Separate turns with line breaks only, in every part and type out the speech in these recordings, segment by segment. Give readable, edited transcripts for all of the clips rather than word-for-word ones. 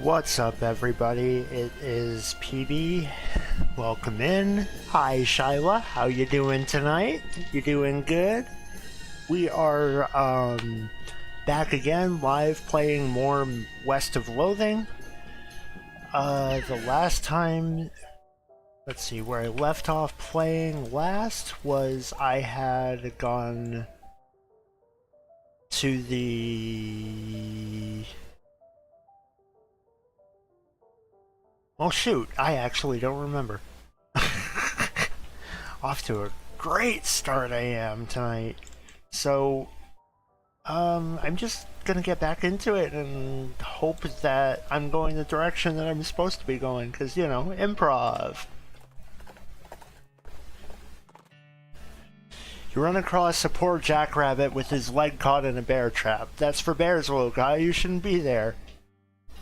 What's up, everybody? It is PB. Welcome in. Hi, Shyla. How you doing tonight? You doing good? We are back again, live playing more West of Loathing. The last time, let's see, where I left off playing last was I had gone to the... Well, shoot, I actually don't remember. Off to a great start I am tonight. So, I'm just gonna get back into it and hope that I'm going the direction that I'm supposed to be going, because, you know, improv. You run across a poor jackrabbit with his leg caught in a bear trap. That's for bears, little guy. You shouldn't be there.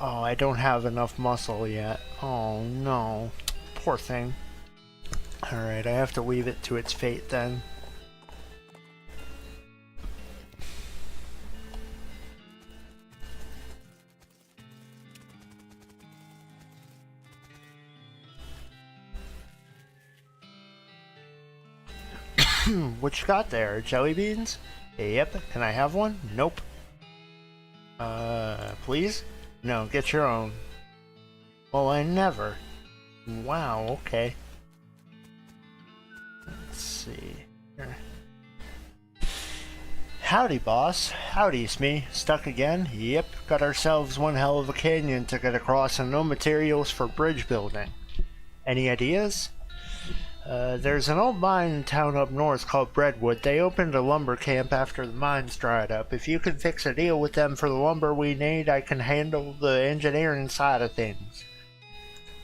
Oh, I don't have enough muscle yet. Oh no. Poor thing. Alright, I have to leave it to its fate then. What you got there? Jelly beans? Yep. Can I have one? Nope. Please? No, get your own. Well, I never. Wow, okay. Let's see here. Howdy, boss. Howdy, Smee. Stuck again? Yep, got ourselves one hell of a canyon to get across and no materials for bridge building. Any ideas? There's an old mine town up north called Breadwood. They opened a lumber camp after the mines dried up. If you can fix a deal with them for the lumber we need, I can handle the engineering side of things.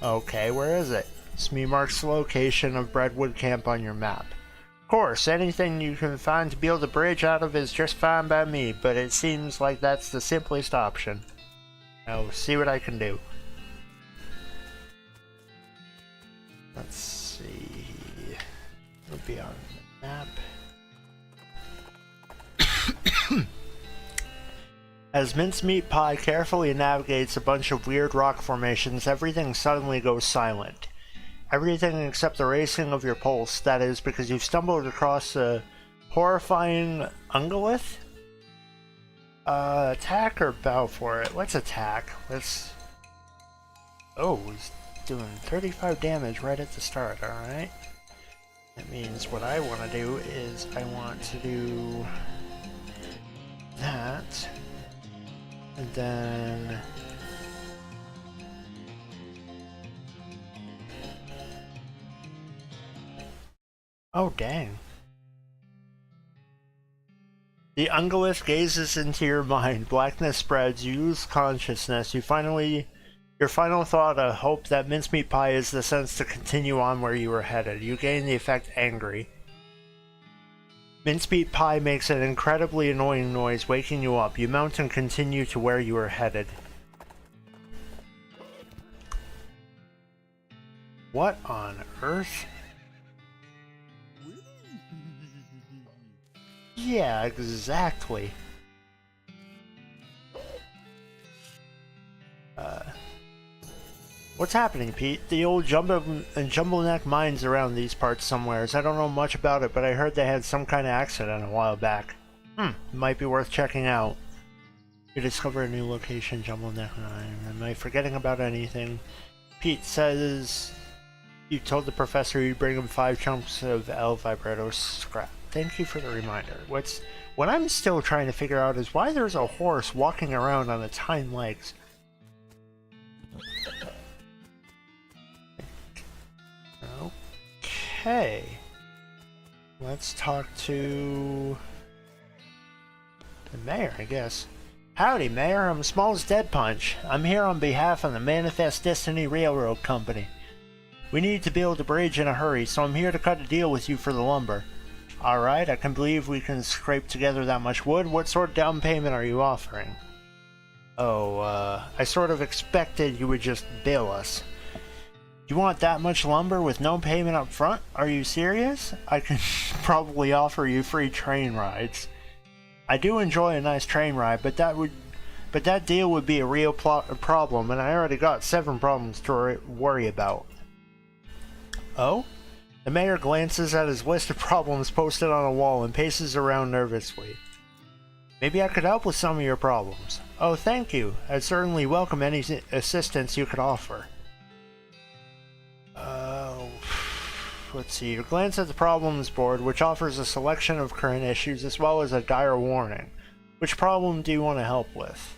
Okay, where is it? Smee marks the location of Breadwood Camp on your map. Of course, anything you can find to build a bridge out of is just fine by me, but it seems like that's the simplest option. I'll see what I can do. Let's see. It'll be on the map. As Mincemeat Pie carefully navigates a bunch of weird rock formations, everything suddenly goes silent. Everything except the racing of your pulse, that is, because you've stumbled across a horrifying ungulith? Attack or bow for it? Let's attack. Let's... Oh, he's doing 35 damage right at the start, alright. That means what I want to do is I want to do that, and then oh dang. The ungulith gazes into your mind, blackness spreads, you lose consciousness, your final thought, a hope that Mincemeat Pie is the sense to continue on where you were headed. You gain the effect angry. Mincemeat Pie makes an incredibly annoying noise, waking you up. You mount and continue to where you were headed. What on earth? Yeah, exactly. What's happening, Pete? The old Jumbo Neck mine's around these parts somewheres. I don't know much about it, but I heard they had some kind of accident a while back. Might be worth checking out. You discover a new location, Jumbo Neck Mine. Am I forgetting about anything? Pete says you told the professor you'd bring him 5 chunks of L vibrato scrap. Thank you for the reminder. What I'm still trying to figure out is why there's a horse walking around on its hind legs. Okay, let's talk to the mayor, I guess. Howdy, Mayor. I'm Small's Dead Punch. I'm here on behalf of the Manifest Destiny Railroad Company. We need to build a bridge in a hurry, so I'm here to cut a deal with you for the lumber. Alright, I can believe we can scrape together that much wood. What sort of down payment are you offering? Oh, I sort of expected you would just bill us. You want that much lumber with no payment up front? Are you serious? I can probably offer you free train rides. I do enjoy a nice train ride, but But that deal would be a real problem, and I already got 7 problems to worry about. Oh? The mayor glances at his list of problems posted on a wall and paces around nervously. Maybe I could help with some of your problems. Oh, thank you. I'd certainly welcome any assistance you could offer. Let's see. You glance at the problems board, which offers a selection of current issues as well as a dire warning. Which problem do you want to help with?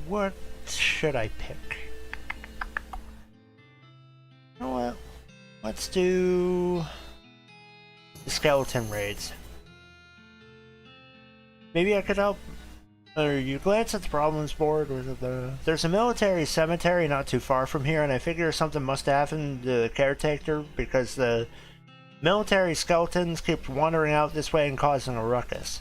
What should I pick? You know what? Let's do the skeleton raids. Maybe I could help. Or you glance at the problems board. There's a military cemetery not too far from here, and I figure something must have happened to the caretaker because the military skeletons keep wandering out this way and causing a ruckus.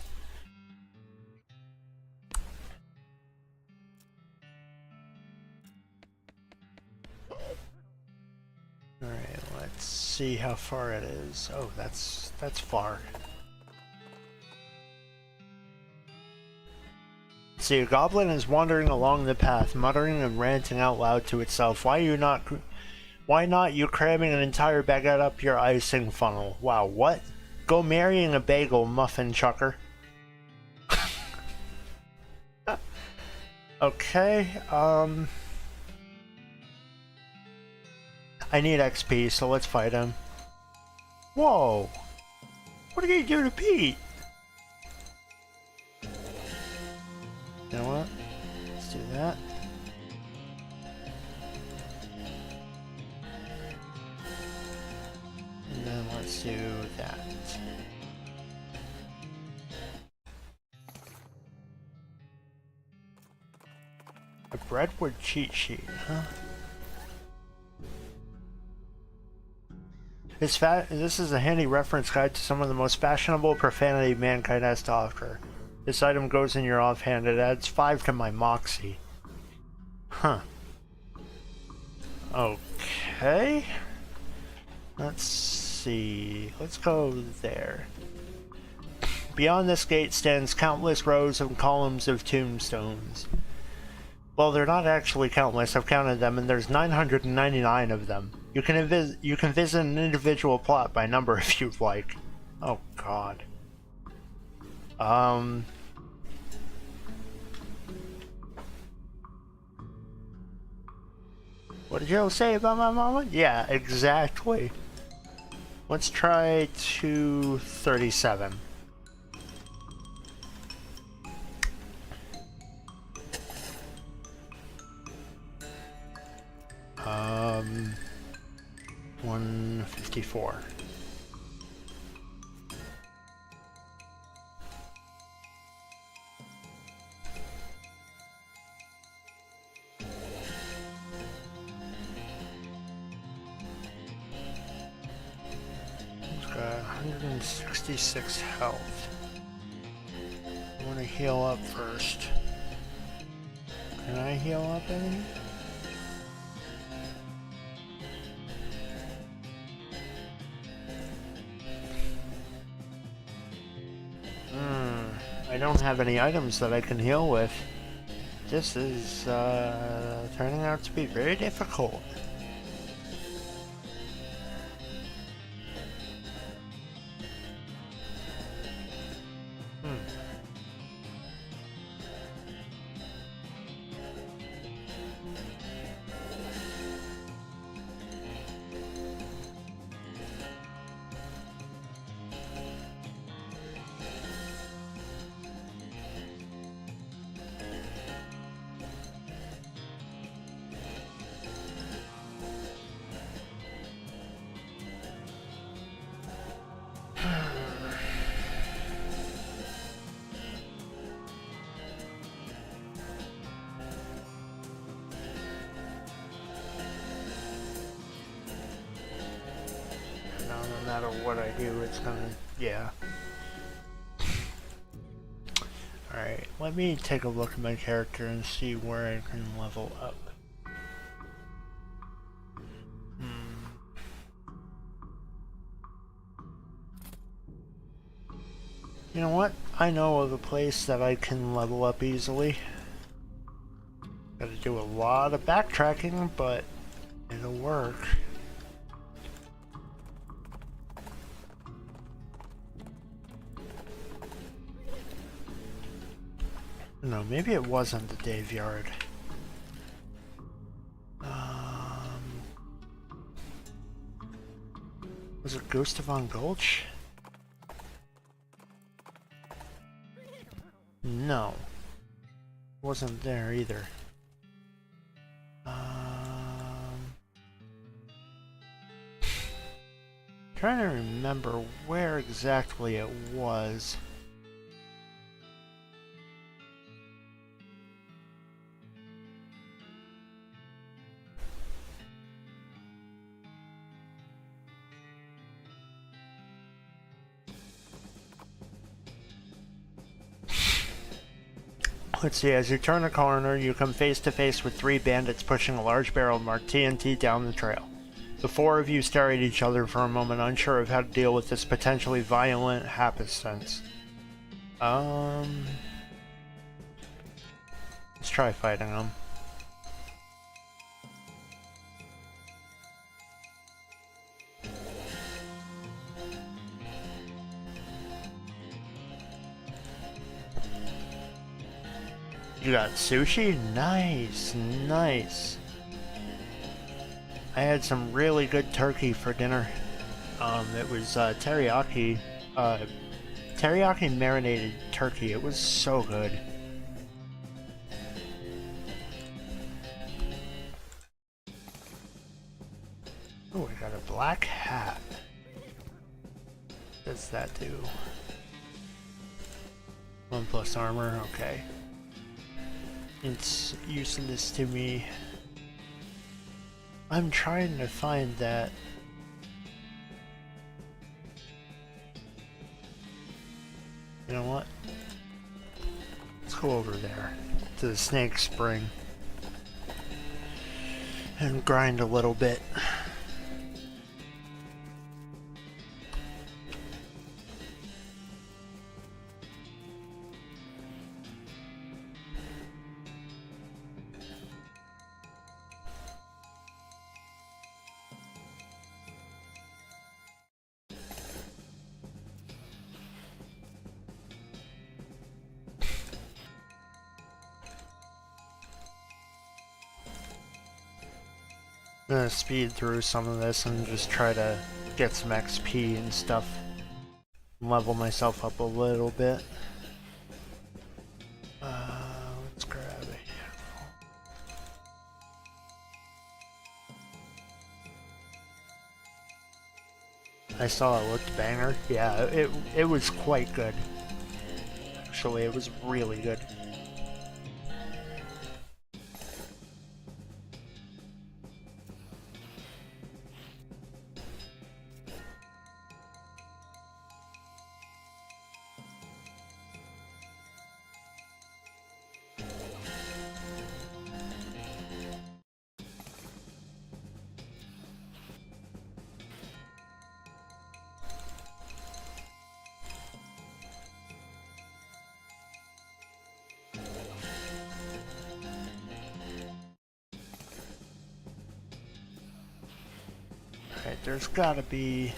Alright, let's see how far it is. Oh, that's far. See, a goblin is wandering along the path, muttering and ranting out loud to itself. Why not you cramming an entire baguette up your icing funnel? Wow, what? Go marrying a bagel, muffin chucker. Okay, I need XP, so let's fight him. Whoa! What are you doing to Pete? You know what? Let's do that. And then let's do that. A breadwood cheat sheet, huh? This is a handy reference guide to some of the most fashionable profanity mankind has to offer. This item goes in your offhand. It adds 5 to my moxie. Huh. Okay. Let's see. Let's go there. Beyond this gate stands countless rows and columns of tombstones. Well, they're not actually countless. I've counted them, and there's 999 of them. You can visit an individual plot by number if you'd like. Oh God. What did Joe say about my mama? Yeah, exactly. Let's try 237. Um, 154. Got 166 health. I want to heal up first. Can I heal up any? I don't have any items that I can heal with. This is turning out to be very difficult. No matter what I do, it's gonna, yeah. Alright, let me take a look at my character and see where I can level up. You know what? I know of a place that I can level up easily. Gotta do a lot of backtracking, but it'll work. No, maybe it wasn't the Daveyard. Was it Gustavon Gulch? No. Wasn't there either. Trying to remember where exactly it was. Let's see, as you turn a corner, you come face to face with 3 bandits pushing a large barrel marked TNT down the trail. The 4 of you stare at each other for a moment, unsure of how to deal with this potentially violent happenstance. Let's try fighting them. You got sushi? Nice, nice. I had some really good turkey for dinner. It was teriyaki marinated turkey. It was so good. Oh, I got a black hat. What does that do? 1+ armor, okay. It's useless to me. I'm trying to find that. You know what? Let's go over there to the Snake Spring and grind a little bit. I'm gonna speed through some of this and just try to get some XP and stuff. Level myself up a little bit. Let's grab it. I saw it looked banger. Yeah, it was quite good. Actually, it was really good. Alright, there's gotta be...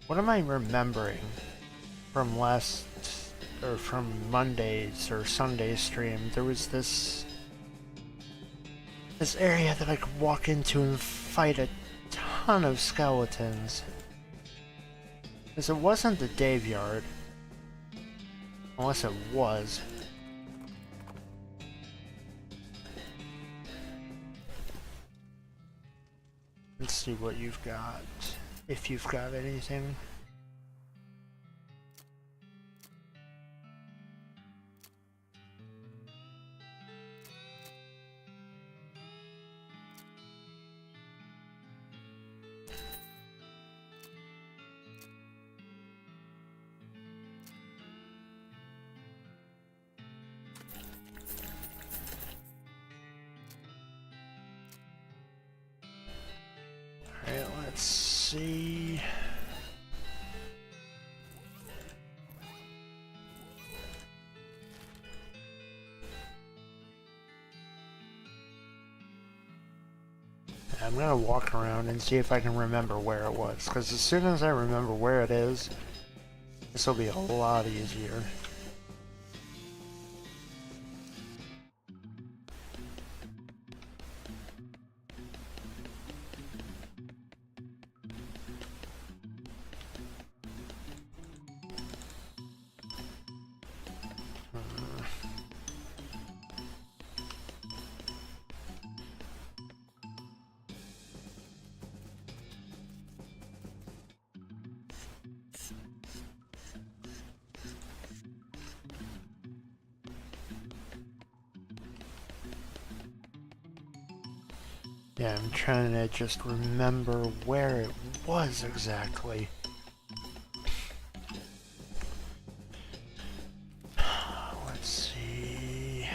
What am I remembering from from Monday's or Sunday's stream? There was this area that I could walk into and fight a ton of skeletons. Because it wasn't the Daveyard. Unless it was. Let's see what you've got. If you've got anything. Alright, let's see. I'm gonna walk around and see if I can remember where it was, because as soon as I remember where it is, this will be a lot easier. Yeah, I'm trying to just remember where it was exactly. Let's see.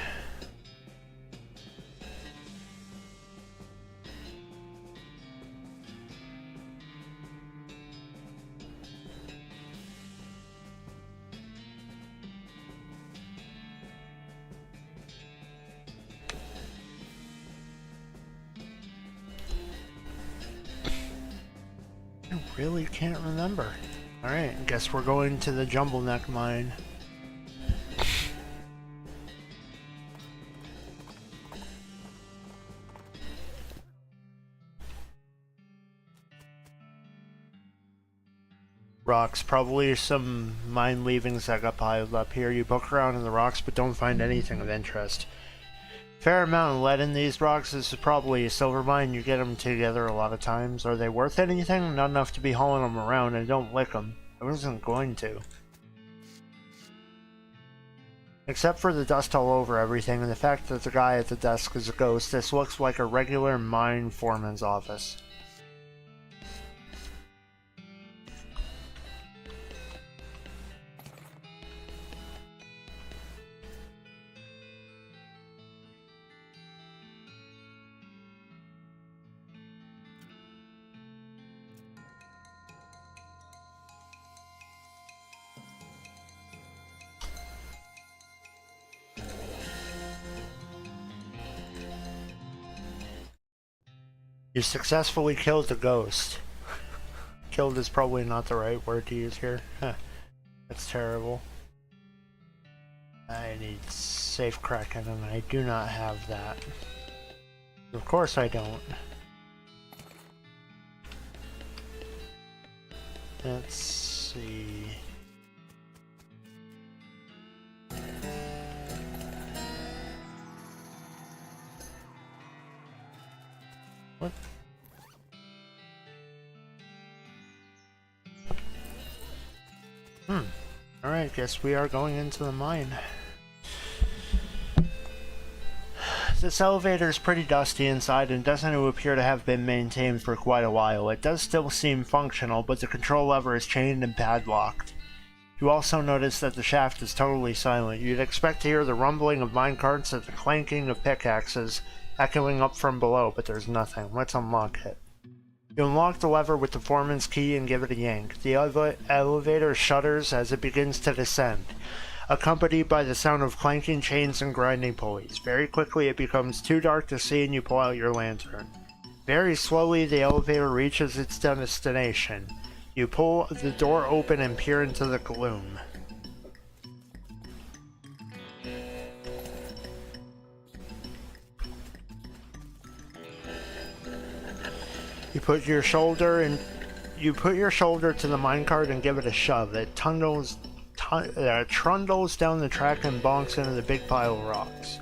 I really can't remember. Alright, guess we're going to the Jumble Neck mine. Rocks, probably some mine leavings that got piled up here. You poke around in the rocks but don't find anything of interest. Fair amount of lead in these rocks. This is probably a silver mine. You get them together a lot of times. Are they worth anything? Not enough to be hauling them around, and don't lick them. I wasn't going to. Except for the dust all over everything and the fact that the guy at the desk is a ghost, this looks like a regular mine foreman's office. You successfully killed the ghost. Killed is probably not the right word to use here. Huh. That's terrible. I need safe kraken and I do not have that. Of course I don't. Let's see. What? Alright, guess we are going into the mine. This elevator is pretty dusty inside and doesn't appear to have been maintained for quite a while. It does still seem functional, but the control lever is chained and padlocked. You also notice that the shaft is totally silent. You'd expect to hear the rumbling of minecarts and the clanking of pickaxes echoing up from below, but there's nothing. Let's unlock it. You unlock the lever with the foreman's key and give it a yank. The elevator shudders as it begins to descend, accompanied by the sound of clanking chains and grinding pulleys. Very quickly it becomes too dark to see and you pull out your lantern. Very slowly the elevator reaches its destination. You pull the door open and peer into the gloom. You put your shoulder to the minecart and give it a shove. It trundles down the track and bonks into the big pile of rocks.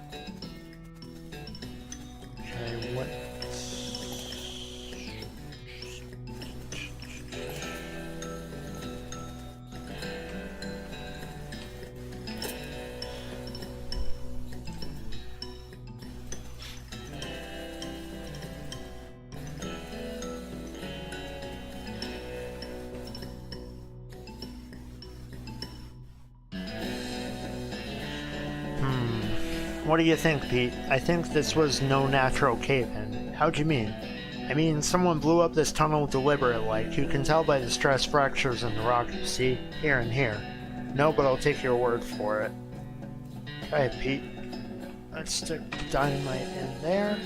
Okay, what? What do you think, Pete? I think this was no natural cave-in. How'd you mean? I mean, someone blew up this tunnel deliberate-like. You can tell by the stress fractures in the rock, you see? Here and here. No, but I'll take your word for it. Okay, Pete. Let's stick dynamite in there.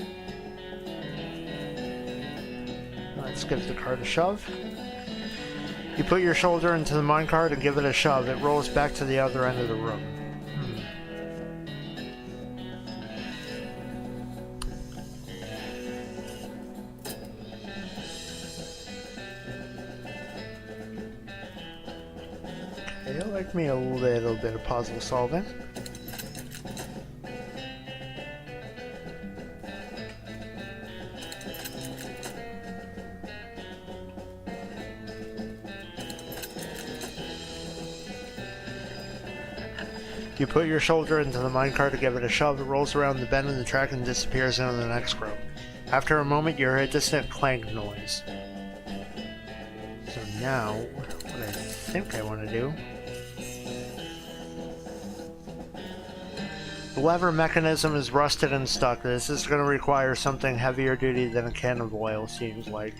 Let's give the cart a shove. You put your shoulder into the minecart and give it a shove. It rolls back to the other end of the room. Okay, I like me a little bit of puzzle solving. You put your shoulder into the minecart to give it a shove, it rolls around the bend in the track and disappears into the next room. After a moment, you hear a distant clank noise. So now, what I think I want to do... The lever mechanism is rusted and stuck. This is going to require something heavier duty than a can of oil, seems like.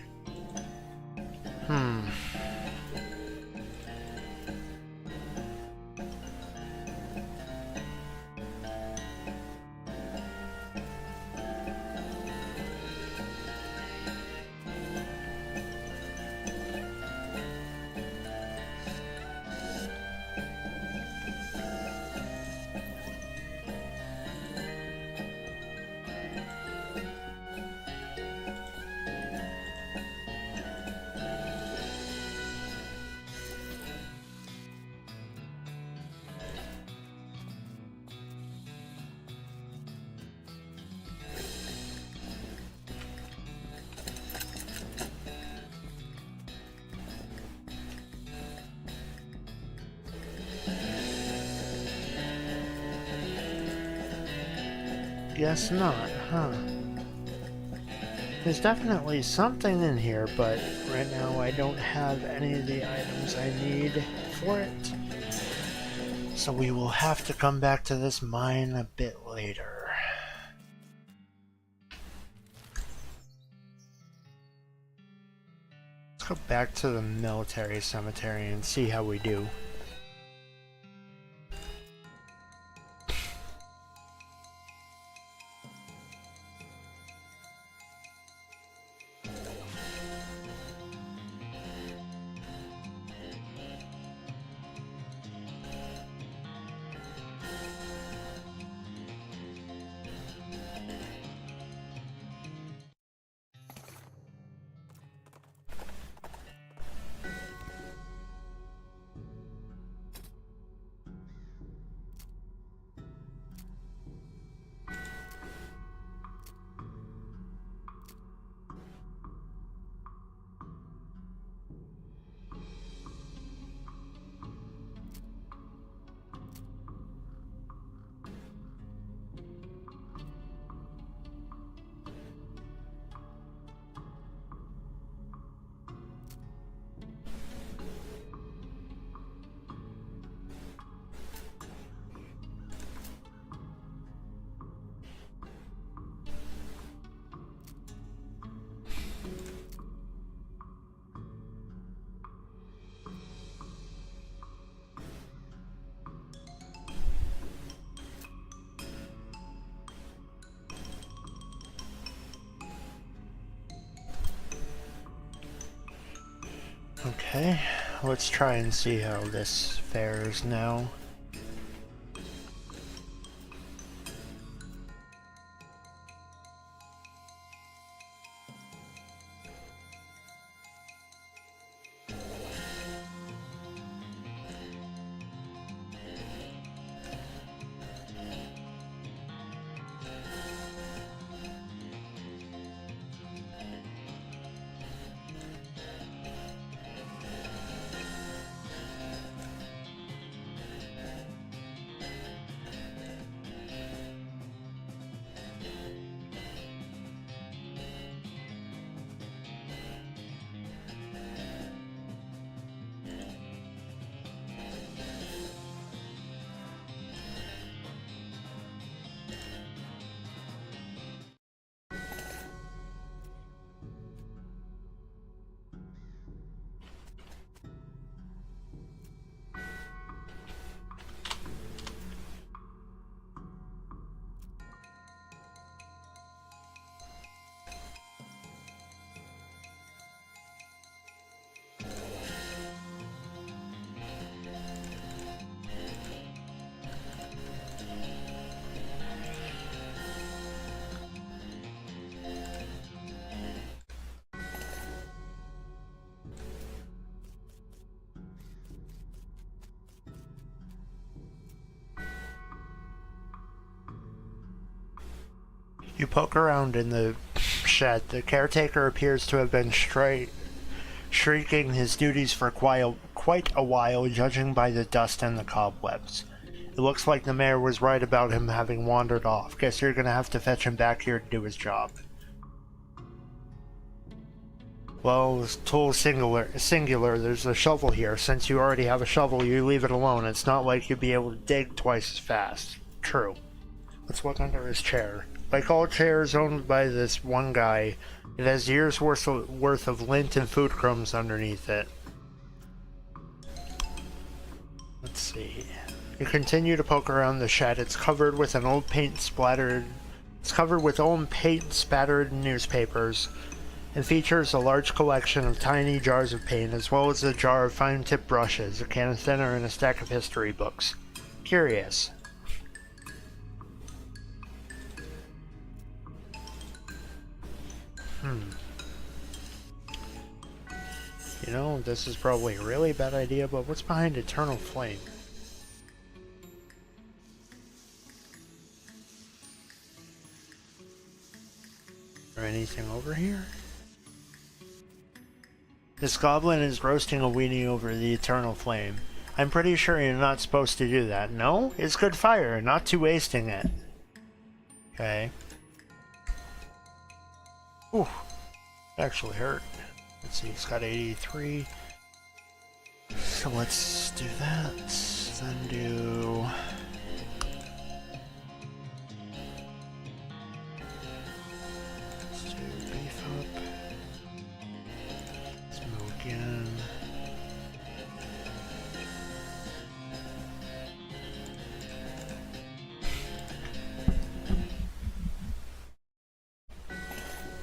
Guess not, huh? There's definitely something in here, but right now I don't have any of the items I need for it. So we will have to come back to this mine a bit later. Let's go back to the military cemetery and see how we do. Okay, let's try and see how this fares now. You poke around in the shed. The caretaker appears to have been shrieking his duties for quite a while, judging by the dust and the cobwebs. It looks like the mayor was right about him having wandered off. Guess you're gonna have to fetch him back here to do his job. Well, tool singular, there's a shovel here. Since you already have a shovel, you leave it alone. It's not like you'd be able to dig twice as fast. True. Let's look under his chair. Like all chairs owned by this one guy, it has years worth of lint and food crumbs underneath it. Let's see. You continue to poke around the shed. It's covered with old paint spattered newspapers, and features a large collection of tiny jars of paint, as well as a jar of fine-tipped brushes, a can of thinner, and a stack of history books. Curious. You know, this is probably a really bad idea, but what's behind Eternal Flame? Or anything over here? This goblin is roasting a weenie over the Eternal Flame. I'm pretty sure you're not supposed to do that. No? It's good fire, not to wasting it. Okay. Ooh. Actually hurt. Let's see, it's got 83. So let's do that. Then do... Let's do beef up. Let's move again.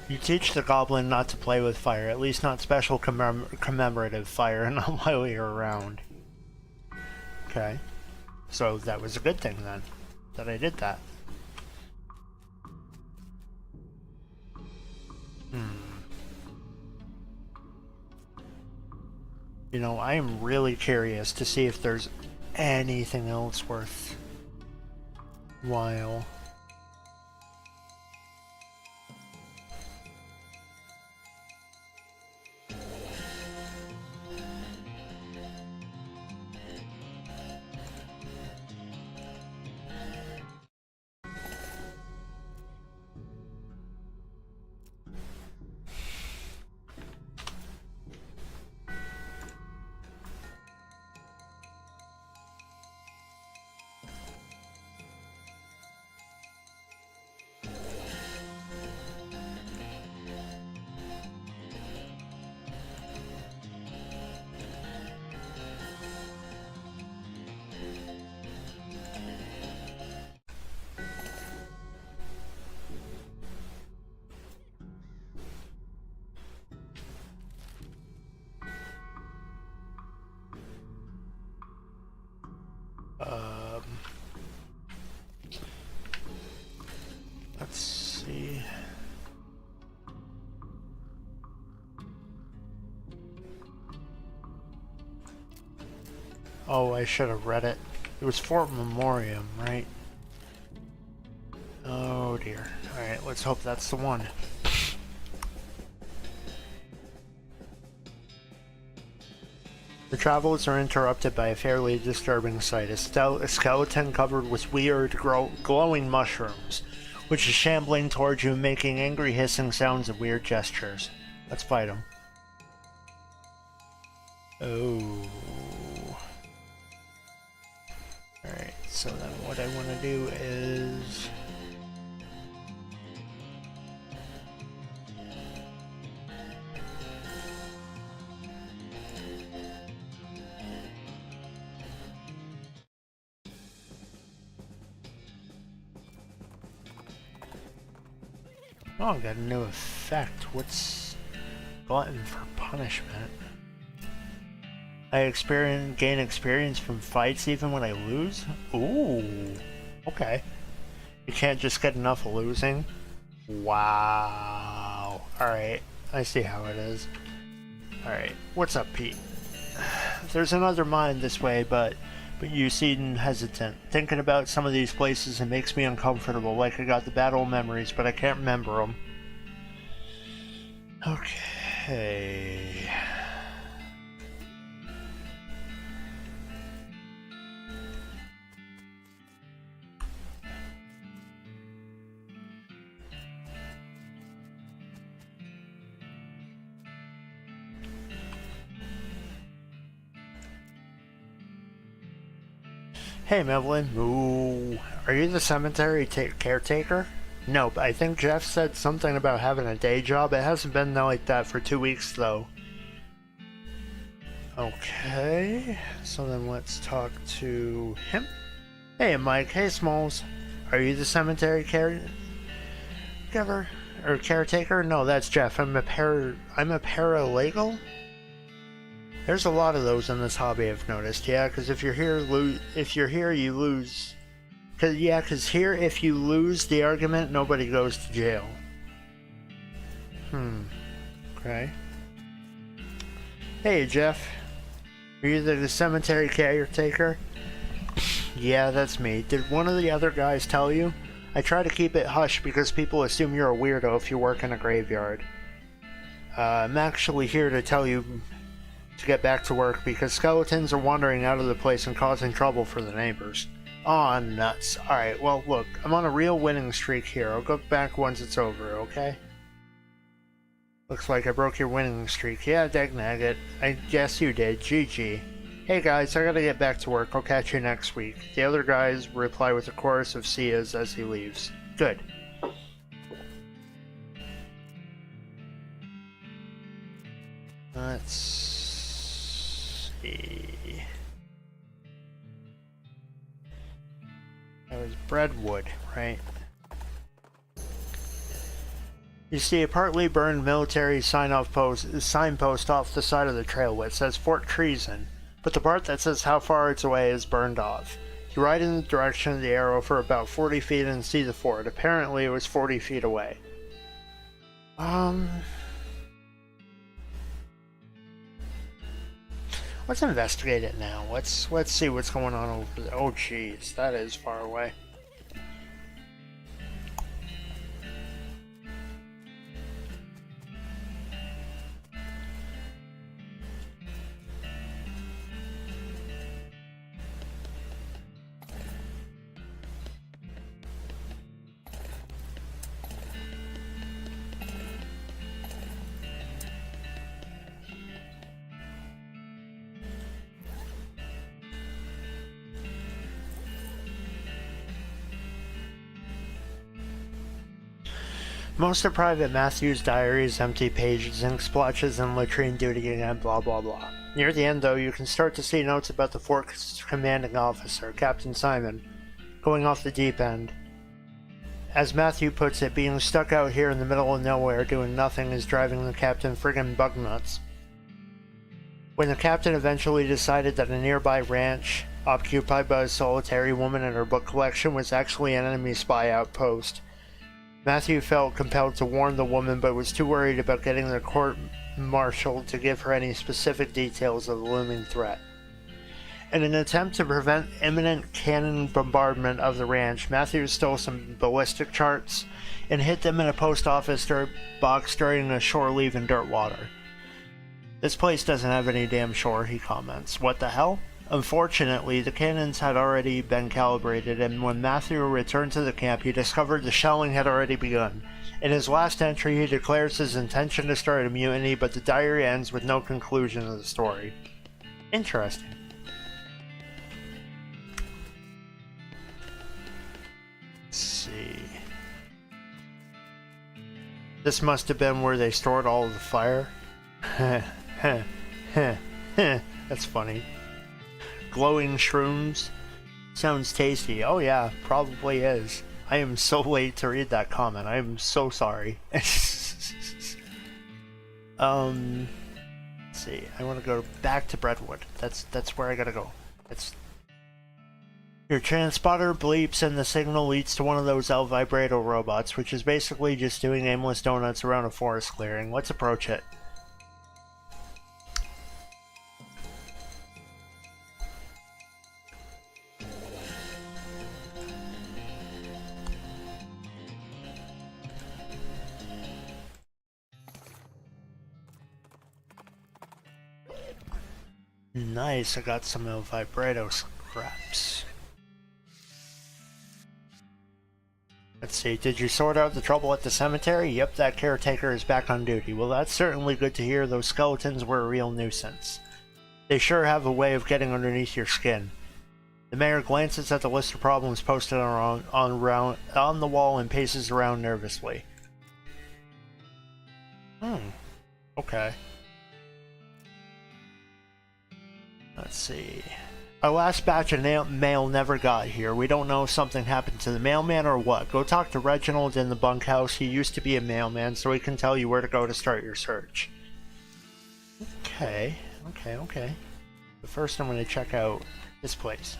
You teach the goblin not to play with fire, at least not special commemorative fire, not while you're around. Okay. So that was a good thing then, that I did that. You know, I am really curious to see if there's anything else worth while. Let's see. Oh, I should have read it. It was Fort Memoriam, right? Oh dear. Alright, let's hope that's the one. The travels are interrupted by a fairly disturbing sight. A skeleton covered with weird, glowing mushrooms, which is shambling towards you, making angry hissing sounds and weird gestures. Let's fight him. Oh. Alright, so then what I want to do is... Oh, I got a new effect. What's glutton for punishment? I gain experience from fights even when I lose? Ooh, okay. You can't just get enough of losing? Wow. Alright, I see how it is. Alright, what's up, Pete? There's another mine this way, but but you seem hesitant. Thinking about some of these places, it makes me uncomfortable, like I got the bad old memories, but I can't remember them. Okay... Hey, Evelyn. Ooh. Are you the cemetery caretaker? No, but I think Jeff said something about having a day job. It hasn't been like that for 2 weeks, though. Okay. So then let's talk to him. Hey, Mike. Hey, Smalls. Are you the cemetery caregiver? Or caretaker? No, that's Jeff. I'm a paralegal? There's a lot of those in this hobby, I've noticed. Yeah, because if you're here, you lose. Because here, if you lose the argument, nobody goes to jail. Okay. Hey, Jeff. Are you the cemetery caretaker? Yeah, that's me. Did one of the other guys tell you? I try to keep it hush because people assume you're a weirdo if you work in a graveyard. I'm actually here to tell you to get back to work because skeletons are wandering out of the place and causing trouble for the neighbors. Aw, nuts. Alright, well, look, I'm on a real winning streak here. I'll go back once it's over, okay? Looks like I broke your winning streak. Yeah, dag-nag-it. I guess you did. GG. Hey guys, I gotta get back to work. I'll catch you next week. The other guys reply with a chorus of see-yas as he leaves. Good. Let's see. That was Breadwood, right? You see a partly burned military signpost off the side of the trail which says Fort Treason, but the part that says how far it's away is burned off. You ride in the direction of the arrow for about 40 feet and see the fort. Apparently it was 40 feet away. Let's investigate it now. Let's see what's going on over there. Oh jeez, that is far away. Most of Private Matthew's diary is empty pages, ink splotches, and latrine duty again, blah blah blah. Near the end, though, you can start to see notes about the fort's commanding officer, Captain Simon, going off the deep end. As Matthew puts it, being stuck out here in the middle of nowhere doing nothing is driving the captain friggin' bug nuts. When the captain eventually decided that a nearby ranch, occupied by a solitary woman and her book collection, was actually an enemy spy outpost, Matthew felt compelled to warn the woman, but was too worried about getting the court-martialed to give her any specific details of the looming threat. In an attempt to prevent imminent cannon bombardment of the ranch, Matthew stole some ballistic charts and hid them in a post office box during a shore leave in dirt water. This place doesn't have any damn shore, he comments. What the hell? Unfortunately, the cannons had already been calibrated, and when Matthew returned to the camp, he discovered the shelling had already begun. In his last entry, he declares his intention to start a mutiny, but the diary ends with no conclusion of the story. Interesting. Let's see. This must have been where they stored all of the fire. That's funny. Glowing shrooms. Sounds tasty. Oh yeah, probably is. I am so late to read that comment. I am so sorry. Let's see. I want to go back to Breadwood. That's where I gotta go. Your transponder bleeps and the signal leads to one of those El Vibrato robots, which is basically just doing aimless donuts around a forest clearing. Let's approach it. Nice, I got some vibrato scraps. Let's see, did you sort out the trouble at the cemetery? Yep, that caretaker is back on duty. Well, that's certainly good to hear. Those skeletons were a real nuisance. They sure have a way of getting underneath your skin. The mayor glances at the list of problems posted on the wall and paces around nervously. Okay. Let's see. Our last batch of mail never got here. We don't know if something happened to the mailman or what. Go talk to Reginald in the bunkhouse. He used to be a mailman, so he can tell you where to go to start your search. Okay. But first I'm going to check out this place.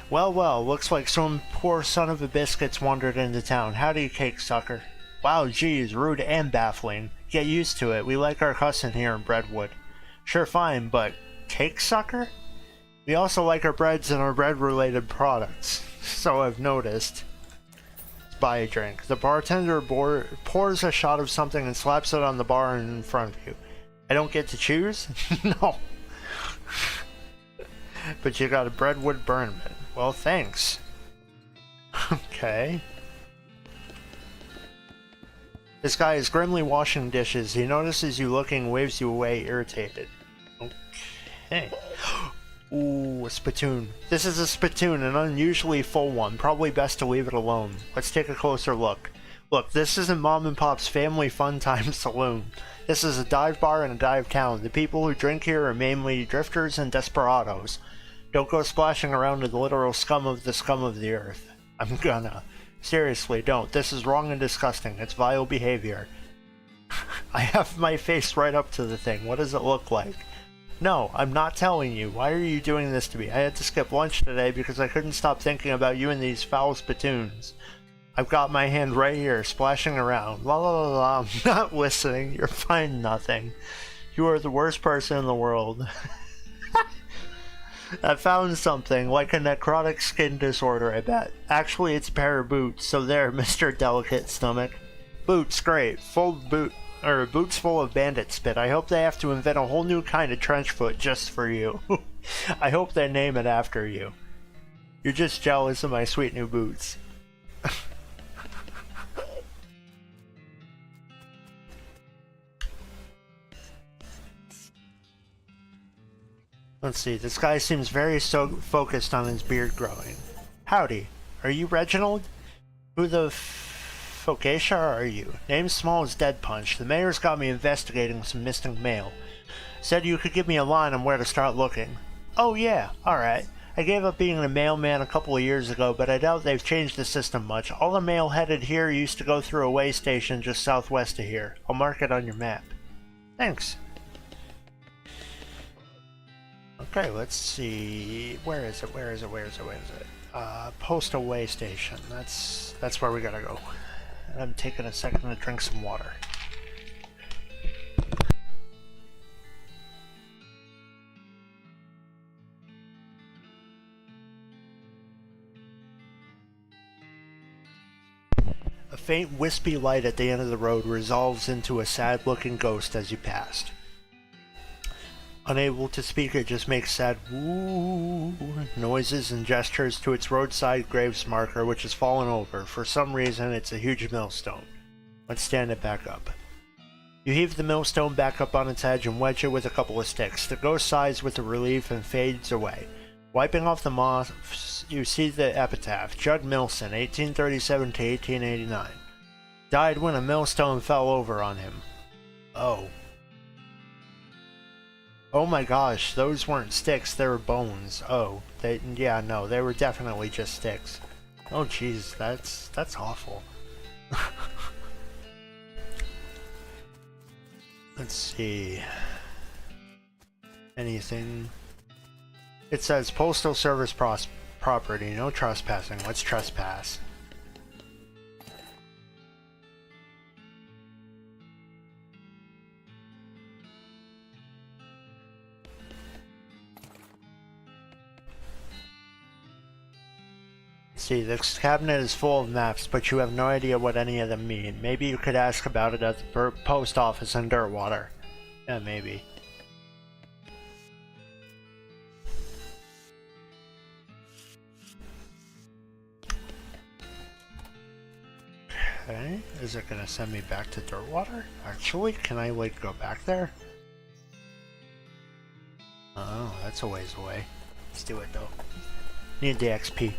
Well, looks like some poor son of a biscuit's wandered into town. Howdy, cake sucker. Wow, geez, rude and baffling. Get used to it. We like our cussing here in Breadwood. Sure, fine, but cake sucker? We also like our breads and our bread-related products, so I've noticed. Let's buy a drink. The bartender pours a shot of something and slaps it on the bar in front of you. I don't get to choose? No. But you got a Breadwood Bourbon. Well, thanks. Okay. This guy is grimly washing dishes. He notices you looking, waves you away, irritated. Okay. Ooh, a spittoon. This is a spittoon, an unusually full one. Probably best to leave it alone. Let's take a closer look. Look, this isn't Mom and Pop's Family Fun Time Saloon. This is a dive bar and a dive town. The people who drink here are mainly drifters and desperados. Don't go splashing around in the literal scum of the earth. I'm gonna. Seriously, don't. This is wrong and disgusting. It's vile behavior. I have my face right up to the thing. What does it look like? No, I'm not telling you. Why are you doing this to me? I had to skip lunch today because I couldn't stop thinking about you and these foul spittoons. I've got my hand right here, splashing around. La la la la, I'm not listening. You're fine nothing. You are the worst person in the world. I found something, like a necrotic skin disorder, I bet. Actually, it's a pair of boots, so there, Mr. Delicate Stomach. Boots, great. Boots full of bandit spit. I hope they have to invent a whole new kind of trench foot just for you. I hope they name it after you. You're just jealous of my sweet new boots. Let's see, this guy seems very focused on his beard growing. Howdy, are you Reginald? Who the Focaccia are you? Name's small as Dead Punch. The mayor's got me investigating some missing mail. Said you could give me a line on where to start looking. Oh yeah, alright. I gave up being a mailman a couple of years ago, but I doubt they've changed the system much. All the mail headed here used to go through a way station just southwest of here. I'll mark it on your map. Thanks. Okay, let's see. Where is it? Postal way station. That's where we gotta go. And I'm taking a second to drink some water. A faint wispy light at the end of the road resolves into a sad-looking ghost as you passed. Unable to speak, it just makes sad woo noises and gestures to its roadside graves marker, which has fallen over. For some reason, it's a huge millstone. Let's stand it back up. You heave the millstone back up on its edge and wedge it with a couple of sticks. The ghost sighs with relief and fades away. Wiping off the moss, you see the epitaph. Judd Milson, 1837 to 1889. Died when a millstone fell over on him. Oh. Oh my gosh, those weren't sticks, they were bones. Oh, they were definitely just sticks. Oh jeez, that's awful. Let's see. Anything? It says Postal Service property, no trespassing. Let's trespass. See, this cabinet is full of maps, but you have no idea what any of them mean. Maybe you could ask about it at the post office in Dirtwater. Yeah, maybe. Okay, is it gonna send me back to Dirtwater? Actually, can I, like, go back there? Oh, that's a ways away. Let's do it, though. Need the XP.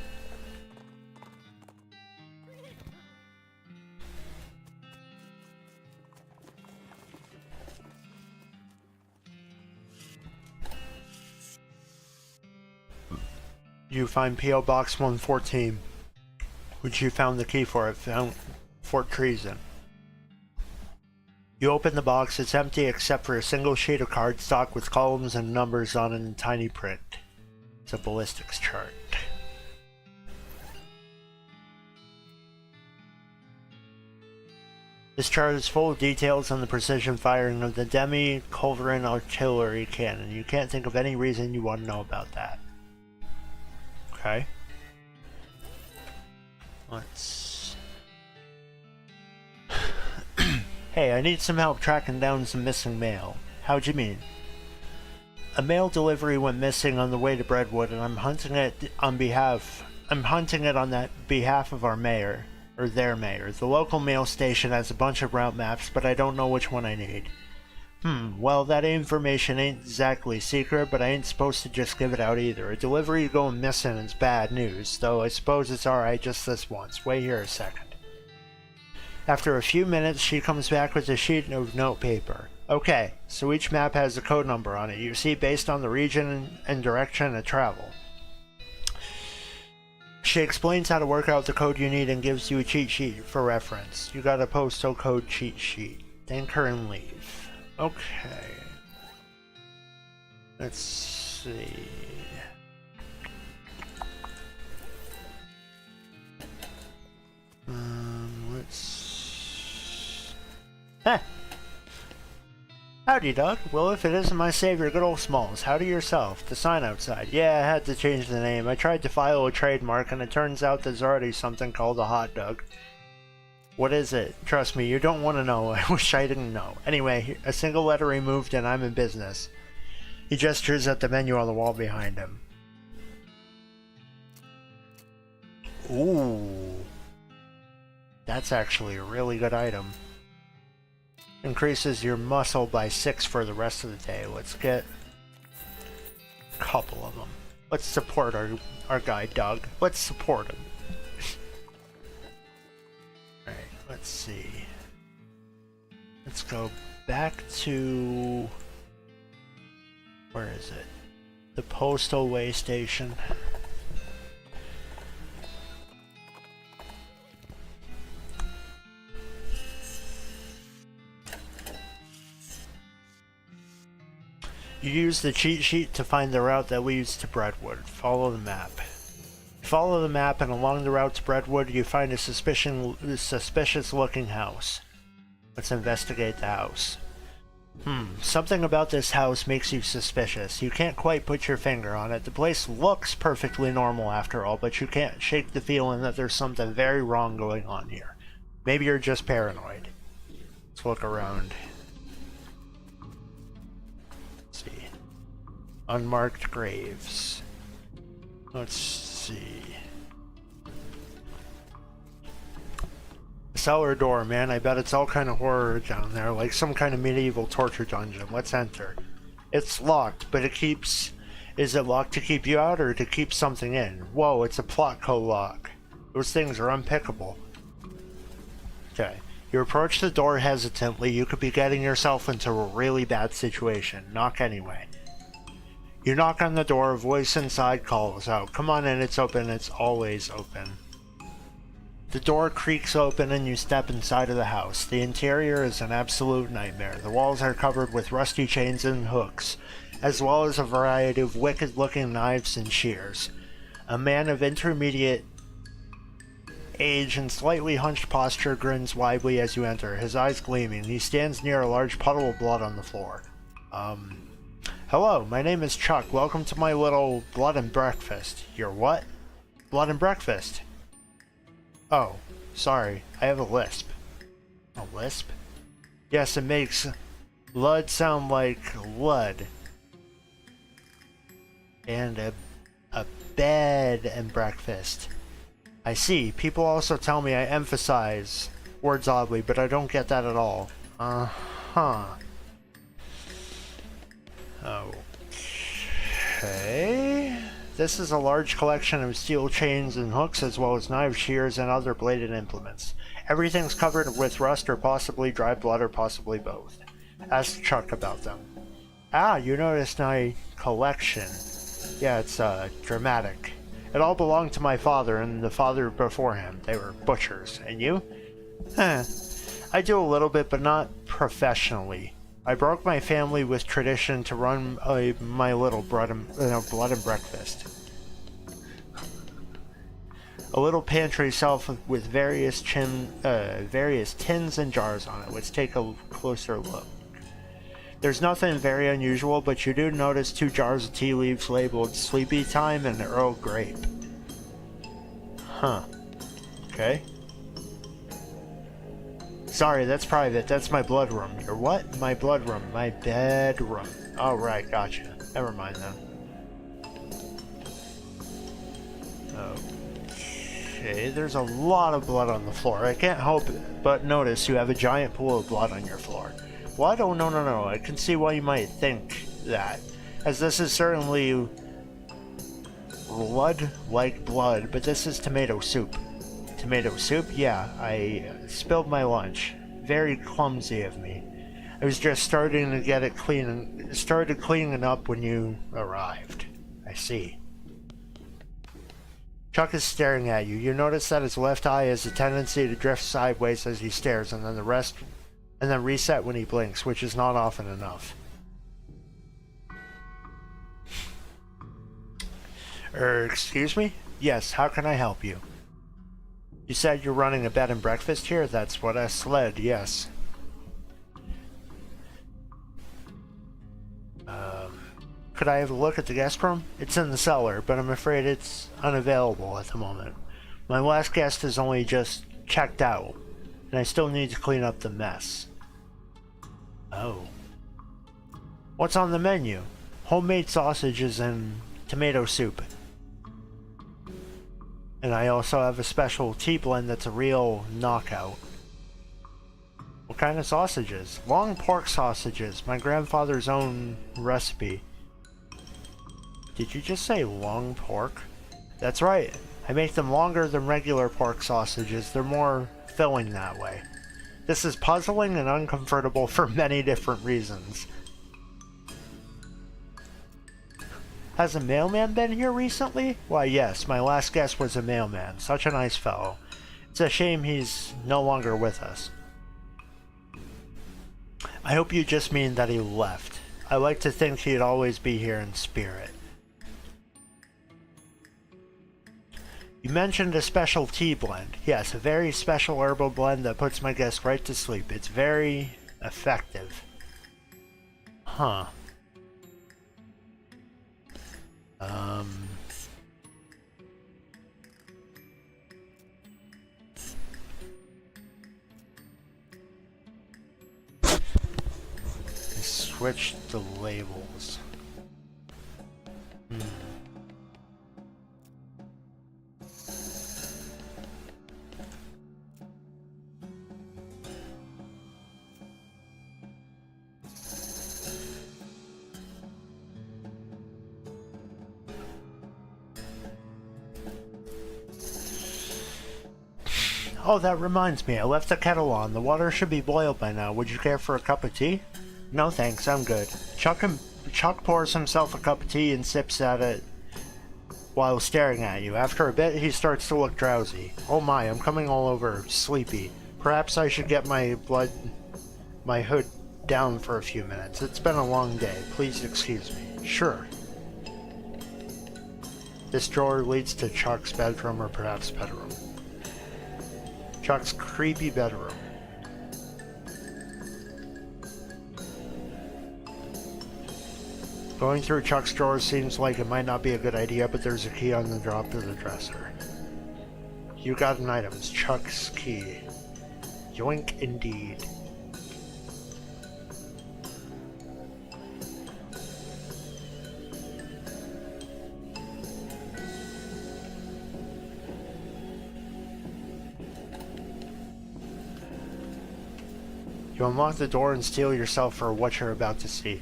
You find P.O. Box 114, which you found the key for at Fort Treason. You open the box, it's empty except for a single sheet of cardstock with columns and numbers on it in tiny print. It's a ballistics chart. This chart is full of details on the precision firing of the Demi-Culverin artillery cannon. You can't think of any reason you want to know about that. Okay. Let's... Hey, I need some help tracking down some missing mail. How'd you mean? A mail delivery went missing on the way to Breadwood, and I'm hunting it on behalf of our mayor, or their mayor. The local mail station has a bunch of route maps, but I don't know which one I need. Well, that information ain't exactly secret, but I ain't supposed to just give it out either. A delivery going missing is bad news, though I suppose it's alright just this once. Wait here a second. After a few minutes, she comes back with a sheet of notepaper. Okay, so each map has a code number on it, you see, based on the region and direction of travel. She explains how to work out the code you need and gives you a cheat sheet for reference. You got a postal code cheat sheet. Thank her and leave. Okay. Let's see. Howdy, Doug. Well, if it isn't my savior, good old Smalls. Howdy yourself. The sign outside. Yeah, I had to change the name. I tried to file a trademark, and it turns out there's already something called a hot dog. What is it? Trust me, you don't want to know. I wish I didn't know. Anyway, a single letter removed and I'm in business. He gestures at the menu on the wall behind him. Ooh. That's actually a really good item. Increases your muscle by 6 for the rest of the day. Let's get a couple of them. Let's support our guy, Doug. Let's support him. Alright, let's see. Let's go back to... where is it? The postal way station. You use the cheat sheet to find the route that leads to Breadwood. Follow the map. Follow the map, and along the route to Breadwood, you find a suspicious-looking house. Let's investigate the house. Something about this house makes you suspicious. You can't quite put your finger on it. The place looks perfectly normal after all, but you can't shake the feeling that there's something very wrong going on here. Maybe you're just paranoid. Let's look around. Unmarked graves. Let's see. Cellar door, man. I bet it's all kind of horror down there, like some kind of medieval torture dungeon. Let's enter. It's locked, but it keeps... Is it locked to keep you out or to keep something in? Whoa, it's a plot code lock. Those things are unpickable. Okay. You approach the door hesitantly. You could be getting yourself into a really bad situation. Knock anyway. You knock on the door, a voice inside calls out, "Come on in, it's open, it's always open." The door creaks open and you step inside of the house. The interior is an absolute nightmare. The walls are covered with rusty chains and hooks, as well as a variety of wicked-looking knives and shears. A man of intermediate age and slightly hunched posture grins widely as you enter, his eyes gleaming. He stands near a large puddle of blood on the floor. Hello, my name is Chuck. Welcome to my little blood and breakfast. Your what? Blood and breakfast. Oh, sorry. I have a lisp. A lisp? Yes, it makes blood sound like lud. And a bed and breakfast. I see. People also tell me I emphasize words oddly, but I don't get that at all. Uh-huh. Okay. This is a large collection of steel chains and hooks, as well as knives, shears, and other bladed implements. Everything's covered with rust or possibly dried blood or possibly both. Ask Chuck about them. Ah, you noticed my collection. Yeah, it's dramatic. It all belonged to my father and the father before him. They were butchers. And you? I do a little bit, but not professionally. I broke my family with tradition to run my little blood and breakfast. A little pantry shelf with various tins and jars on it. Let's take a closer look. There's nothing very unusual, but you do notice 2 jars of tea leaves labeled Sleepy Time and Earl Grape. Huh. Okay. Sorry, that's private. That's my blood room. Your what? My blood room. My bedroom. Oh, right. Gotcha. Never mind then. Okay, there's a lot of blood on the floor. I can't help but notice you have a giant pool of blood on your floor. What? Oh, no. I can see why you might think that, as this is certainly blood like blood, but this is tomato soup. Tomato soup? Yeah, I spilled my lunch. Very clumsy of me. I was just starting to get it started cleaning up when you arrived. I see. Chuck is staring at you. You notice that his left eye has a tendency to drift sideways as he stares, and then reset when he blinks, which is not often enough. Excuse me? Yes, how can I help you? You said you're running a bed and breakfast here? That's what I said, yes. Could I have a look at the guest room? It's in the cellar, but I'm afraid it's unavailable at the moment. My last guest has only just checked out, and I still need to clean up the mess. Oh. What's on the menu? Homemade sausages and tomato soup. And I also have a special tea blend that's a real knockout. What kind of sausages? Long pork sausages, my grandfather's own recipe. Did you just say long pork? That's right. I make them longer than regular pork sausages. They're more filling that way. This is puzzling and uncomfortable for many different reasons. Has a mailman been here recently? Why, yes, my last guest was a mailman. Such a nice fellow. It's a shame he's no longer with us. I hope you just mean that he left. I like to think he'd always be here in spirit. You mentioned a special tea blend. Yes, a very special herbal blend that puts my guests right to sleep. It's very effective. Huh. Switch the labels. Oh, that reminds me, I left the kettle on. The water should be boiled by now. Would you care for a cup of tea? No thanks, I'm good. Chuck pours himself a cup of tea and sips at it while staring at you. After a bit, he starts to look drowsy. Oh my, I'm coming all over sleepy. Perhaps I should get my hood down for a few minutes. It's been a long day. Please excuse me. Sure. This drawer leads to Chuck's bedroom, or perhaps bedroom. Chuck's creepy bedroom. Going through Chuck's drawers seems like it might not be a good idea, but there's a key on the drop of the dresser. You got an item. It's Chuck's key. Yoink indeed. You unlock the door and steel yourself for what you're about to see.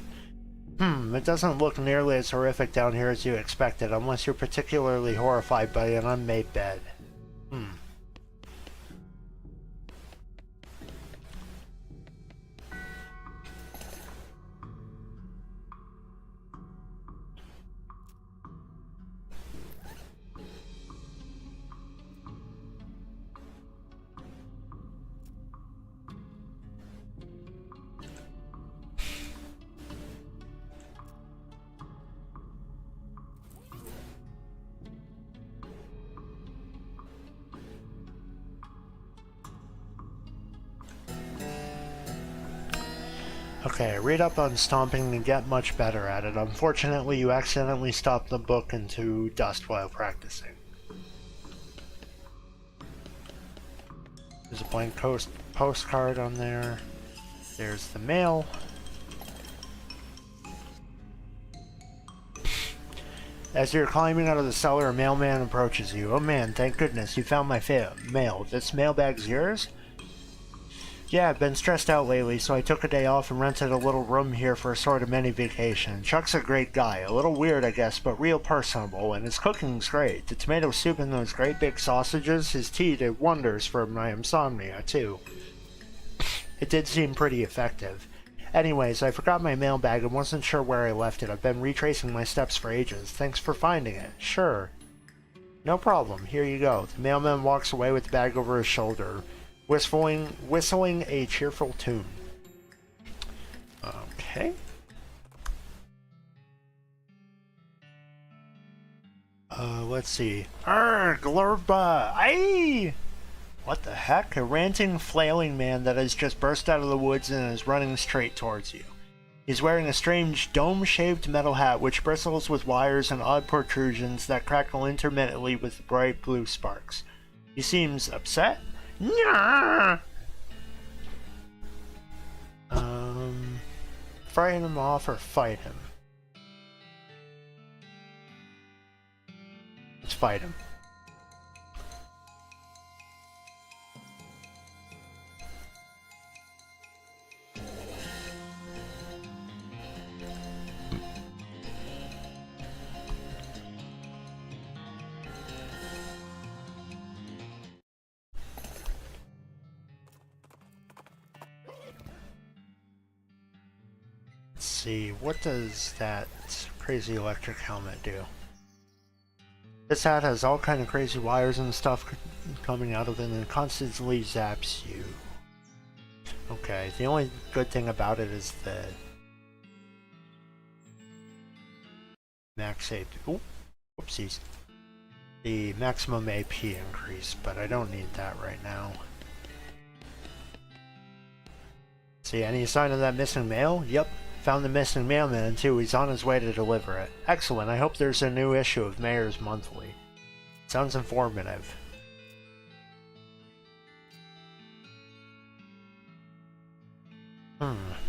It doesn't look nearly as horrific down here as you expected, unless you're particularly horrified by an unmade bed. Okay, read up on stomping and get much better at it. Unfortunately, you accidentally stopped the book into dust while practicing. There's a blank postcard on there. There's the mail. As you're climbing out of the cellar, a mailman approaches you. Oh man, thank goodness, you found my mail. This mailbag's yours? Yeah, I've been stressed out lately, so I took a day off and rented a little room here for a sort of mini vacation. Chuck's a great guy, a little weird I guess, but real personable, and his cooking's great. The tomato soup and those great big sausages, his tea did wonders for my insomnia, too. It did seem pretty effective. Anyways, I forgot my mailbag and wasn't sure where I left it. I've been retracing my steps for ages. Thanks for finding it. Sure. No problem, here you go. The mailman walks away with the bag over his shoulder, whistling a cheerful tune. Okay. Let's see. Arrgh, Glorba! Aye! What the heck? A ranting, flailing man that has just burst out of the woods and is running straight towards you. He's wearing a strange, dome-shaped metal hat which bristles with wires and odd protrusions that crackle intermittently with bright blue sparks. He seems upset? Nyah! Frighten him off or fight him? Let's fight him. See, what does that crazy electric helmet do? This hat has all kind of crazy wires and stuff coming out of it and constantly zaps you. Okay, the only good thing about it is the max AP. Ooh, whoopsies. The maximum AP increase, but I don't need that right now. See, any sign of that missing mail? Yep. Found the missing mailman too. He's on his way to deliver it. Excellent. I hope there's a new issue of Mayor's Monthly. Sounds informative.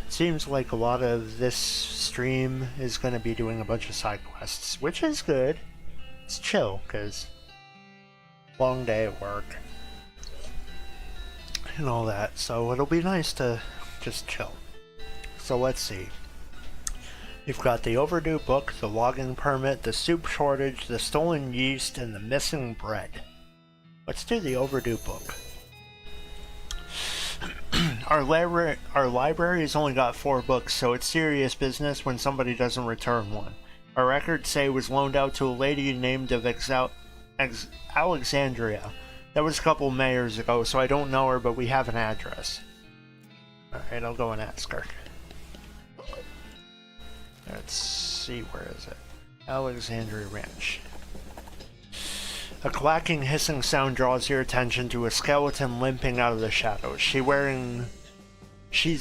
Seems like a lot of this stream is going to be doing a bunch of side quests, which is good. It's chill, because long day at work and all that, so it'll be nice to just chill. So let's see. You've got the overdue book, the logging permit, the soup shortage, the stolen yeast, and the missing bread. Let's do the overdue book. Our library has only got 4 books, so it's serious business when somebody doesn't return one. Our records say it was loaned out to a lady named of Alexandria. That was a couple mayors ago, so I don't know her, but we have an address. Alright, I'll go and ask her. Let's see, where is it? Alexandria Ranch. A clacking, hissing sound draws your attention to a skeleton limping out of the shadows. She's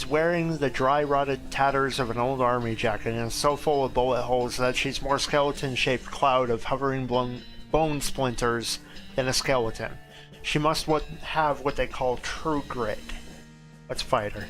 wearing the dry, rotted tatters of an old army jacket and is so full of bullet holes that she's more skeleton-shaped cloud of hovering bone splinters than a skeleton. She must have what they call true grit. Let's fight her.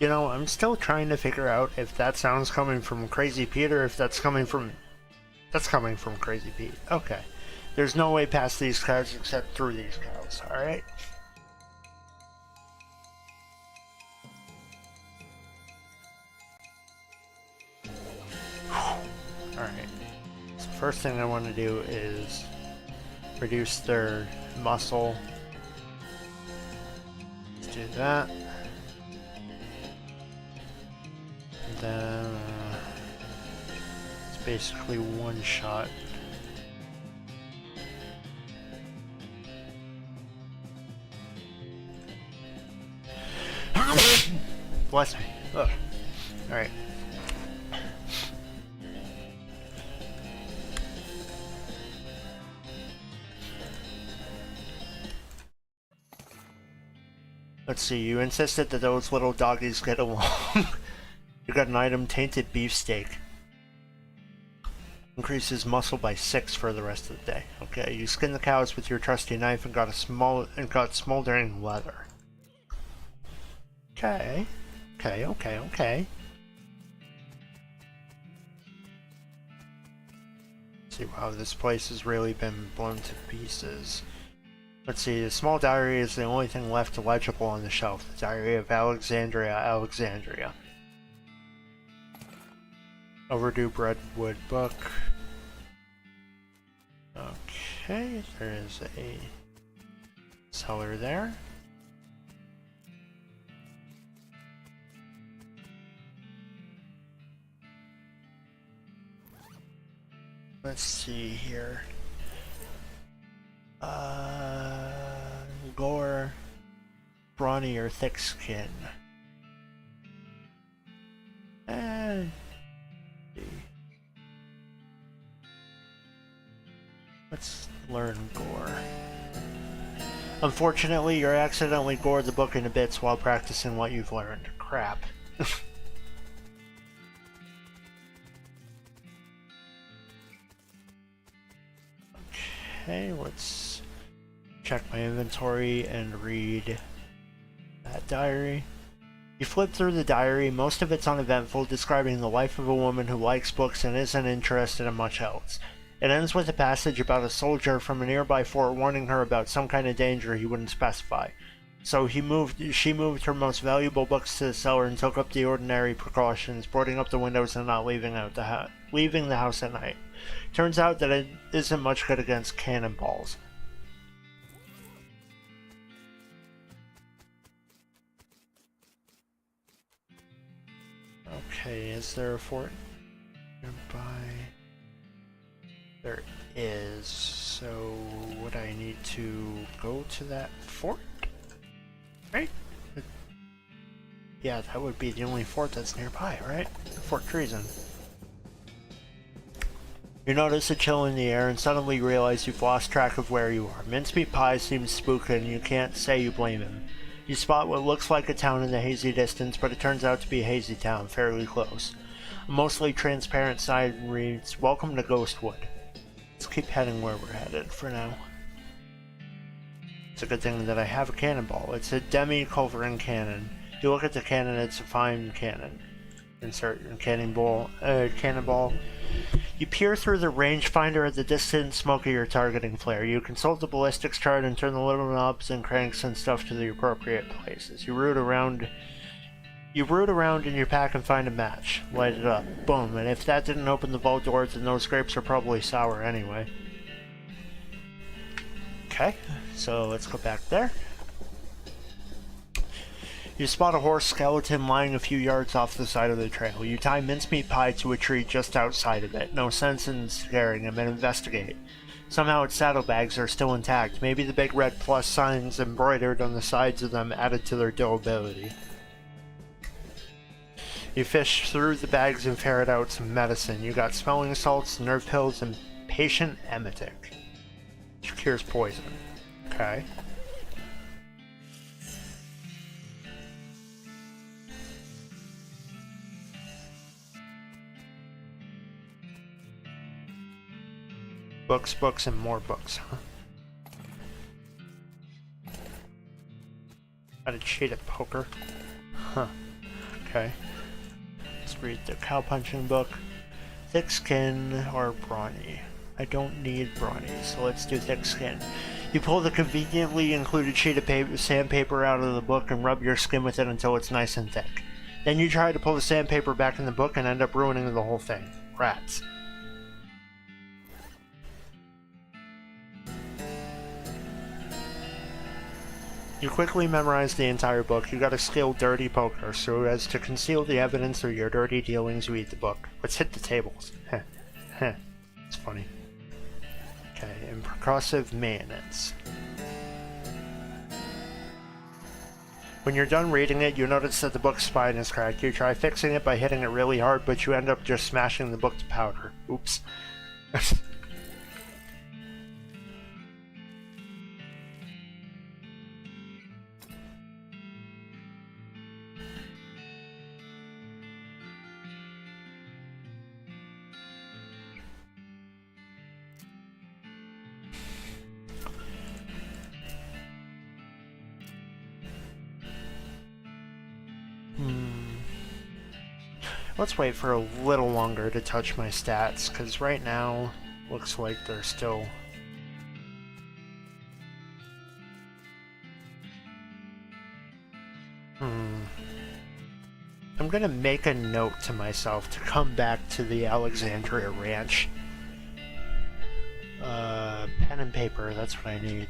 You know, I'm still trying to figure out if that sound's coming from Crazy Pete or if that's coming from... That's coming from Crazy Pete. Okay. There's no way past these cows except through these cows, alright? Alright. So first thing I want to do is reduce their muscle. Let's do that. And then it's basically one shot. Bless me. Ugh. Alright. Let's see, you insisted that those little doggies get along. You got an item, tainted beefsteak. Increases muscle by 6 for the rest of the day. Okay, you skinned the cows with your trusty knife and got smoldering leather. Okay. Okay. See, wow, this place has really been blown to pieces. Let's see, the small diary is the only thing left legible on the shelf. The Diary of Alexandria. Overdue Breadwood book. Okay, there is a cellar there. Let's see here. Gore, brawny or thick skin. Let's learn gore. Unfortunately, you accidentally gored the book into bits while practicing what you've learned. Crap. Okay, let's check my inventory and read that diary. You flip through the diary, most of it's uneventful, describing the life of a woman who likes books and isn't interested in much else. It ends with a passage about a soldier from a nearby fort warning her about some kind of danger he wouldn't specify. So she moved her most valuable books to the cellar and took up the ordinary precautions, boarding up the windows and not leaving the house at night. Turns out that it isn't much good against cannonballs. Okay, is there a fort nearby? There is, so would I need to go to that fort? Right? Yeah, that would be the only fort that's nearby, right? Fort Treason. You notice a chill in the air and suddenly realize you've lost track of where you are. Mincemeat Pie seems spooky and you can't say you blame him. You spot what looks like a town in the hazy distance, but it turns out to be a hazy town, fairly close. A mostly transparent sign reads, "Welcome to Ghostwood." Let's keep heading where we're headed for now. It's a good thing that I have a cannonball. It's a demi-culverin cannon. You look at the cannon, it's a fine cannon. Insert your cannonball. You peer through the rangefinder at the distant smoke of your targeting flare. You consult the ballistics chart and turn the little knobs and cranks and stuff to the appropriate places. You root around in your pack and find a match. Light it up. Boom. And if that didn't open the vault doors, then those grapes are probably sour anyway. Okay, so let's go back there. You spot a horse skeleton lying a few yards off the side of the trail. You tie Mincemeat Pie to a tree just outside of it. No sense in scaring him, and investigate. Somehow its saddlebags are still intact. Maybe the big red plus signs embroidered on the sides of them added to their durability. You fish through the bags and ferret out some medicine. You got smelling salts, nerve pills, and patient emetic, which cures poison. Okay. Books, and more books, huh? How to cheat at poker? Huh. Okay. Let's read the cow punching book. Thick skin or brawny? I don't need brawny, so let's do thick skin. You pull the conveniently included sheet of paper, sandpaper out of the book and rub your skin with it until it's nice and thick. Then you try to pull the sandpaper back in the book and end up ruining the whole thing. Rats. You quickly memorize the entire book. You got a skill Dirty Poker, so as to conceal the evidence of your dirty dealings, you eat the book. Let's hit the tables. Heh. Heh. It's funny. Okay, and percussive maintenance. When you're done reading it, you notice that the book's spine is cracked. You try fixing it by hitting it really hard, but you end up just smashing the book to powder. Oops. Let's wait for a little longer to touch my stats, because right now, looks like they're still... I'm gonna make a note to myself to come back to the Alexandria Ranch. Pen and paper, that's what I need.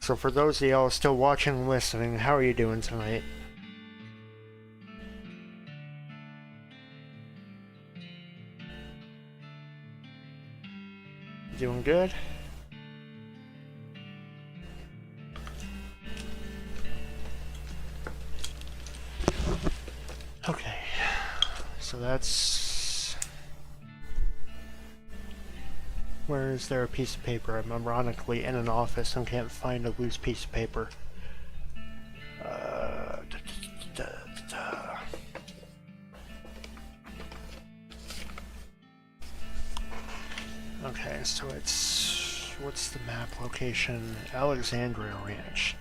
So for those of y'all still watching and listening, how are you doing tonight? Doing good? Okay, so that's... Where is there a piece of paper? I'm ironically in an office and can't find a loose piece of paper. Okay, so it's... What's the map location? Alexandria Ranch.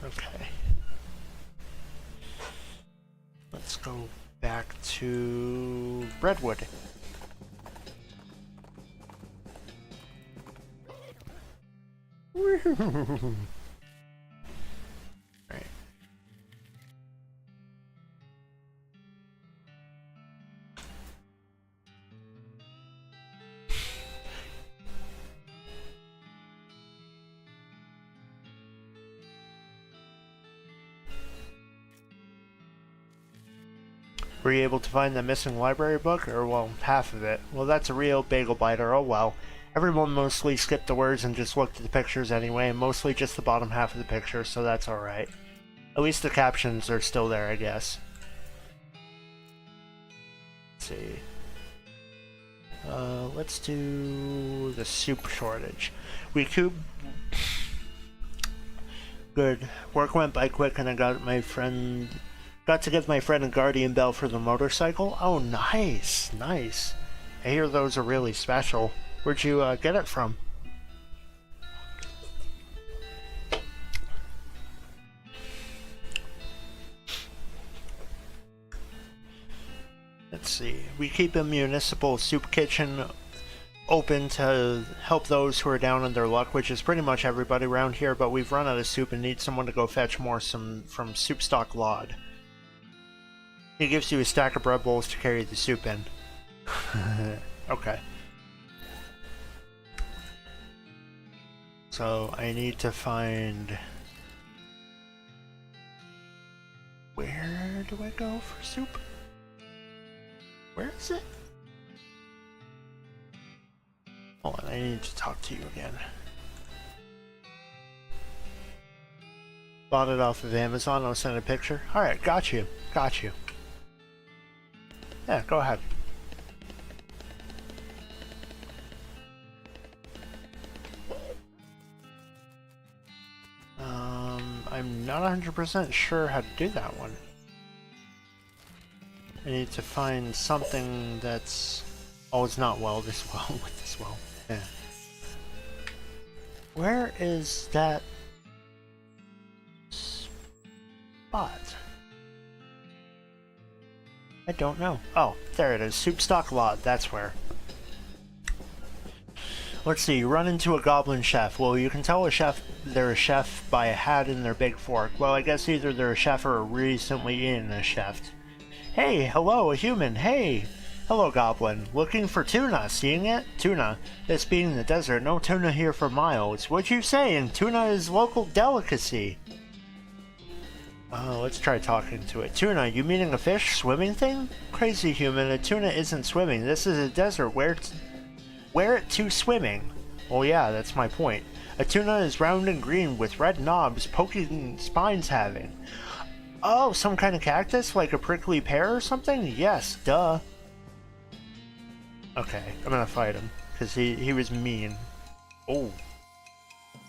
Okay. Let's go back to Redwood. Right. Were you able to find the missing library book? Or, well, half of it. Well, that's a real bagel biter, oh well. Everyone mostly skipped the words and just looked at the pictures anyway, and mostly just the bottom half of the picture, so that's alright. At least the captions are still there, I guess. Let's see. Let's do the soup shortage. We could... Good. Work went by quick and I got to give my friend a guardian bell for the motorcycle. Oh, nice, nice. I hear those are really special. Where'd you get it from? Let's see. We keep a municipal soup kitchen open to help those who are down on their luck, which is pretty much everybody around here, but we've run out of soup and need someone to go fetch more from Soup Stock Lod. He gives you a stack of bread bowls to carry the soup in. Okay. So I need to find... Where do I go for soup? Where is it? Hold on, I need to talk to you again. Bought it off of Amazon, I'll send a picture. Alright, got you. Got you. Yeah, go ahead. I'm not 100% sure how to do that one. I need to find something that's Oh, it's not well this well with this well. Yeah. Where is that spot? I don't know. Oh, there it is. Soup stock lot. That's where. Let's see. You run into a goblin chef. Well, you can tell they're a chef by a hat and their big fork. Well, I guess either they're a chef or recently in a chef. Hey, hello, a human. Hey. Hello, goblin. Looking for tuna. Seeing it? Tuna. This being in the desert, no tuna here for miles. What you saying? Tuna is local delicacy. Let's try talking to it. Tuna, you meaning a fish? Swimming thing? Crazy human, a tuna isn't swimming. This is a desert. Where it to swimming? Well, yeah, that's my point. A tuna is round and green with red knobs, poking spines having. Oh, some kind of cactus? Like a prickly pear or something? Yes, duh. Okay, I'm gonna fight him, because he was mean. Oh.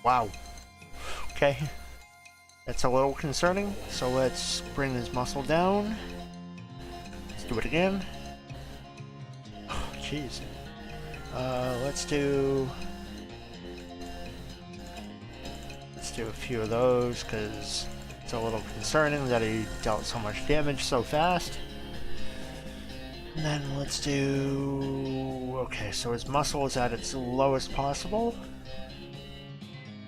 Wow. Okay. That's a little concerning, so let's bring his muscle down. Let's do it again. Oh, jeez. Let's do a few of those, because it's a little concerning that he dealt so much damage so fast. And then let's do... Okay, so his muscle is at its lowest possible.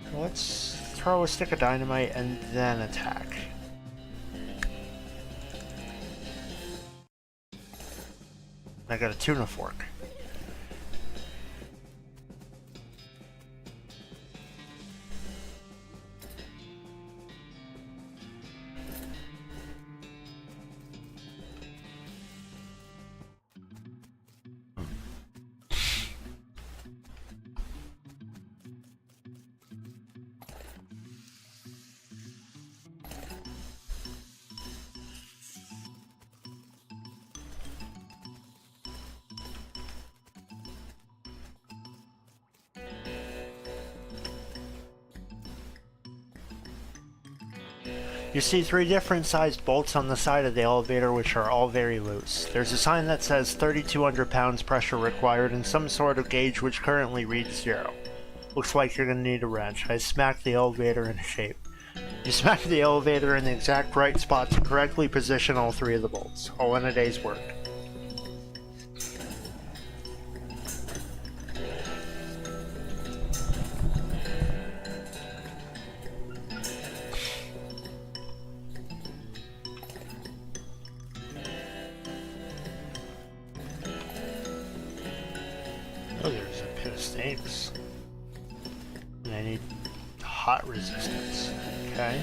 So let's throw a stick of dynamite and then attack. I got a tuna fork. You see 3 different sized bolts on the side of the elevator which are all very loose. There's a sign that says 3,200 pounds pressure required and some sort of gauge which currently reads 0. Looks like you're gonna need a wrench. I smacked the elevator into shape. You smack the elevator in the exact right spot to correctly position all 3 of the bolts. All in a day's work. Oh, there's a pit of snakes. And I need hot resistance. Okay.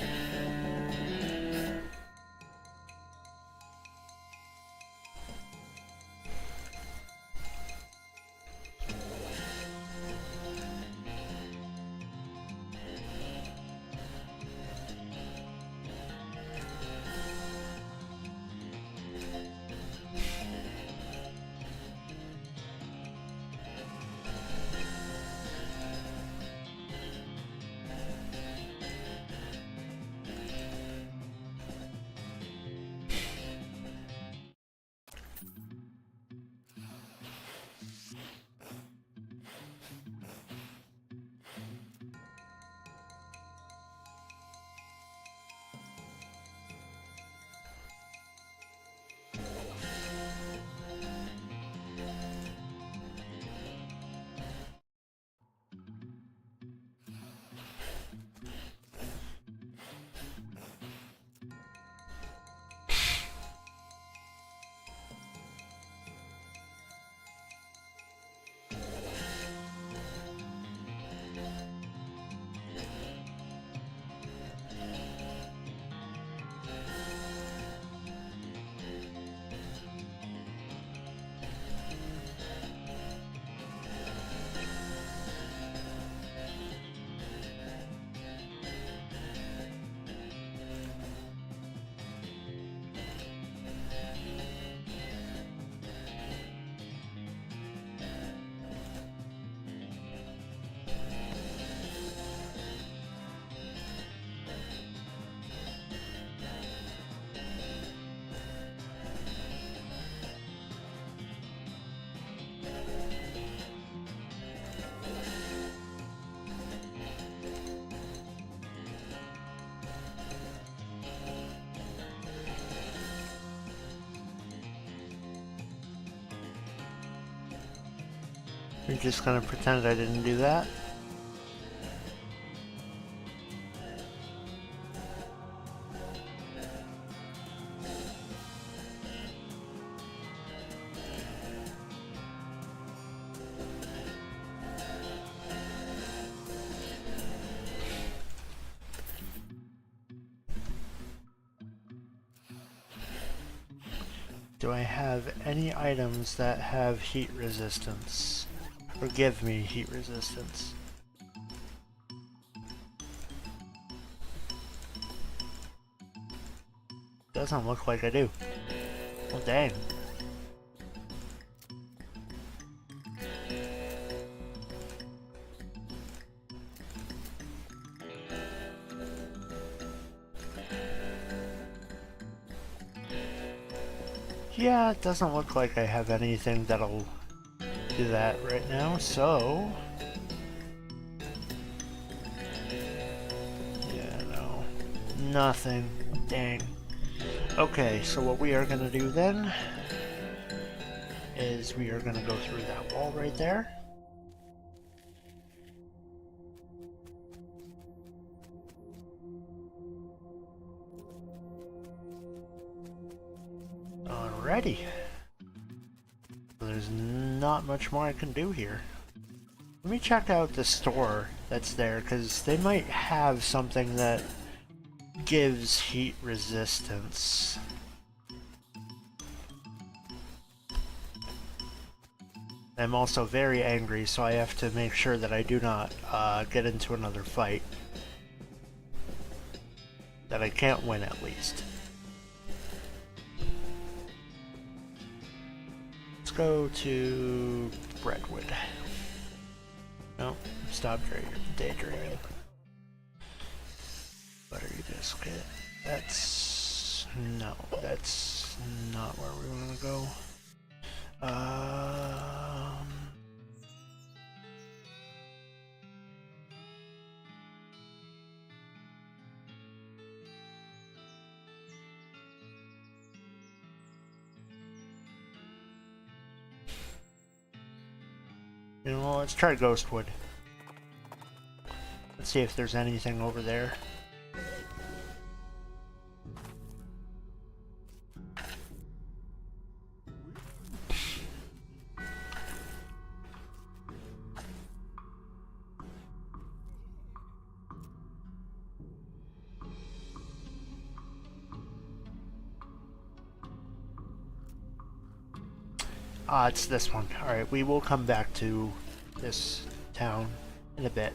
We're just gonna pretend I didn't do that. Do I have any items that have heat resistance? Or give me heat resistance? Doesn't look like I do. Well, dang. Yeah, it doesn't look like I have anything that'll do that right now, so... yeah, no. Nothing. Dang. Okay, so what we are gonna do then is we are gonna go through that wall right there. Alrighty. There's not much more I can do here. Let me check out the store that's there, because they might have something that gives heat resistance. I'm also very angry, so I have to make sure that I do not get into another fight. That I can't win, at least. Let's go to Brentwood. No, stop daydreaming. Buttery biscuit. That's... no, that's not where we want to go. You know, let's try Ghostwood. Let's see if there's anything over there. Ah, it's this one. Alright, we will come back to this town in a bit.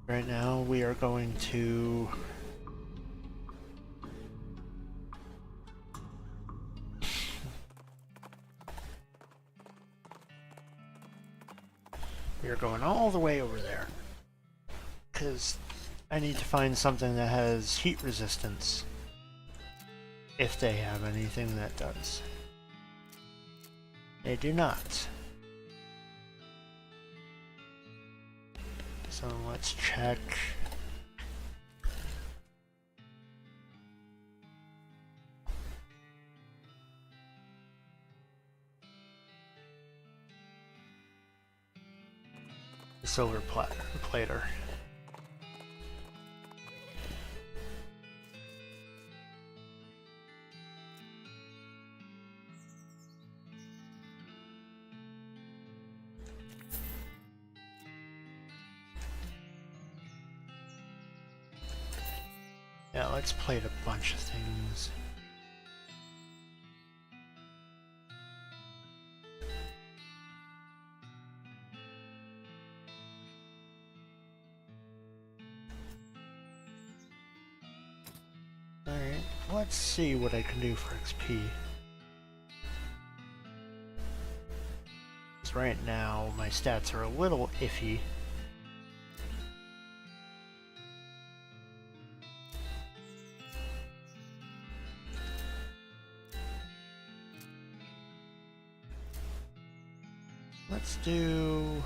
Right now, we are going to... we are going all the way over there. Because I need to find something that has heat resistance. If they have anything that does. They do not. So let's check. The silver plater. Yeah, let's plate a bunch of things. Alright, let's see what I can do for XP. Because right now, my stats are a little iffy. Let's do...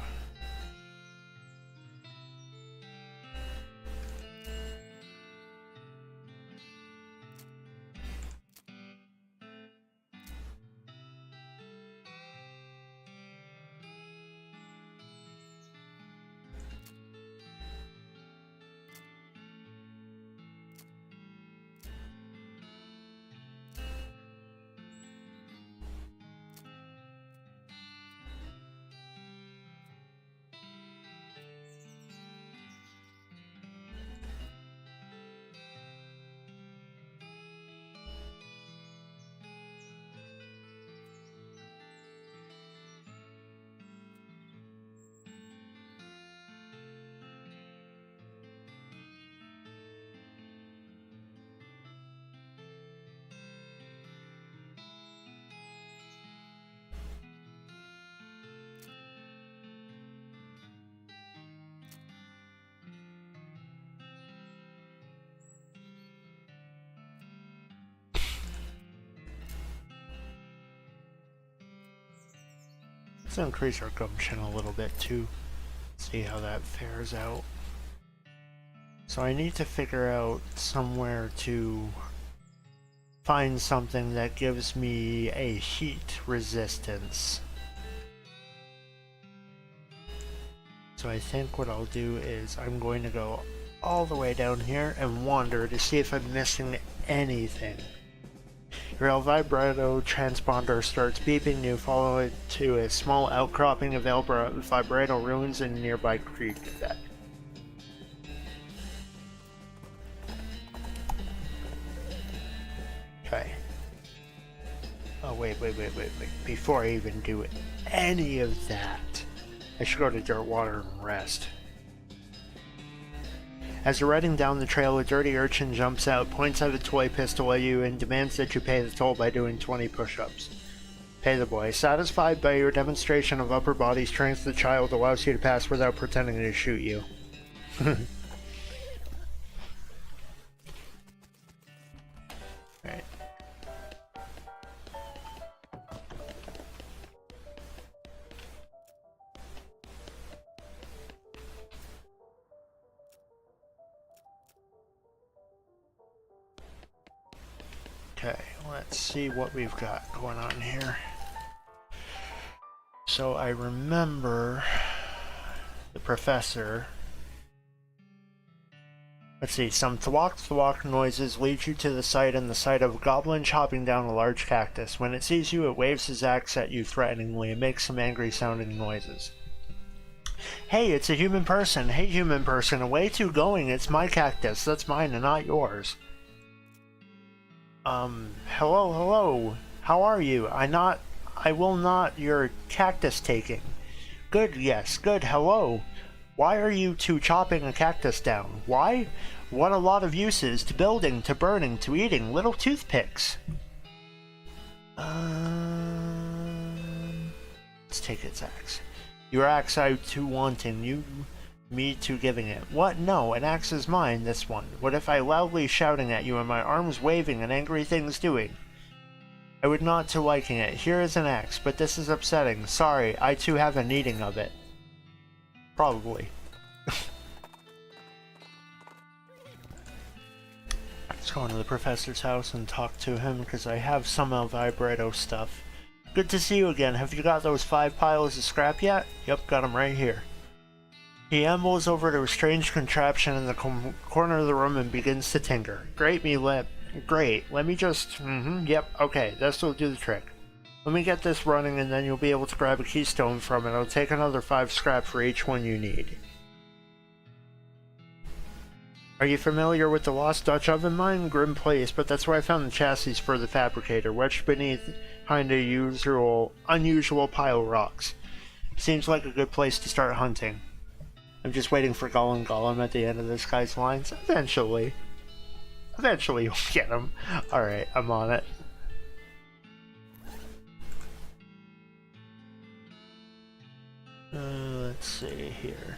Let's increase our gumption a little bit too. See how that fares out. So I need to figure out somewhere to find something that gives me a heat resistance. So I think what I'll do is I'm going to go all the way down here and wander to see if I'm missing anything. Your El Vibrato transponder starts beeping. You follow it to a small outcropping of El Vibrato ruins in a nearby creek bed. Okay. Oh, wait. Before I even do any of that, I should go to Dirtwater and rest. As you're riding down the trail, a dirty urchin jumps out, points out a toy pistol at you, and demands that you pay the toll by doing 20 push-ups. Pay the boy. Satisfied by your demonstration of upper body strength, the child allows you to pass without pretending to shoot you. Right. Okay, let's see what we've got going on here. So I remember the professor. Let's see, some thwack noises lead you to the sight of a goblin chopping down a large cactus. When it sees you, it waves his axe at you threateningly and makes some angry sounding noises. Hey, it's a human person. Hey, human person, away to going. It's my cactus. That's mine and not yours. Hello. How are you? I will not your cactus taking. Good, yes, good, hello. Why are you two chopping a cactus down? Why? What a lot of uses, to building, to burning, to eating, little toothpicks. Let's take its axe. Your axe I too wanting, you me to giving it. What? No, an axe is mine, this one. What if I loudly shouting at you and my arms waving and angry things doing? I would not to liking it. Here is an axe, but this is upsetting. Sorry, I too have a needing of it. Probably. Let's go into the professor's house and talk to him, because I have some El Vibrato stuff. Good to see you again. Have you got those 5 piles of scrap yet? Yep, got them right here. He ambles over to a strange contraption in the corner of the room and begins to tinker. Great, let me just... yep, okay, this will do the trick. Let me get this running and then you'll be able to grab a keystone from it. It'll take another 5 scrap for each one you need. Are you familiar with the Lost Dutch Oven Mine? Grim place, but that's where I found the chassis for the fabricator, wedged beneath a unusual pile of rocks. Seems like a good place to start hunting. I'm just waiting for Gollum at the end of this guy's lines. Eventually you'll get him. Alright, I'm on it. Let's see here.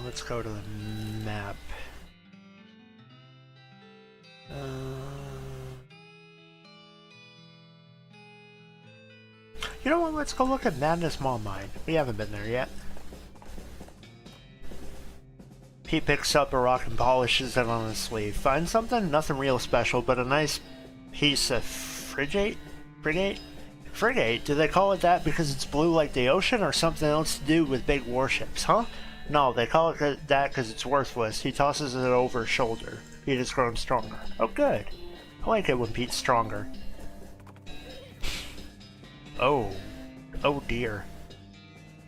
Let's go to the map. You know what, let's go look at Madness Mall Mine. We haven't been there yet. He picks up a rock and polishes it on his sleeve. Find something? Nothing real special, but a nice piece of frigate? Frigate? Do they call it that because it's blue like the ocean, or something else to do with big warships, huh? No, they call it that because it's worthless. He tosses it over his shoulder. Pete has grown stronger. Oh, good. I like it when Pete's stronger. Oh dear.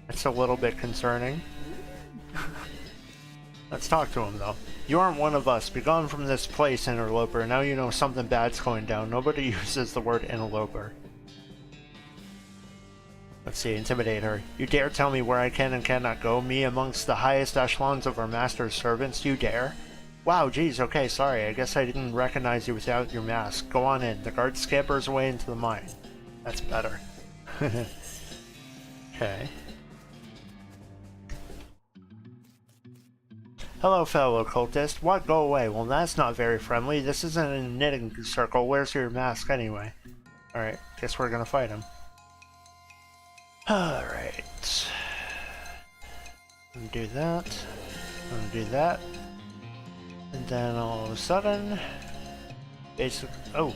That's a little bit concerning. Let's talk to him, though. You aren't one of us. Be gone from this place, interloper. Now you know something bad's going down. Nobody uses the word interloper. Let's see, intimidate her. You dare tell me where I can and cannot go? Me amongst the highest echelons of our master's servants? You dare? Wow, geez, okay, sorry. I guess I didn't recognize you without your mask. Go on in. The guard scampers away into the mine. That's better. Okay. Hello, fellow cultist. What? Go away. Well, that's not very friendly. This isn't a knitting circle. Where's your mask anyway? Alright, guess we're gonna fight him. Alright. I'm gonna do that. I'm gonna do that. And then all of a sudden... Basically... Oh!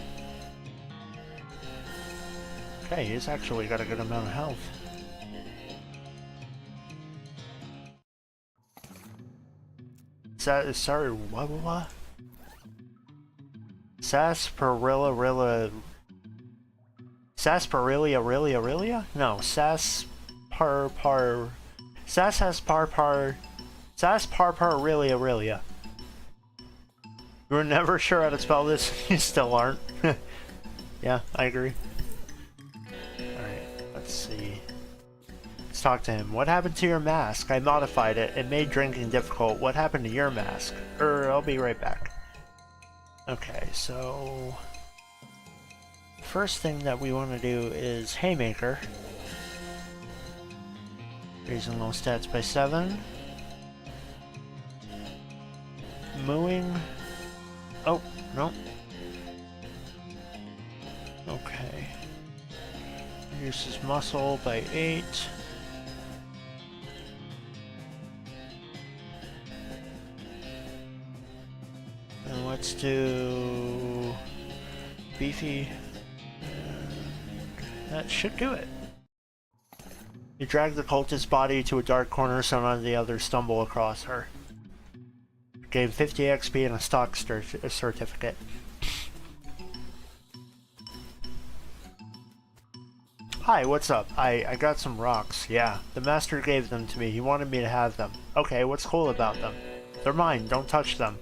Okay, he's actually got a good amount of health. Sorry, what? Sarsaparilla. No, Sarsaparilla. You were never sure how to spell this, you still aren't. Yeah, I agree. Alright, let's see. Let's talk to him. What happened to your mask? I modified it. It made drinking difficult. What happened to your mask? I'll be right back. Okay, so... First thing that we want to do is Haymaker. Raising low stats by 7. Mooing. Oh, no. Okay. Reduces muscle by 8. And let's do beefy. That should do it. You drag the cultist's body to a dark corner so none of the others stumble across her. Gain 50 XP and a stock certificate. Hi, what's up? I got some rocks. Yeah, the master gave them to me. He wanted me to have them. Okay, what's cool about them? They're mine. Don't touch them.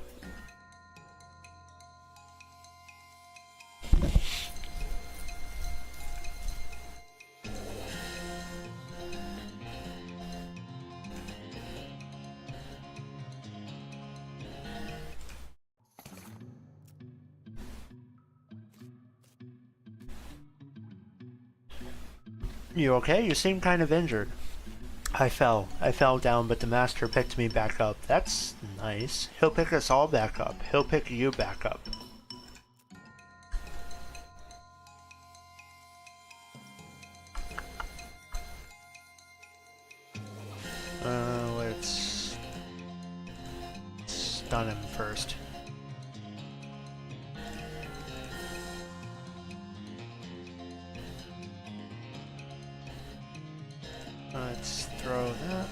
You okay? You seem kind of injured. I fell down, but the master picked me back up. That's nice. He'll pick us all back up. He'll pick you back up. Let's stun him first. Let's throw that.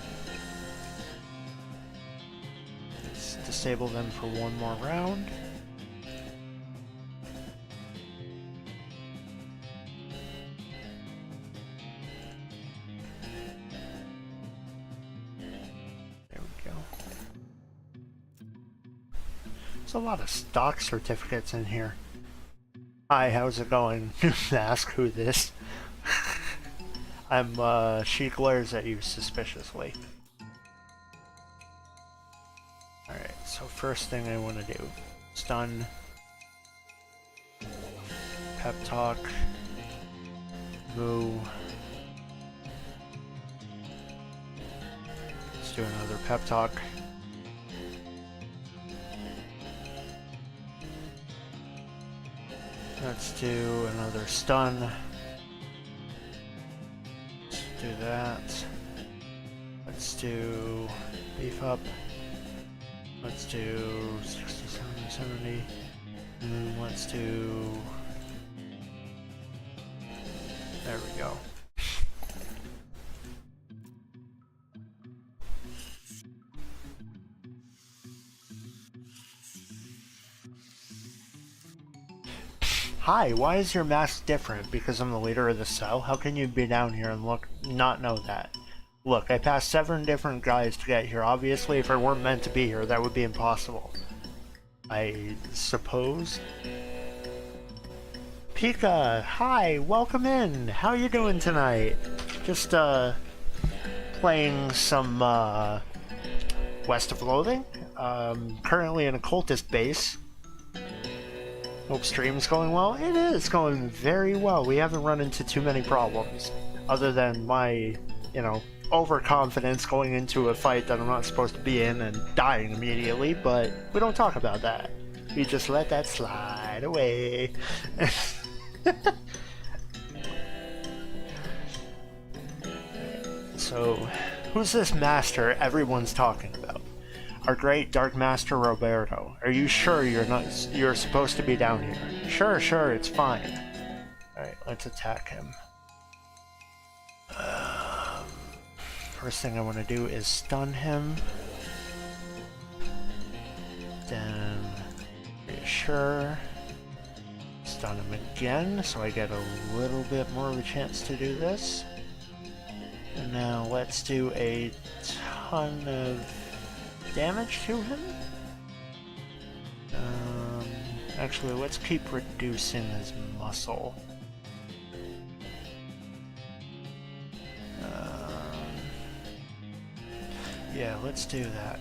Let's disable them for one more round. There we go. There's a lot of stock certificates in here. Hi, how's it going? Ask who this. She glares at you suspiciously. Alright, so first thing I want to do, stun, pep talk, moo. Let's do another pep talk. Let's do another stun. Do that. Let's do beef up. Let's do 60, 70, 70. And let's do... There we go. Hi, why is your mask different? Because I'm the leader of the cell? How can you be down here and not know that? Look, I passed 7 different guys to get here. Obviously, if I weren't meant to be here, that would be impossible. I suppose? Pika, hi, welcome in. How you doing tonight? Just, playing some, West of Loathing. Currently in a cultist base. Hope stream's going well. It is going very well. We haven't run into too many problems. Other than my, overconfidence going into a fight that I'm not supposed to be in and dying immediately, but we don't talk about that. We just let that slide away. So, who's this master everyone's talking about? Our great Dark Master Roberto. Are you sure you're supposed to be down here? Sure, it's fine. Alright, let's attack him. First thing I want to do is stun him. Then, reassure. Stun him again, so I get a little bit more of a chance to do this. And now let's do a ton of damage to him. Actually, let's keep reducing his muscle. Yeah, let's do that.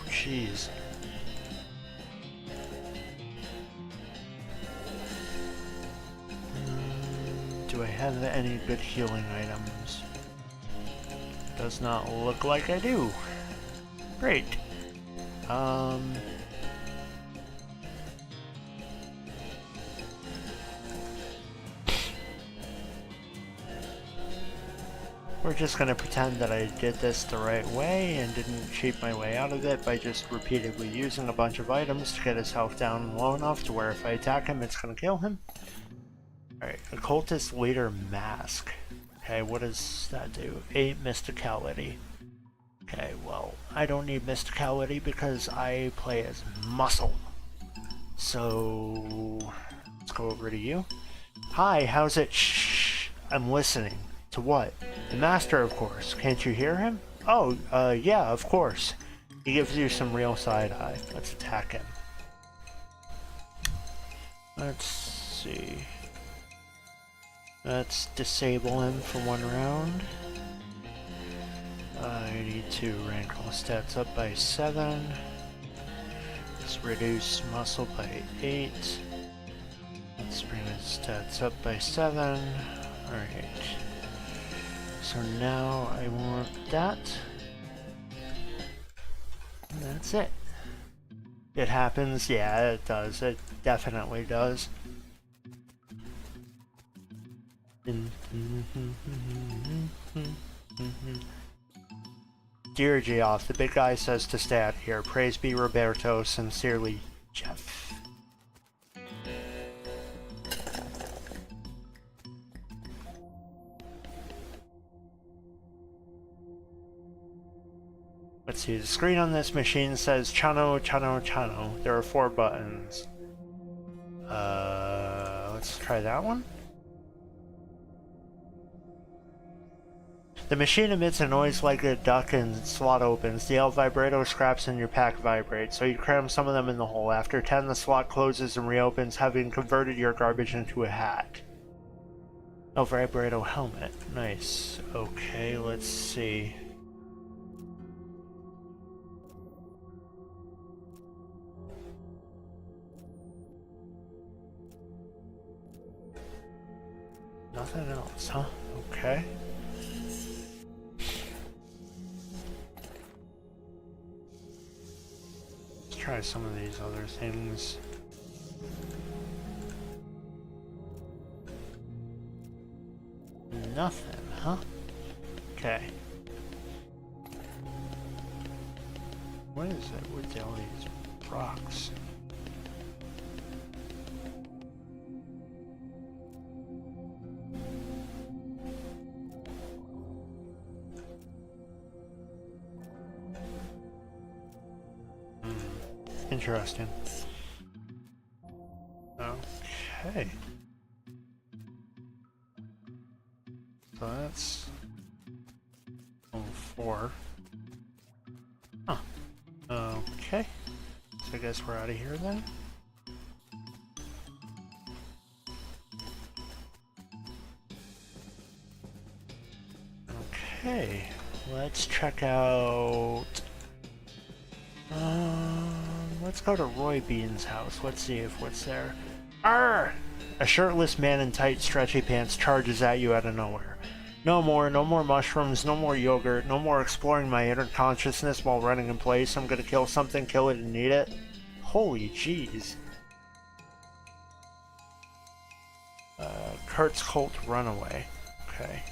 Jeez. Do I have any good healing items? Does not look like I do. Great. We're just gonna pretend that I did this the right way and didn't cheat my way out of it by just repeatedly using a bunch of items to get his health down low enough to where if I attack him, it's gonna kill him. Alright, Occultist Leader Mask. Okay, what does that do? 8 Mysticality. Okay, well, I don't need Mysticality because I play as Muscle. So, let's go over to you. Hi, how's it? Shh, I'm listening. To what? The Master, of course. Can't you hear him? Oh, yeah, of course. He gives you some real side-eye. Let's attack him. Let's see. Let's disable him for 1 round. I need to rank all stats up by 7. Let's reduce muscle by 8. Let's bring his stats up by 7. Alright. So now I want that. And that's it. It happens? Yeah, it does. It definitely does. Dear Geoff, the big guy says to stay out here. Praise be Roberto, sincerely, Jeff. Let's see, the screen on this machine says Chano, Chano, Chano. There are 4 buttons. Let's try that one. The machine emits a noise like a duck and slot opens. The L vibrato scraps and your pack vibrates, so you cram some of them in the hole. After 10, the slot closes and reopens, having converted your garbage into a hat. El vibrato helmet. Nice. Okay, let's see. Nothing else, huh? Okay. Let's try some of these other things. Nothing, huh? Okay. What is it with all these rocks? Interesting. Okay. So that's 4. Huh. Okay. So I guess we're out of here then. Okay. Let's check out Let's go to Roy Bean's house. Let's see if what's there. Arr! A shirtless man in tight, stretchy pants charges at you out of nowhere. No more mushrooms, no more yogurt, no more exploring my inner consciousness while running in place. I'm gonna kill something, kill it, and eat it. Holy jeez. Kurt's Cult Runaway. Okay.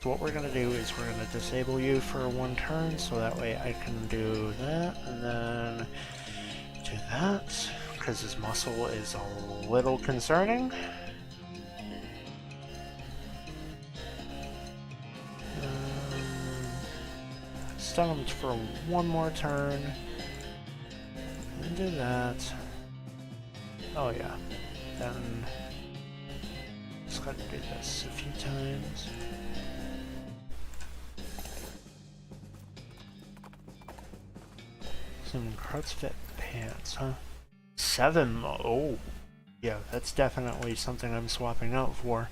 So what we're gonna do is we're gonna disable you for one turn, so that way I can do that, and then do that, because his muscle is a little concerning. Stun him for one more turn, and do that. Oh yeah, then just gotta do this a few times. Some CrossFit pants, huh? 7? Oh, yeah, that's definitely something I'm swapping out for.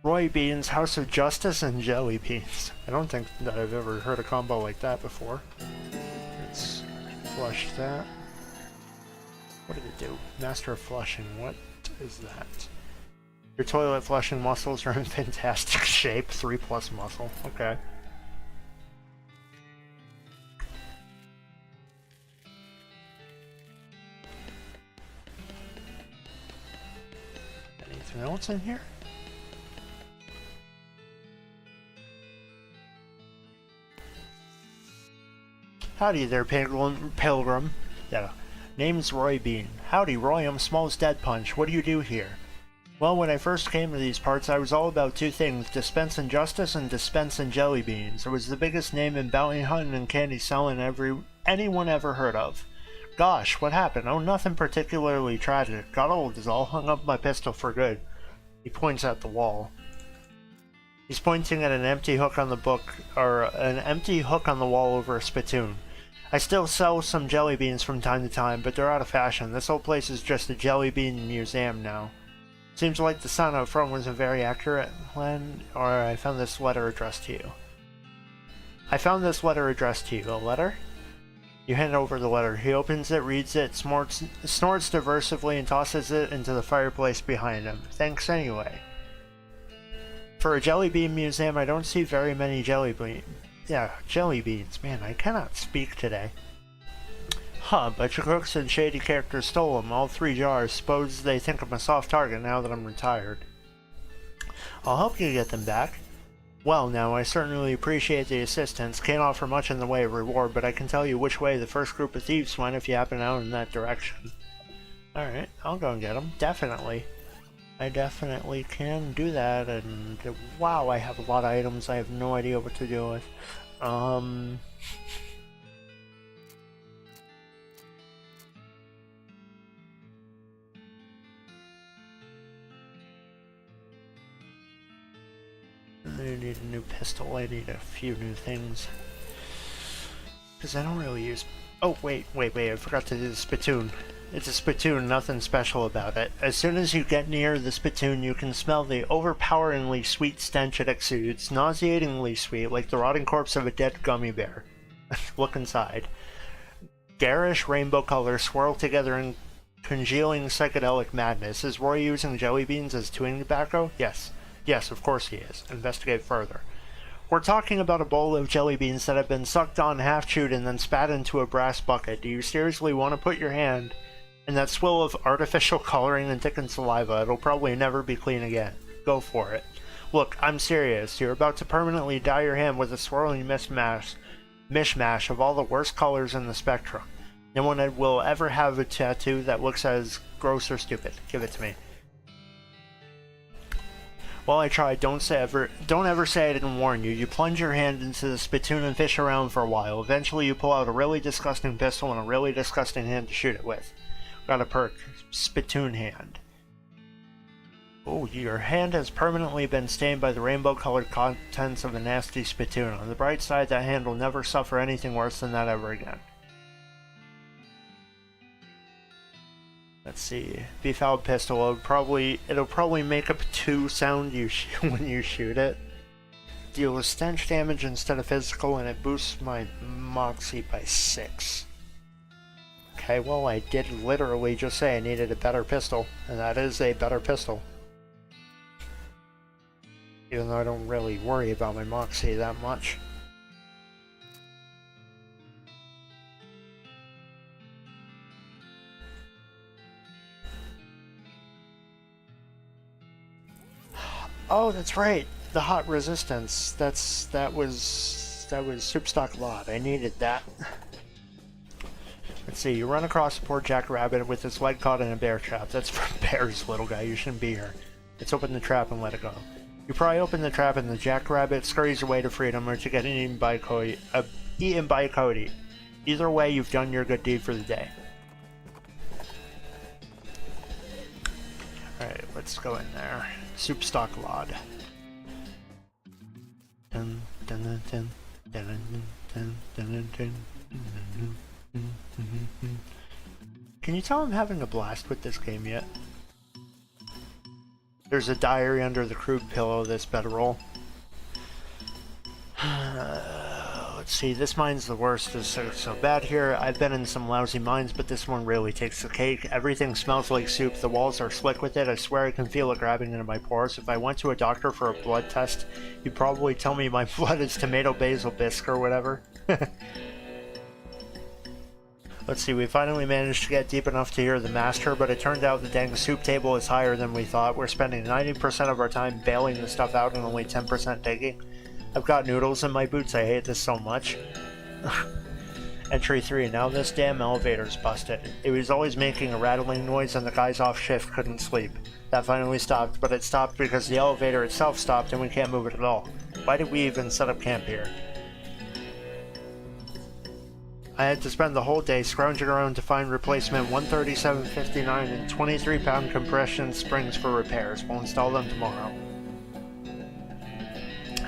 Roy Bean's House of Justice and Jelly Beans. I don't think that I've ever heard a combo like that before. Let's flush that. What did it do? Master of Flushing. What is that? Your toilet flushing muscles are in fantastic shape. 3+ muscle. Okay. Anything else in here? Howdy there, Pilgrim. Yeah. Name's Roy Bean. Howdy, Roy, I'm Small's Dead Punch. What do you do here? Well, when I first came to these parts, I was all about two things, dispensing justice and dispensing jelly beans. It was the biggest name in bounty hunting and candy selling anyone ever heard of. Gosh, what happened? Oh, nothing particularly tragic. Got old is all. Hung up my pistol for good. He points at the wall. He's pointing at an empty hook on the wall over a spittoon. I still sell some jelly beans from time to time, but they're out of fashion. This whole place is just a jelly bean museum now. Seems like the sign out front wasn't very accurate, Len, or I found this letter addressed to you. A letter? You hand over the letter. He opens it, reads it, snorts diversively, and tosses it into the fireplace behind him. Thanks anyway. For a jelly bean museum, I don't see very many jelly beans. Yeah, jelly beans. Man, I cannot speak today. Huh, but your crooks and shady characters stole them, all 3 jars. Suppose they think I'm a soft target now that I'm retired. I'll help you get them back. Well, now, I certainly appreciate the assistance. Can't offer much in the way of reward, but I can tell you which way the first group of thieves went if you happen out in that direction. Alright, I'll go and get them. Definitely. I definitely can do that, and wow, I have a lot of items I have no idea what to do with. I need a new pistol, I need a few new things. Because I don't really use... Oh, wait, I forgot to do the spittoon. It's a spittoon, nothing special about it. As soon as you get near the spittoon, you can smell the overpoweringly sweet stench it exudes, nauseatingly sweet, like the rotting corpse of a dead gummy bear. Look inside. Garish rainbow colors swirl together in congealing psychedelic madness. Is Roy using jelly beans as chewing tobacco? Yes, of course he is. Investigate further. We're talking about a bowl of jelly beans that have been sucked on, half-chewed, and then spat into a brass bucket. Do you seriously want to put your hand in that swill of artificial coloring and thickened saliva? It'll probably never be clean again. Go for it. Look, I'm serious. You're about to permanently dye your hand with a swirling mishmash of all the worst colors in the spectrum. No one will ever have a tattoo that looks as gross or stupid. Give it to me. Well, I tried. Don't ever say I didn't warn you. You plunge your hand into the spittoon and fish around for a while. Eventually you pull out a really disgusting pistol and a really disgusting hand to shoot it with. Got a perk. Spittoon hand. Oh, your hand has permanently been stained by the rainbow-colored contents of a nasty spittoon. On the bright side, that hand will never suffer anything worse than that ever again. Let's see. Befouled pistol. It'll probably make a patoo sound when you shoot it. Deals stench damage instead of physical, and it boosts my moxie by 6. Okay, well, I did literally just say I needed a better pistol, and that is a better pistol. Even though I don't really worry about my moxie that much. Oh, that's right. The hot resistance. That was soup stock lot. I needed that. Let's see. You run across a poor jackrabbit with his leg caught in a bear trap. That's for bears, little guy. You shouldn't be here. Let's open the trap and let it go. You pry open the trap and the jackrabbit scurries away to freedom or to get eaten by Cody. Either way, you've done your good deed for the day. Alright, let's go in there. Soup stock lod. Dun, dun, dun, dun, dun, dun, dun, dun, dun. Can you tell I'm having a blast with this game yet? There's a diary under the crude pillow of this bedroll. Let's see, this mine's the worst. It's so bad here. I've been in some lousy mines, but this one really takes the cake. Everything smells like soup. The walls are slick with it. I swear I can feel it grabbing into my pores. If I went to a doctor for a blood test, he'd probably tell me my blood is tomato basil bisque or whatever. Let's see, we finally managed to get deep enough to hear the master, but it turned out the dang soup table is higher than we thought. We're spending 90% of our time bailing the stuff out and only 10% digging. I've got noodles in my boots, I hate this so much. Entry 3, now this damn elevator's busted. It was always making a rattling noise and the guys off shift couldn't sleep. That finally stopped, but it stopped because the elevator itself stopped and we can't move it at all. Why did we even set up camp here? I had to spend the whole day scrounging around to find replacement 137.59 and 23-pound compression springs for repairs. We'll install them tomorrow.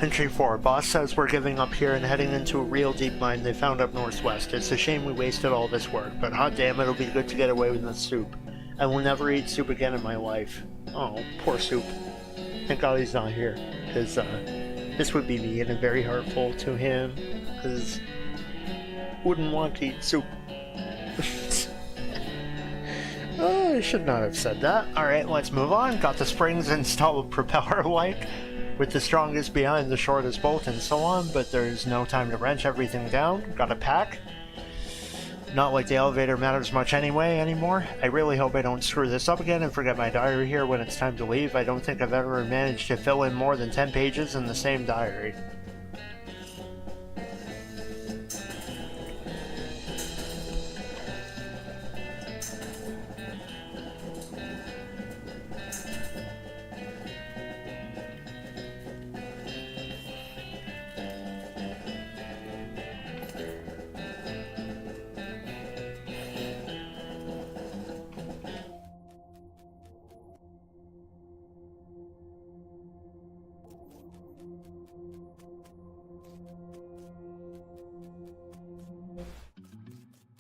Entry 4. Boss says we're giving up here and heading into a real deep mine they found up northwest. It's a shame we wasted all this work, but hot damn, it'll be good to get away with the soup. I will never eat soup again in my life. Oh, poor soup. Thank God he's not here, because this would be mean and very hurtful to him, because wouldn't want to eat soup. Oh, I should not have said that. Alright, let's move on. Got the springs installed propeller-like, with the strongest behind the shortest bolt and so on, but there's no time to wrench everything down. Gotta pack. Not like the elevator matters much anymore. I really hope I don't screw this up again and forget my diary here when it's time to leave. I don't think I've ever managed to fill in more than 10 pages in the same diary.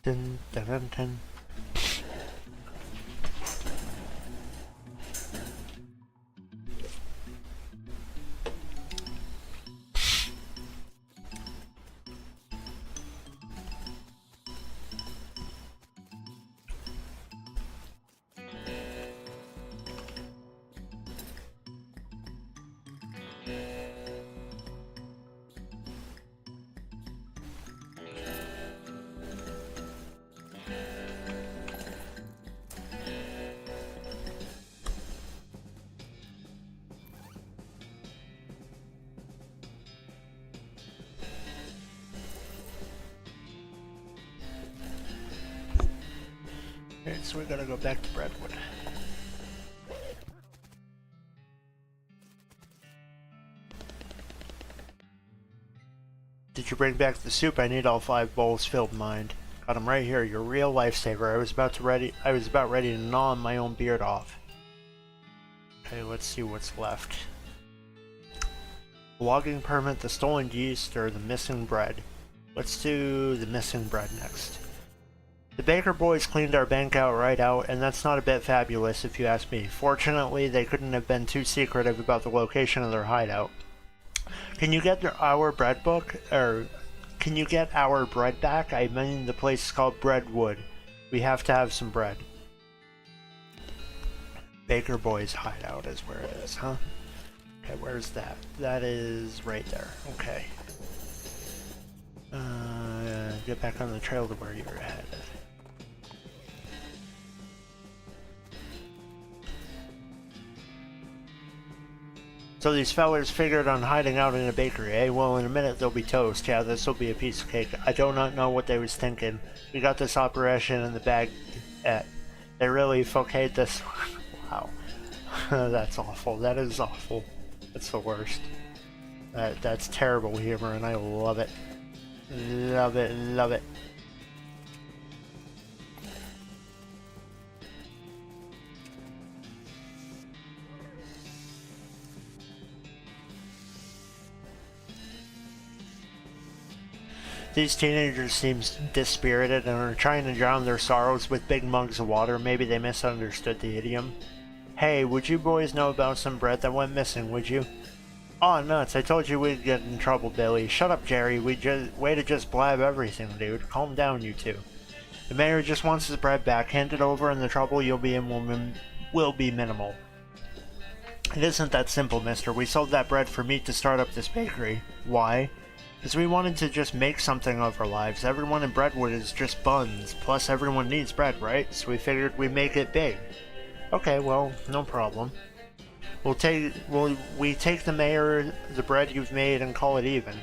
Dun, dun, dun, dun. Alright, so we gotta go back to Brentwood. Did you bring back the soup? I need all 5 bowls filled, mind. Got 'em right here, your real lifesaver. I was about ready to gnaw my own beard off. Okay, let's see what's left. The logging permit, the stolen yeast, or the missing bread. Let's do the missing bread next. The Baker boys cleaned our bank out right out, and that's not a bit fabulous if you ask me. Fortunately, they couldn't have been too secretive about the location of their hideout. Can you get our bread book, or can you get our bread back? I mean, the place is called Breadwood. We have to have some bread. Baker Boy's hideout is where it is, huh? Okay, where's that? That is right there. Okay. Get back on the trail to where you were headed. So these fellers figured on hiding out in a bakery, eh? Well, in a minute there'll be toast. Yeah, this'll be a piece of cake. I do not know what they was thinking. We got this operation in the bag. They really focate this. Wow. That's awful. That is awful. That's the worst. That's terrible humor, and I love it. Love it, love it. These teenagers seem dispirited and are trying to drown their sorrows with big mugs of water. Maybe they misunderstood the idiom. Hey, would you boys know about some bread that went missing, would you? Aw, nuts, I told you we'd get in trouble, Billy. Shut up, Jerry. Way to just blab everything, dude. Calm down, you two. The mayor just wants his bread back. Hand it over and the trouble you'll be in will be minimal. It isn't that simple, mister. We sold that bread for meat to start up this bakery. Why? Because we wanted to just make something of our lives. Everyone in Brentwood is just buns. Plus, everyone needs bread, right? So we figured we'd make it big. Okay, well, no problem. We take the mayor, the bread you've made, and call it even.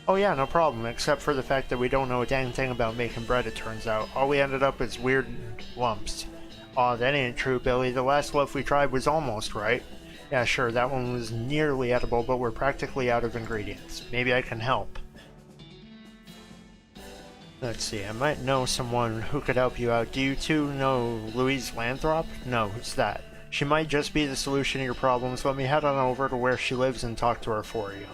Oh yeah, no problem, except for the fact that we don't know a dang thing about making bread, it turns out. All we ended up is weird lumps. Aw, that ain't true, Billy. The last loaf we tried was almost right. Yeah, sure, that one was nearly edible, but we're practically out of ingredients. Maybe I can help. Let's see, I might know someone who could help you out. Do you two know Louise Lathrop? No, who's that? She might just be the solution to your problems. Let me head on over to where she lives and talk to her for you.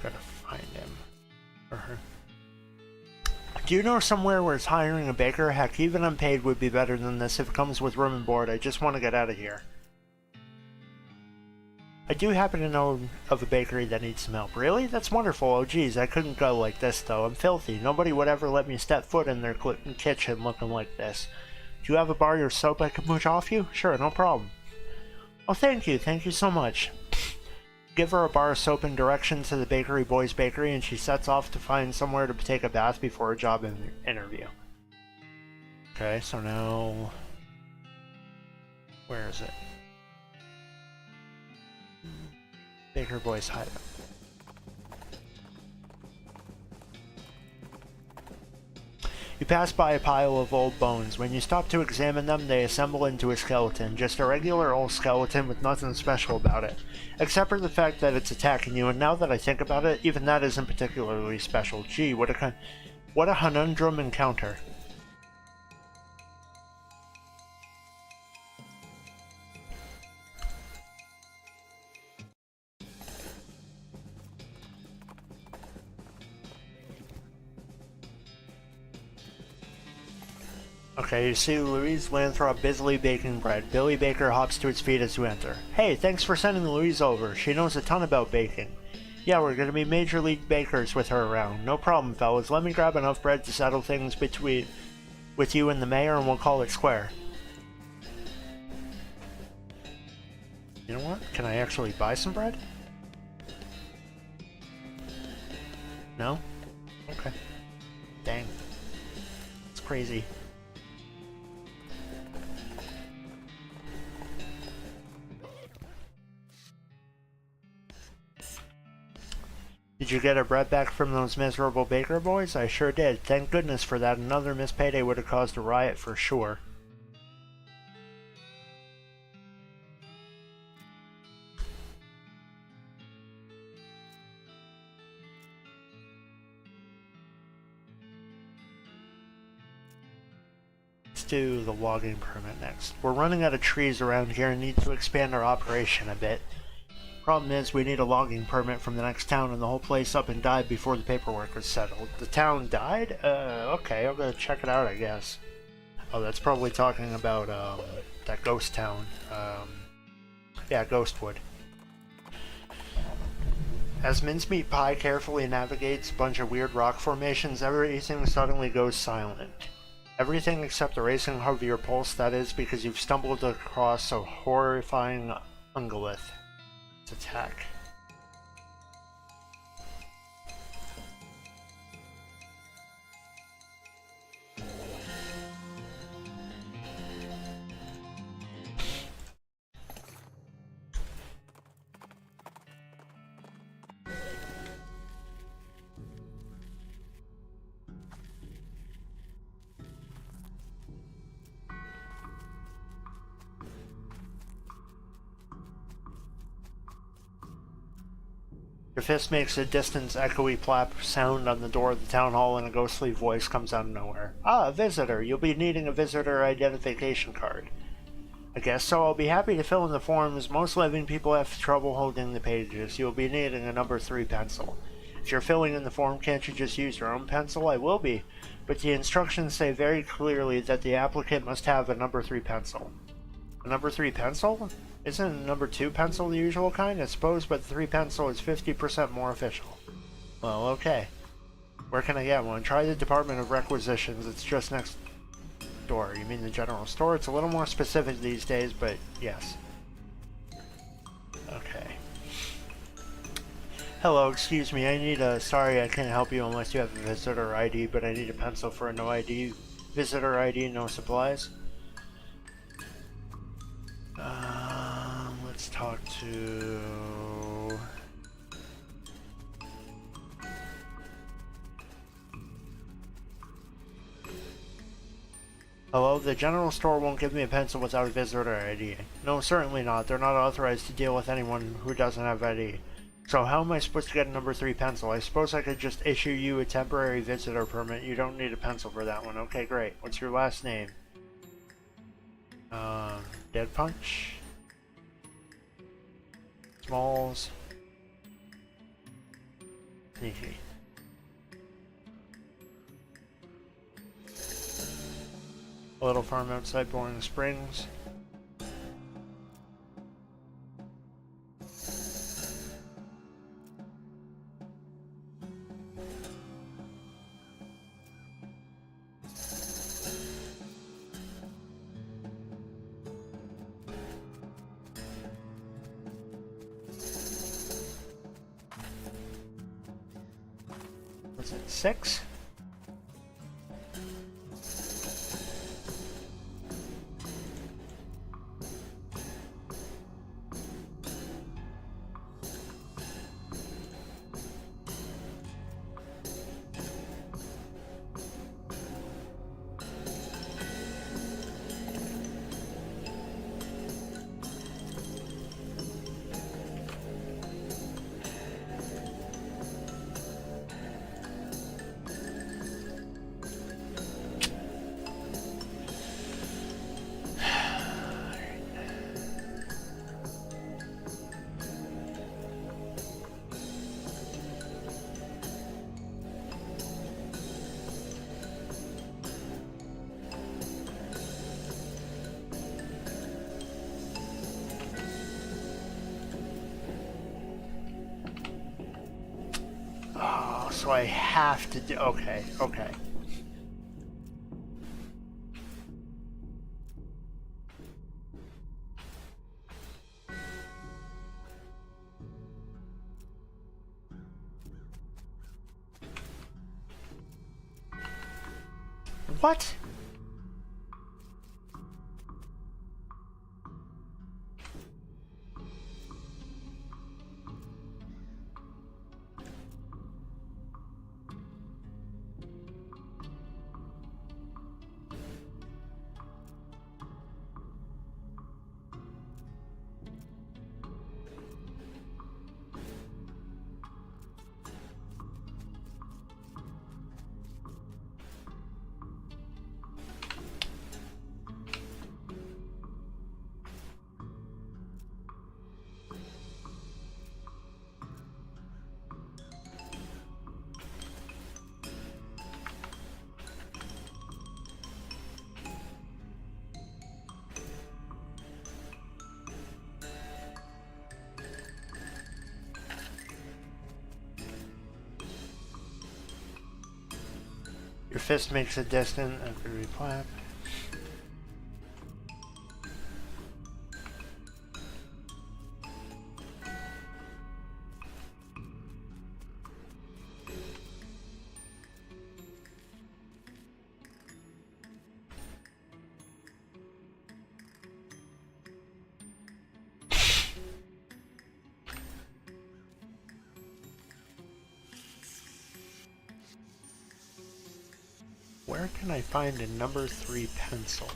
Gotta find him. Or her. Do you know somewhere where it's hiring a baker? Heck, even unpaid would be better than this if it comes with room and board. I just want to get out of here. I do happen to know of a bakery that needs some help. Really? That's wonderful. Oh geez, I couldn't go like this though. I'm filthy. Nobody would ever let me step foot in their kitchen looking like this. Do you have a bar or soap I can mooch off you? Sure, no problem. Oh, thank you. Thank you so much. Give her a bar of soap and direction to the bakery boy's bakery, and she sets off to find somewhere to take a bath before a job interview. Okay, so now... where is it? Baker boy's hideout. You pass by a pile of old bones. When you stop to examine them, they assemble into a skeleton. Just a regular old skeleton with nothing special about it. Except for the fact that it's attacking you, and now that I think about it, even that isn't particularly special. Gee, what a conundrum encounter. Okay, you see Louise Lathrop busily baking bread. Billy Baker hops to its feet as you enter. Hey, thanks for sending Louise over. She knows a ton about baking. Yeah, we're gonna be major league bakers with her around. No problem, fellas. Let me grab enough bread to settle things with you and the mayor, and we'll call it square. You know what? Can I actually buy some bread? No? Okay. Dang. It's crazy. Did you get our bread back from those miserable baker boys? I sure did. Thank goodness for that. Another missed payday would have caused a riot for sure. Let's do the logging permit next. We're running out of trees around here and need to expand our operation a bit. Problem is, we need a logging permit from the next town, and the whole place up and died before the paperwork was settled. The town died? Okay, I'll go check it out, I guess. Oh, that's probably talking about, that ghost town. Yeah, Ghostwood. As Mincemeat Pie carefully navigates a bunch of weird rock formations, everything suddenly goes silent. Everything except the racing of your pulse, that is, because you've stumbled across a horrifying ungulith. Attack. Your fist makes a distant, echoey plap sound on the door of the town hall, and a ghostly voice comes out of nowhere. Ah, a visitor. You'll be needing a visitor identification card. I guess so. I'll be happy to fill in the forms. Most living people have trouble holding the pages. You'll be needing a number 3 pencil. If you're filling in the form, can't you just use your own pencil? I will be. But the instructions say very clearly that the applicant must have a number 3 pencil. A number 3 pencil? Isn't a number 2 pencil the usual kind? I suppose, but the 3 pencil is 50% more official. Well, okay. Where can I get one? Try the Department of Requisitions. It's just next door. You mean the general store? It's a little more specific these days, but yes. Okay. Hello, excuse me. I need a... Sorry, I can't help you unless you have a visitor ID, but I need a pencil for a no ID. Visitor ID, no supplies. Let's talk to... Hello, the general store won't give me a pencil without a visitor ID. No, certainly not. They're not authorized to deal with anyone who doesn't have ID. So how am I supposed to get a number 3 pencil? I suppose I could just issue you a temporary visitor permit. You don't need a pencil for that one. Okay, great. What's your last name? Dead Punch? Smalls. Sneaky. A little farm outside Boring Springs. Was it 6? So I have to do... Okay, okay. What? Your fist makes a distant reply. Where can I find a number 3 pencil?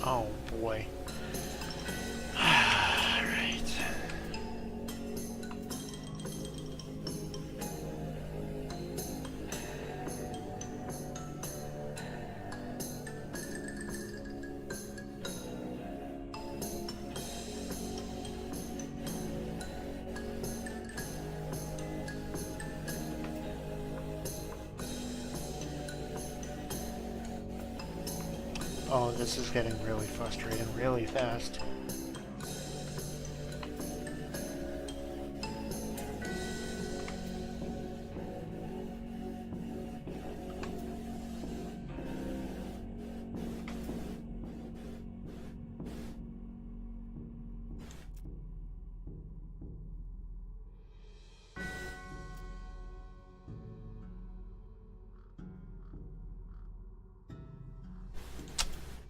Oh boy. Alright. Oh, this is getting really frustrating really fast.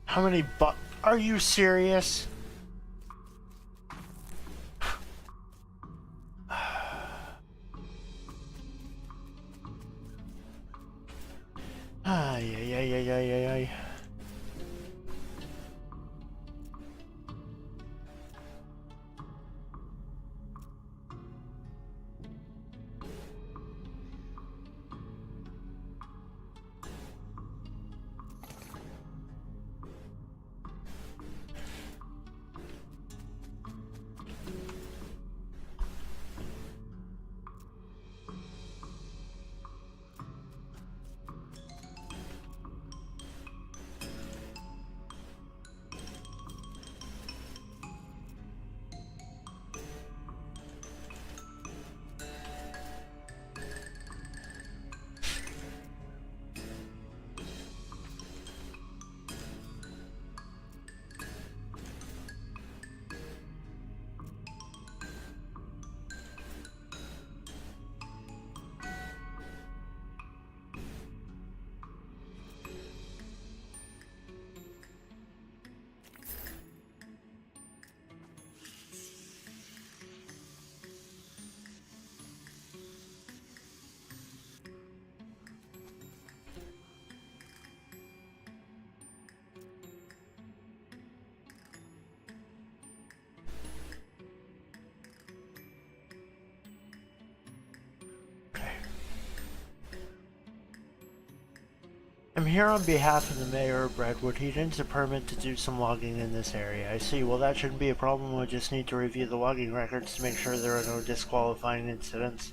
How many are you serious? Ay, ay, ay, ay, ay, ay, ay. I'm here on behalf of the mayor of Redwood. He needs a permit to do some logging in this area. I see. Well, that shouldn't be a problem. We'll just need to review the logging records to make sure there are no disqualifying incidents.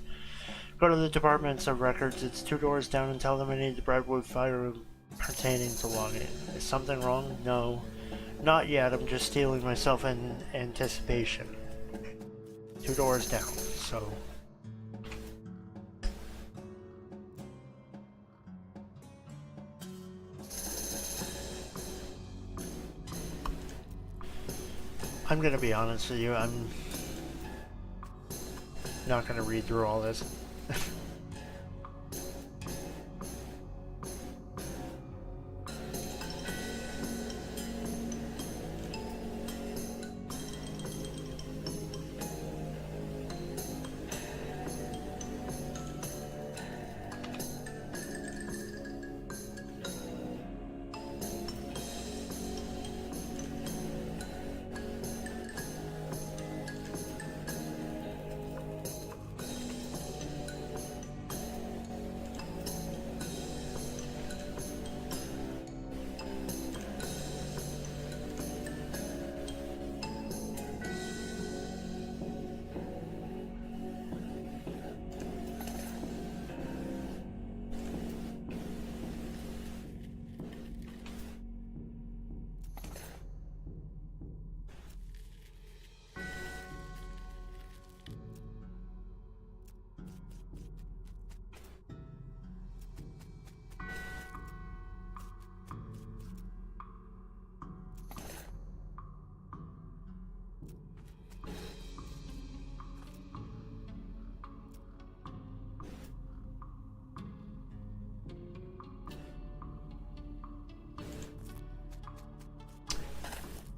Go to the Departments of Records. It's 2 doors down and tell them I need the Redwood file room pertaining to logging. Is something wrong? No. Not yet. I'm just steeling myself in anticipation. 2 doors down, so... I'm gonna be honest with you, I'm not gonna read through all this.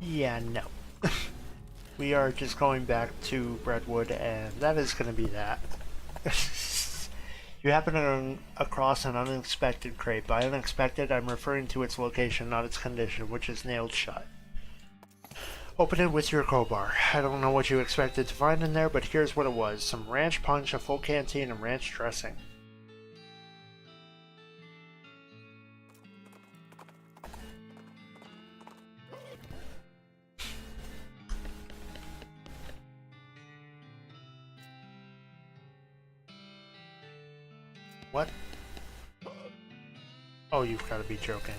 Yeah, no. We are just going back to Brentwood, and that is going to be that. You happen to run across an unexpected crate. By unexpected, I'm referring to its location, not its condition, which is nailed shut. Open it with your crowbar. I don't know what you expected to find in there, but here's what it was. Some ranch punch, a full canteen, and ranch dressing. What? Oh, you've got to be joking.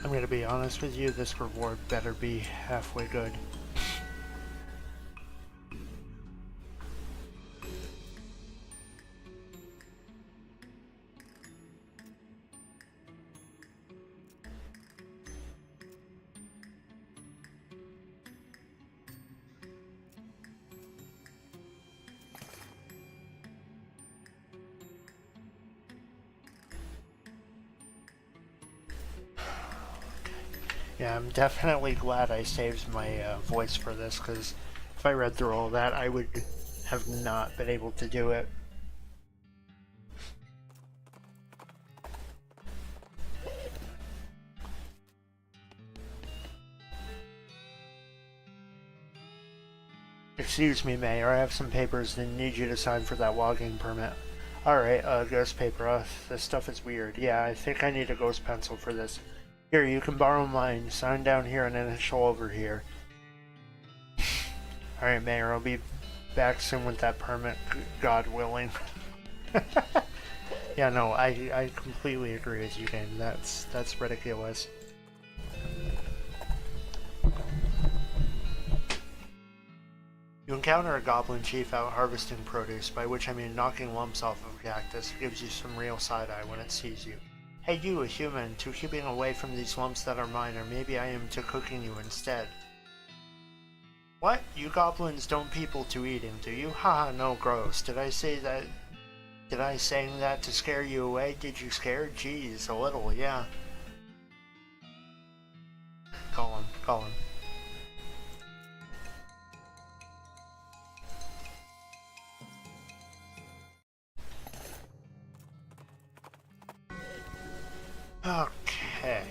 I'm gonna be honest with you, this reward better be halfway good. Yeah, I'm definitely glad I saved my voice for this, because if I read through all that, I would have not been able to do it. Excuse me, Mayor, I have some papers that need you to sign for that logging permit. Alright, ghost paper. This stuff is weird. Yeah, I think I need a ghost pencil for this. Here, you can borrow mine. Sign down here and initial over here. Alright, Mayor, I'll be back soon with that permit, God willing. Yeah, no, I completely agree with you, game. That's ridiculous. You encounter a goblin chief out harvesting produce, by which I mean knocking lumps off of a cactus. It gives you some real side-eye when it sees you. Hey you, a human, to keeping away from these lumps that are mine, or maybe I am to cooking you instead. What? You goblins don't people to eating, do you? Haha, no, gross. Did I say that to scare you away? Did you scare? Jeez, a little, yeah. Call him. Okay.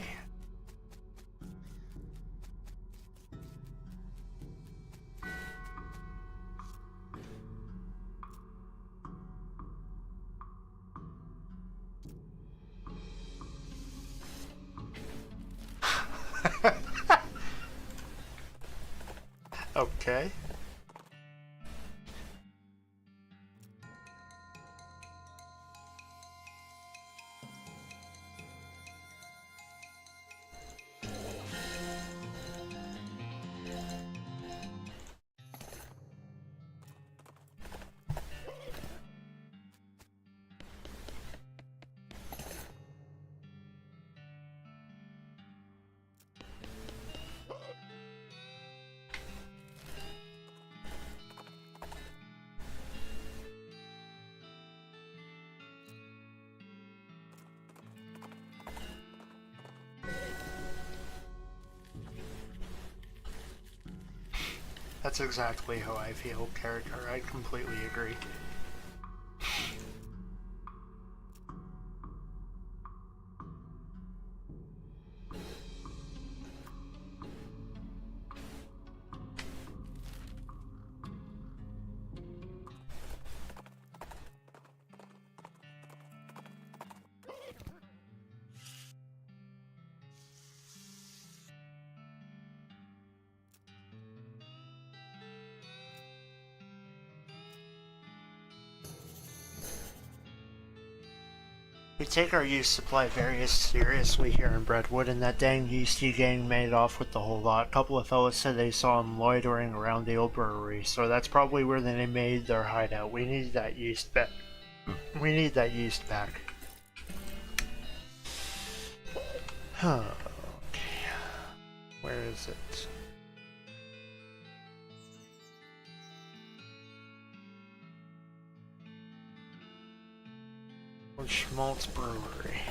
Okay. That's exactly how I feel, character. I completely agree. We take our yeast supply very seriously here in Brentwood, and that dang yeasty gang made off with the whole lot. A couple of fellas said they saw them loitering around the old brewery, so that's probably where they made their hideout. We need that yeast back. We need that yeast back. Huh. Okay. Where is it? Schmaltz Brewery.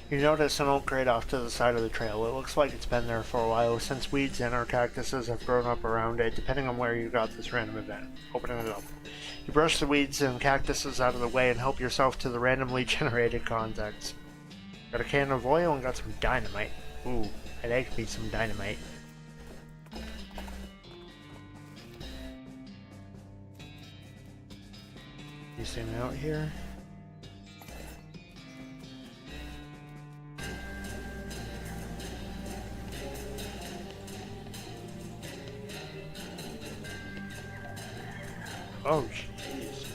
You notice an old crate off to the side of the trail. It looks like it's been there for a while, since weeds and or cactuses have grown up around it, depending on where you got this random event. Opening it up. You brush the weeds and cactuses out of the way and help yourself to the randomly generated contacts. Got a can of oil and got some dynamite. Ooh, I'd like me some dynamite. You see me out here? Oh, jeez.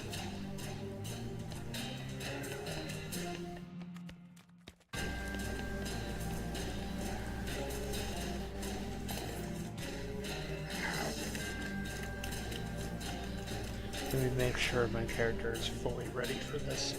Let me make sure my character is fully ready for this.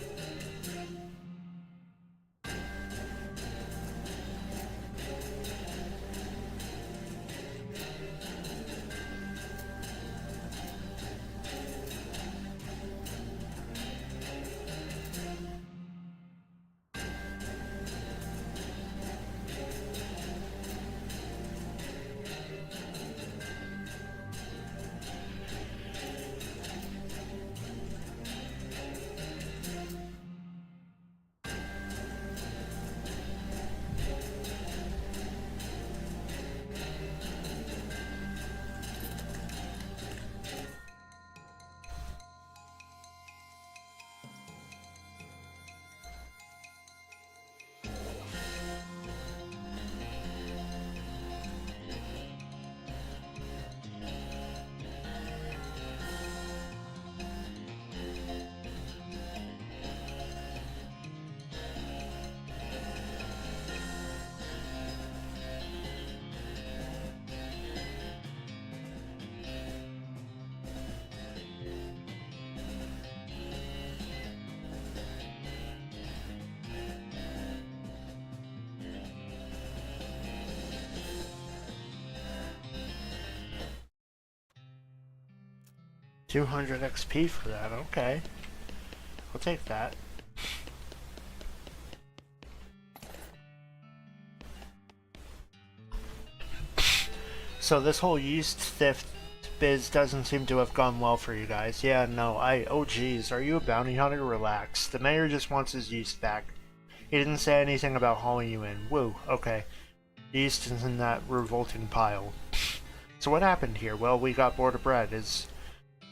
$200 XP for that, okay. I'll take that. So this whole yeast theft biz doesn't seem to have gone well for you guys. Yeah, no, oh geez, are you a bounty hunter? Relax. The mayor just wants his yeast back. He didn't say anything about hauling you in. Woo, okay. Yeast is in that revolting pile. So what happened here? Well, we got bored of bread.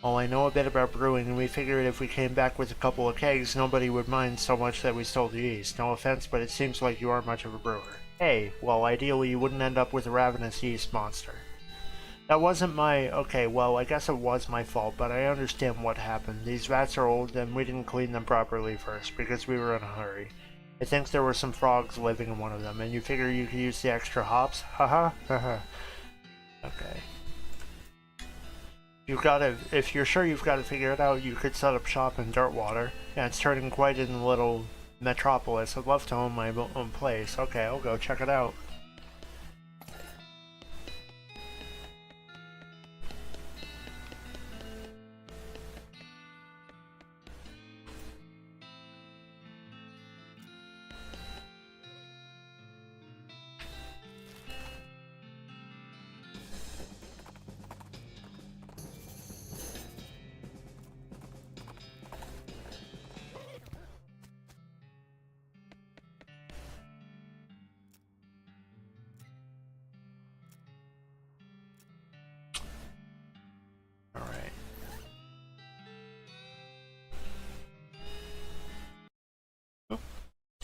Well, I know a bit about brewing, and we figured if we came back with a couple of kegs, nobody would mind so much that we stole the yeast. No offense, but it seems like you aren't much of a brewer. Hey, well, ideally you wouldn't end up with a ravenous yeast monster. That wasn't my... Okay, well, I guess it was my fault, but I understand what happened. These vats are old, and we didn't clean them properly first, because we were in a hurry. I think there were some frogs living in one of them, and you figure you could use the extra hops? Haha, haha. Okay. If you're sure you've got to figure it out, you could set up shop in Dirtwater. Yeah, it's turning quite in a little metropolis. I'd love to own my own place. Okay, I'll go check it out.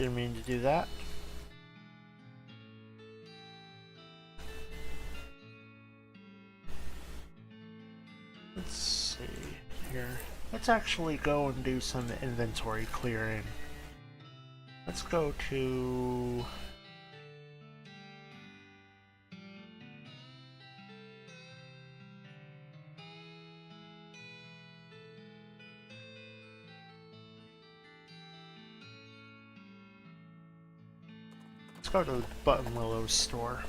Didn't mean to do that. Let's see here. Let's actually go and do some inventory clearing. Let's go to... Let's go to Button Willow's store.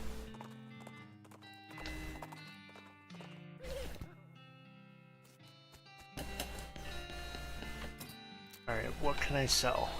Alright, what can I sell?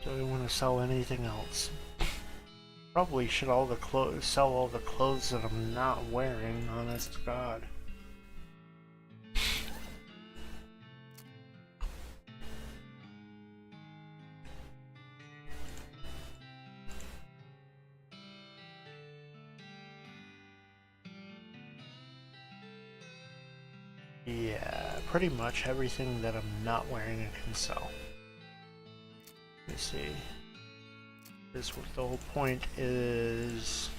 Do we want to sell anything else? Probably should sell all the clothes that I'm not wearing, honest to God. Yeah, pretty much everything that I'm not wearing I can sell. Let me see. This what the whole point is.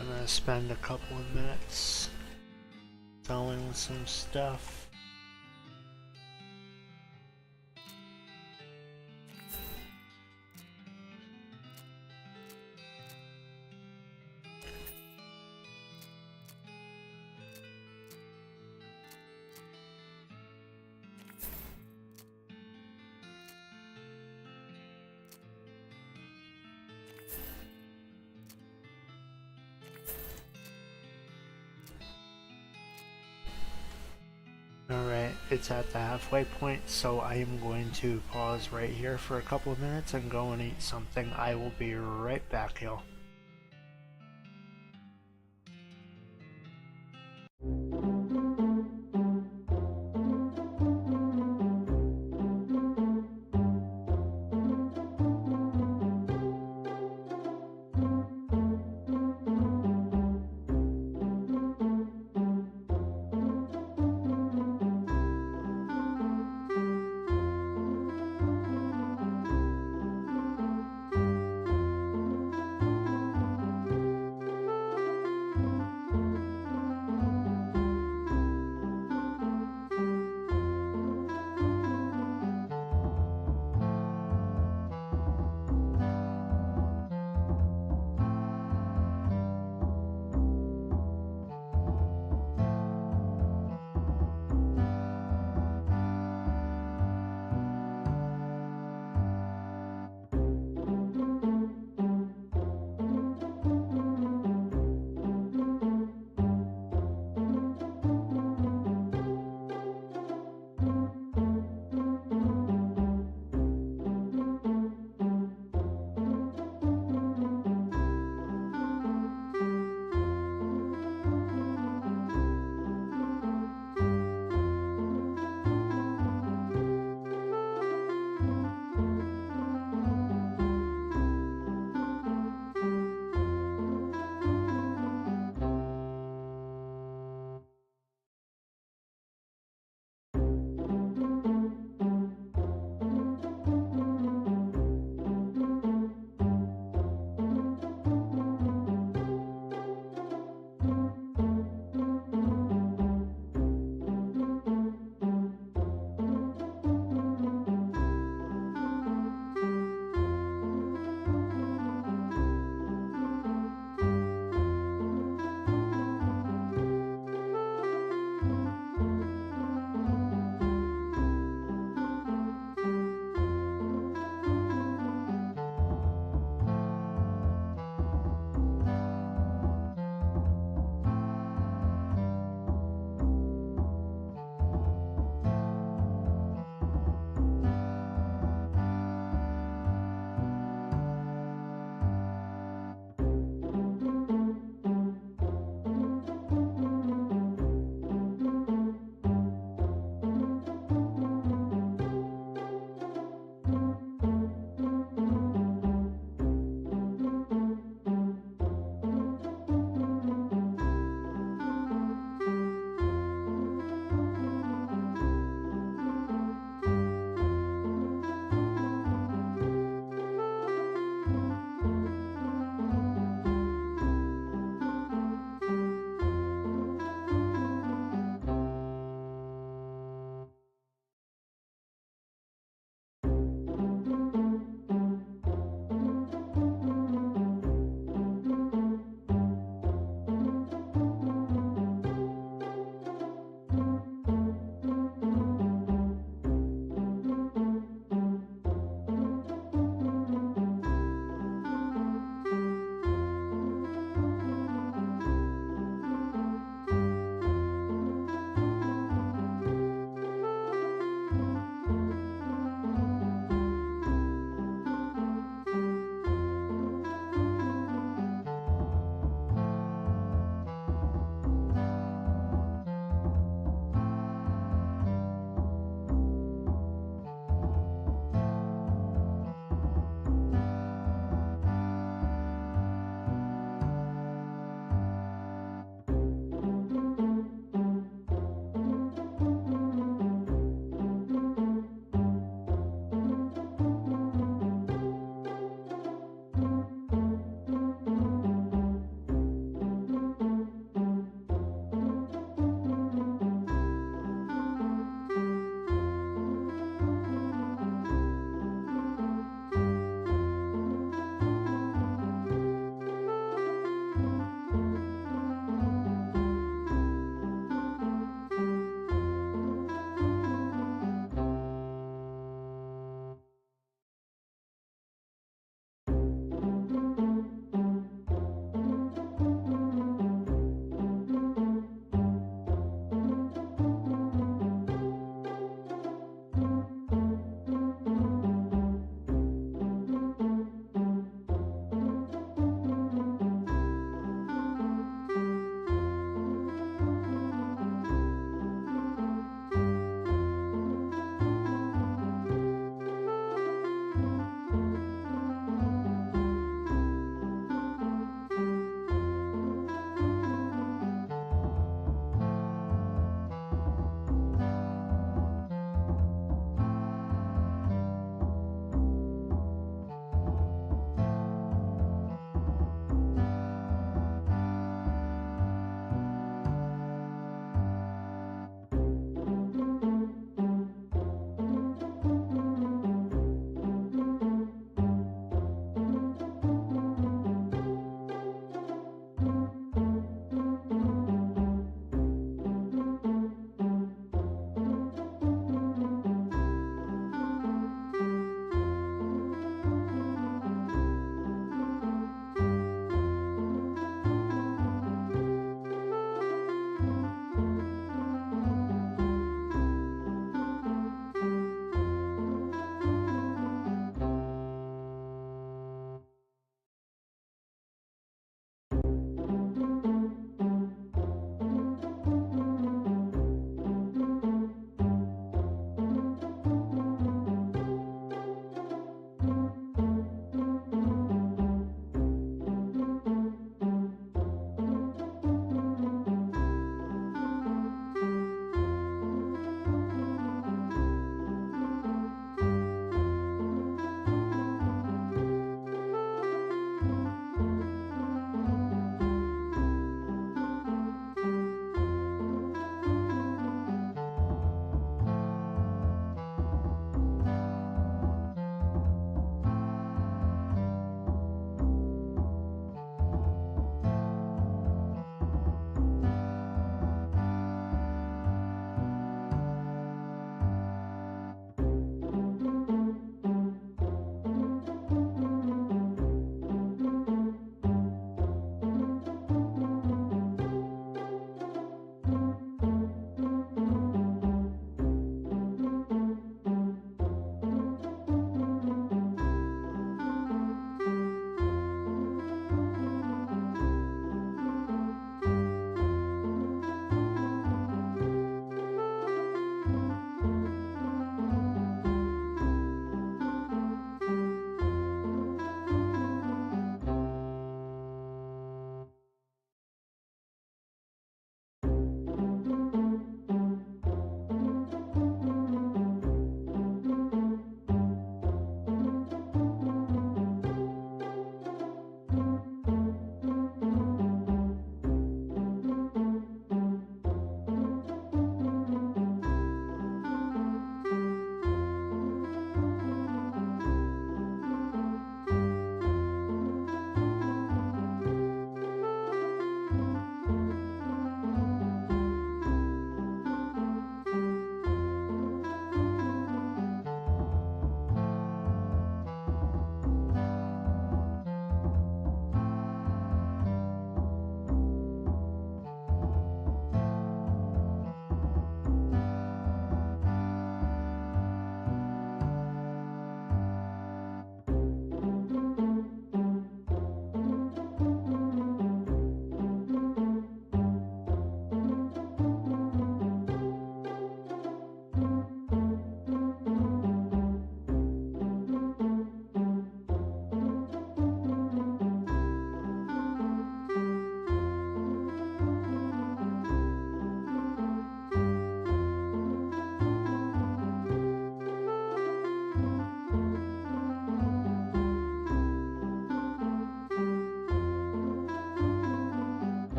I'm gonna spend a couple of minutes selling some stuff. it's at the halfway point, so I am going to pause right here for a couple of minutes and go and eat something. I will be right back, y'all.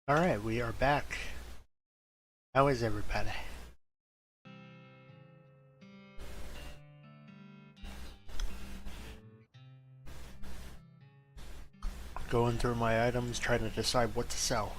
Alright, we are back. How is everybody? Going through my items, trying to decide what to sell.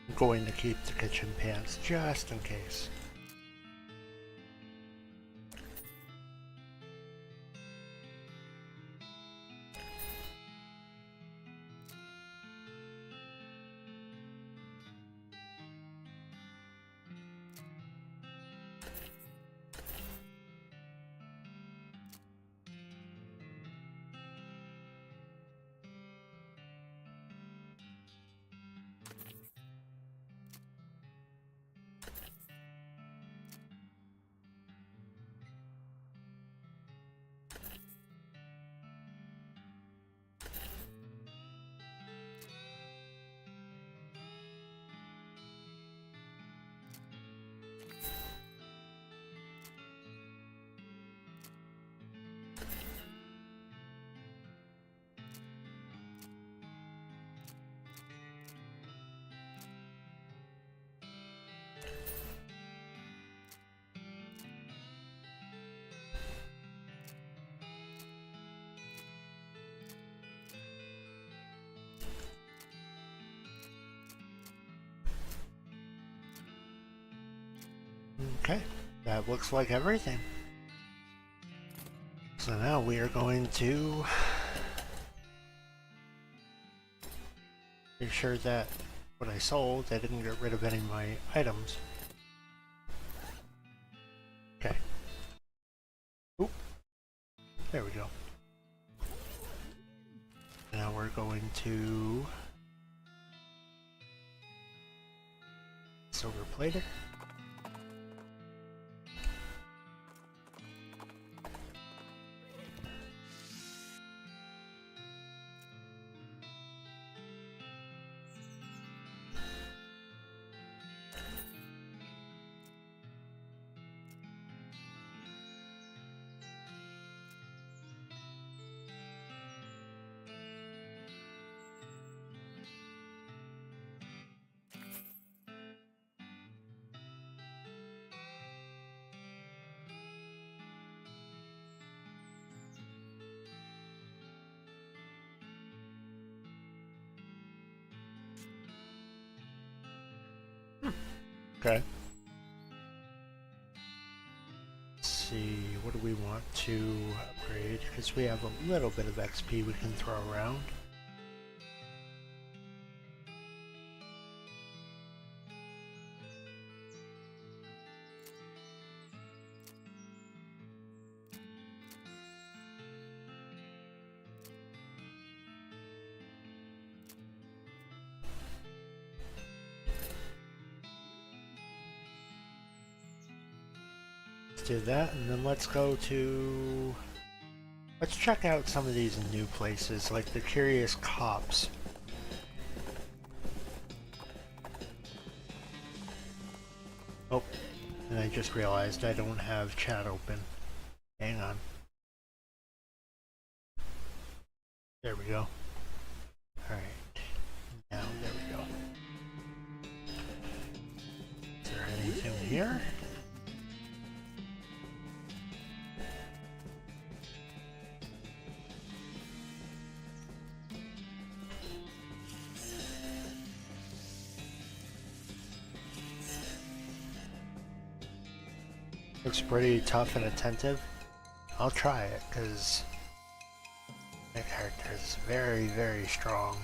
I'm going to keep the kitchen pans just in case. Okay, that looks like everything. So now we are going to make sure that what I sold, I didn't get rid of any of my items. Okay. Oop. There we go. Now we're going to silver plate it. Okay. Let's see, what do we want to upgrade? Because we have a little bit of XP we can throw around. Do that, and then let's check out some of these new places, like the Curious Cops. Oh, and I just realized I don't have chat open. Hang on. There we go. Alright. Now, there we go. Is there anything here? Looks pretty tough and attentive. I'll try it, because my character is very, very strong.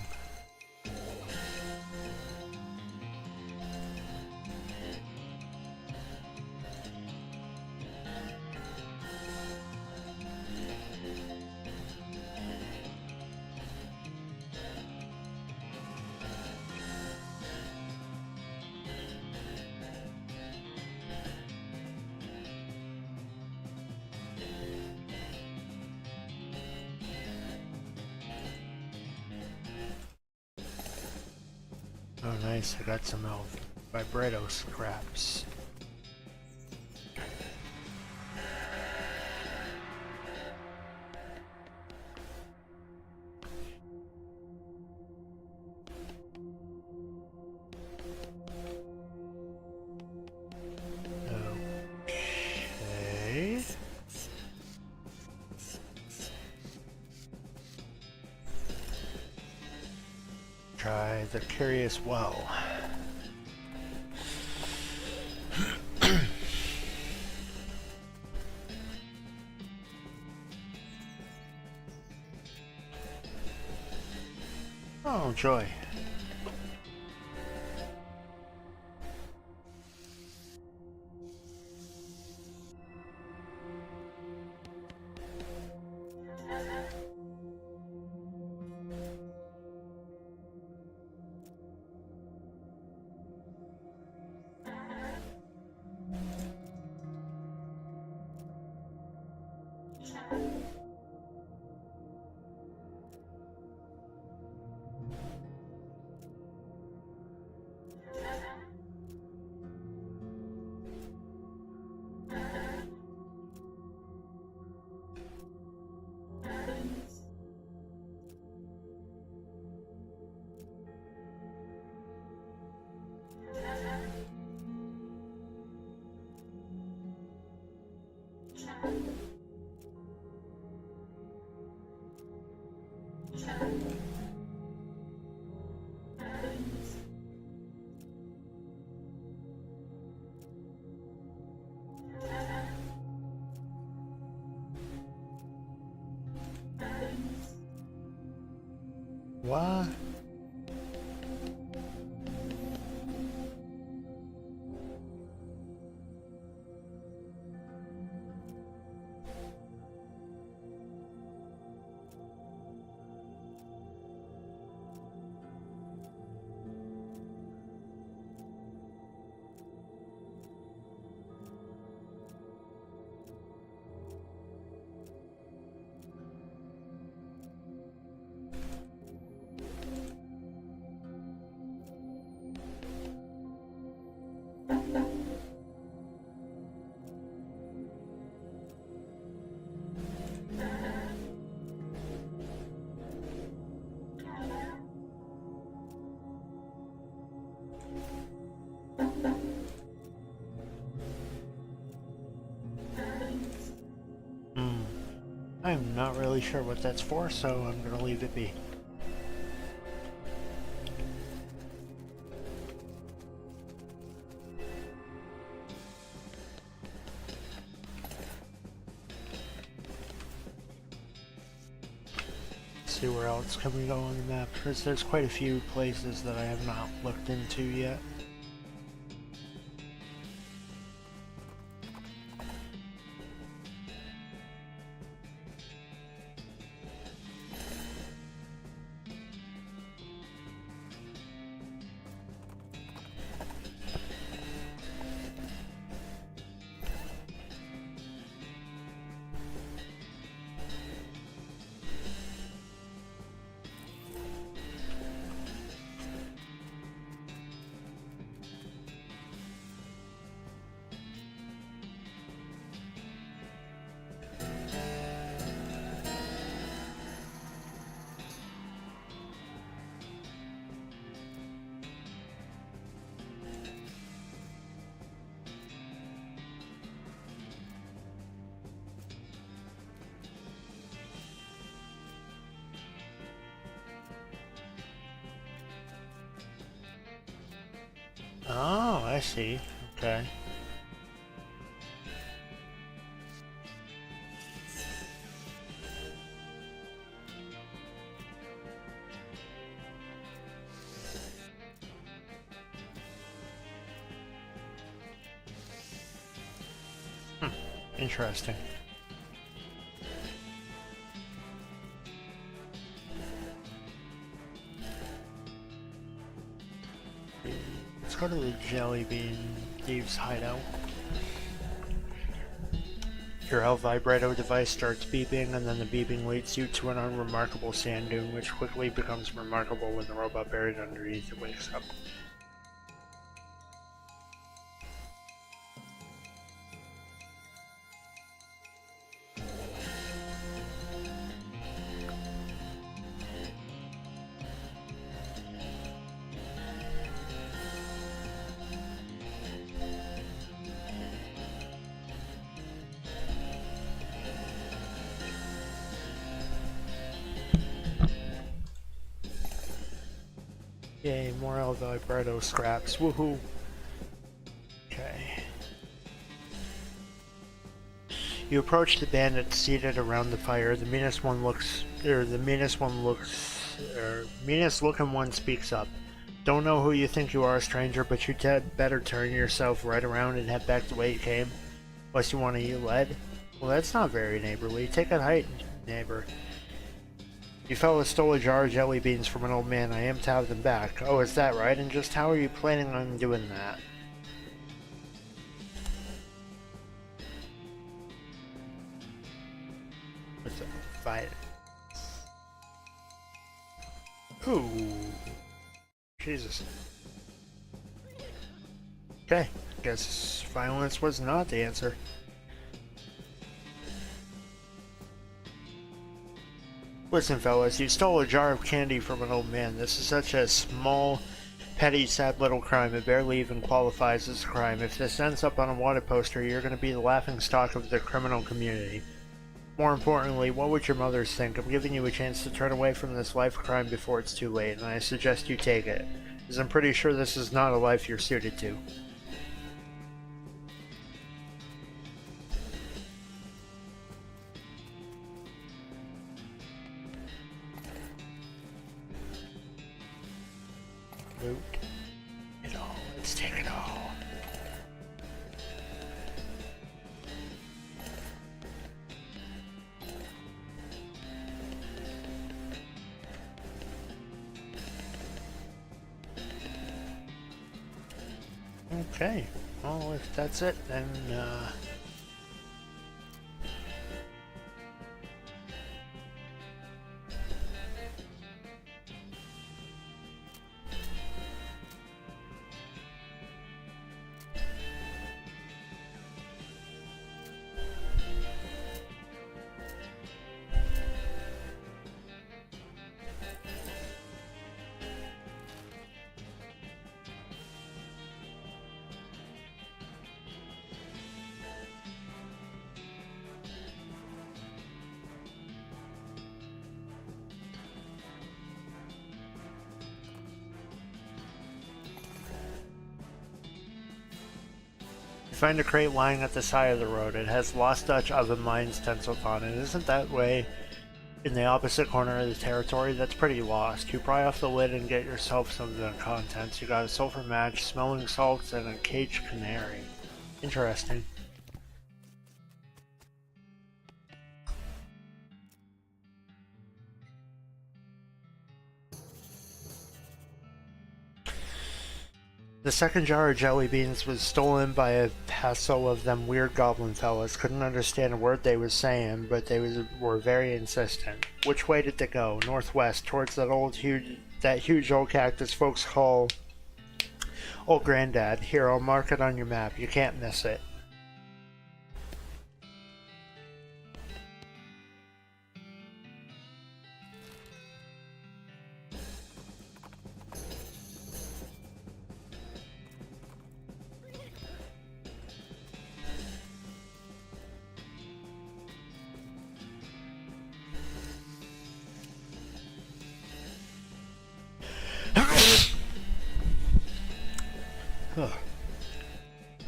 Oh nice, I got some vibrato scraps. Okay. Try the Curious Well. Oh, joy. What? I'm not really sure what that's for, so I'm gonna leave it be. see where else can we go on the map, because there's quite a few places that I have not looked into yet. Oh, I see. Okay. Interesting. Let's go to the Jelly Bean Thieves hideout. Your health vibrato device starts beeping, and then the beeping leads you to an unremarkable sand dune, which quickly becomes remarkable when the robot buried underneath it wakes up. Yay, more El Vibrato scraps. Woohoo! Okay. You approach the bandits seated around the fire. The meanest looking one speaks up. Don't know who you think you are, stranger, but you'd better turn yourself right around and head back the way you came. Unless you want to eat lead? Well, that's not very neighborly. Take a hike, neighbor. You fellas stole a jar of jelly beans from an old man. I am to have them back. Oh, is that right? And just how are you planning on doing that? What's that? Fight. Ooh. Jesus. Okay. Guess violence was not the answer. Listen, fellas, you stole a jar of candy from an old man. This is such a small, petty, sad little crime. It barely even qualifies as a crime. If this ends up on a wanted poster, you're going to be the laughingstock of the criminal community. More importantly, what would your mothers think? I'm giving you a chance to turn away from this life of crime before it's too late, and I suggest you take it, because I'm pretty sure this is not a life you're suited to. Loot it all. Let's take it all. Okay. Well, if that's it, then you find a crate lying at the side of the road. It has Lost Dutch Oven Mines stenciled on it. Isn't that way in the opposite corner of the territory. That's pretty lost. You pry off the lid and get yourself some of the contents. You got a sulfur match, smelling salts, and a caged canary. Interesting. The second jar of jelly beans was stolen by a hassle of them weird goblin fellas. Couldn't understand a word they was saying, but they were very insistent. Which way did they go? Northwest, towards that huge old cactus folks call Old Granddad. Here, I'll mark it on your map. You can't miss it.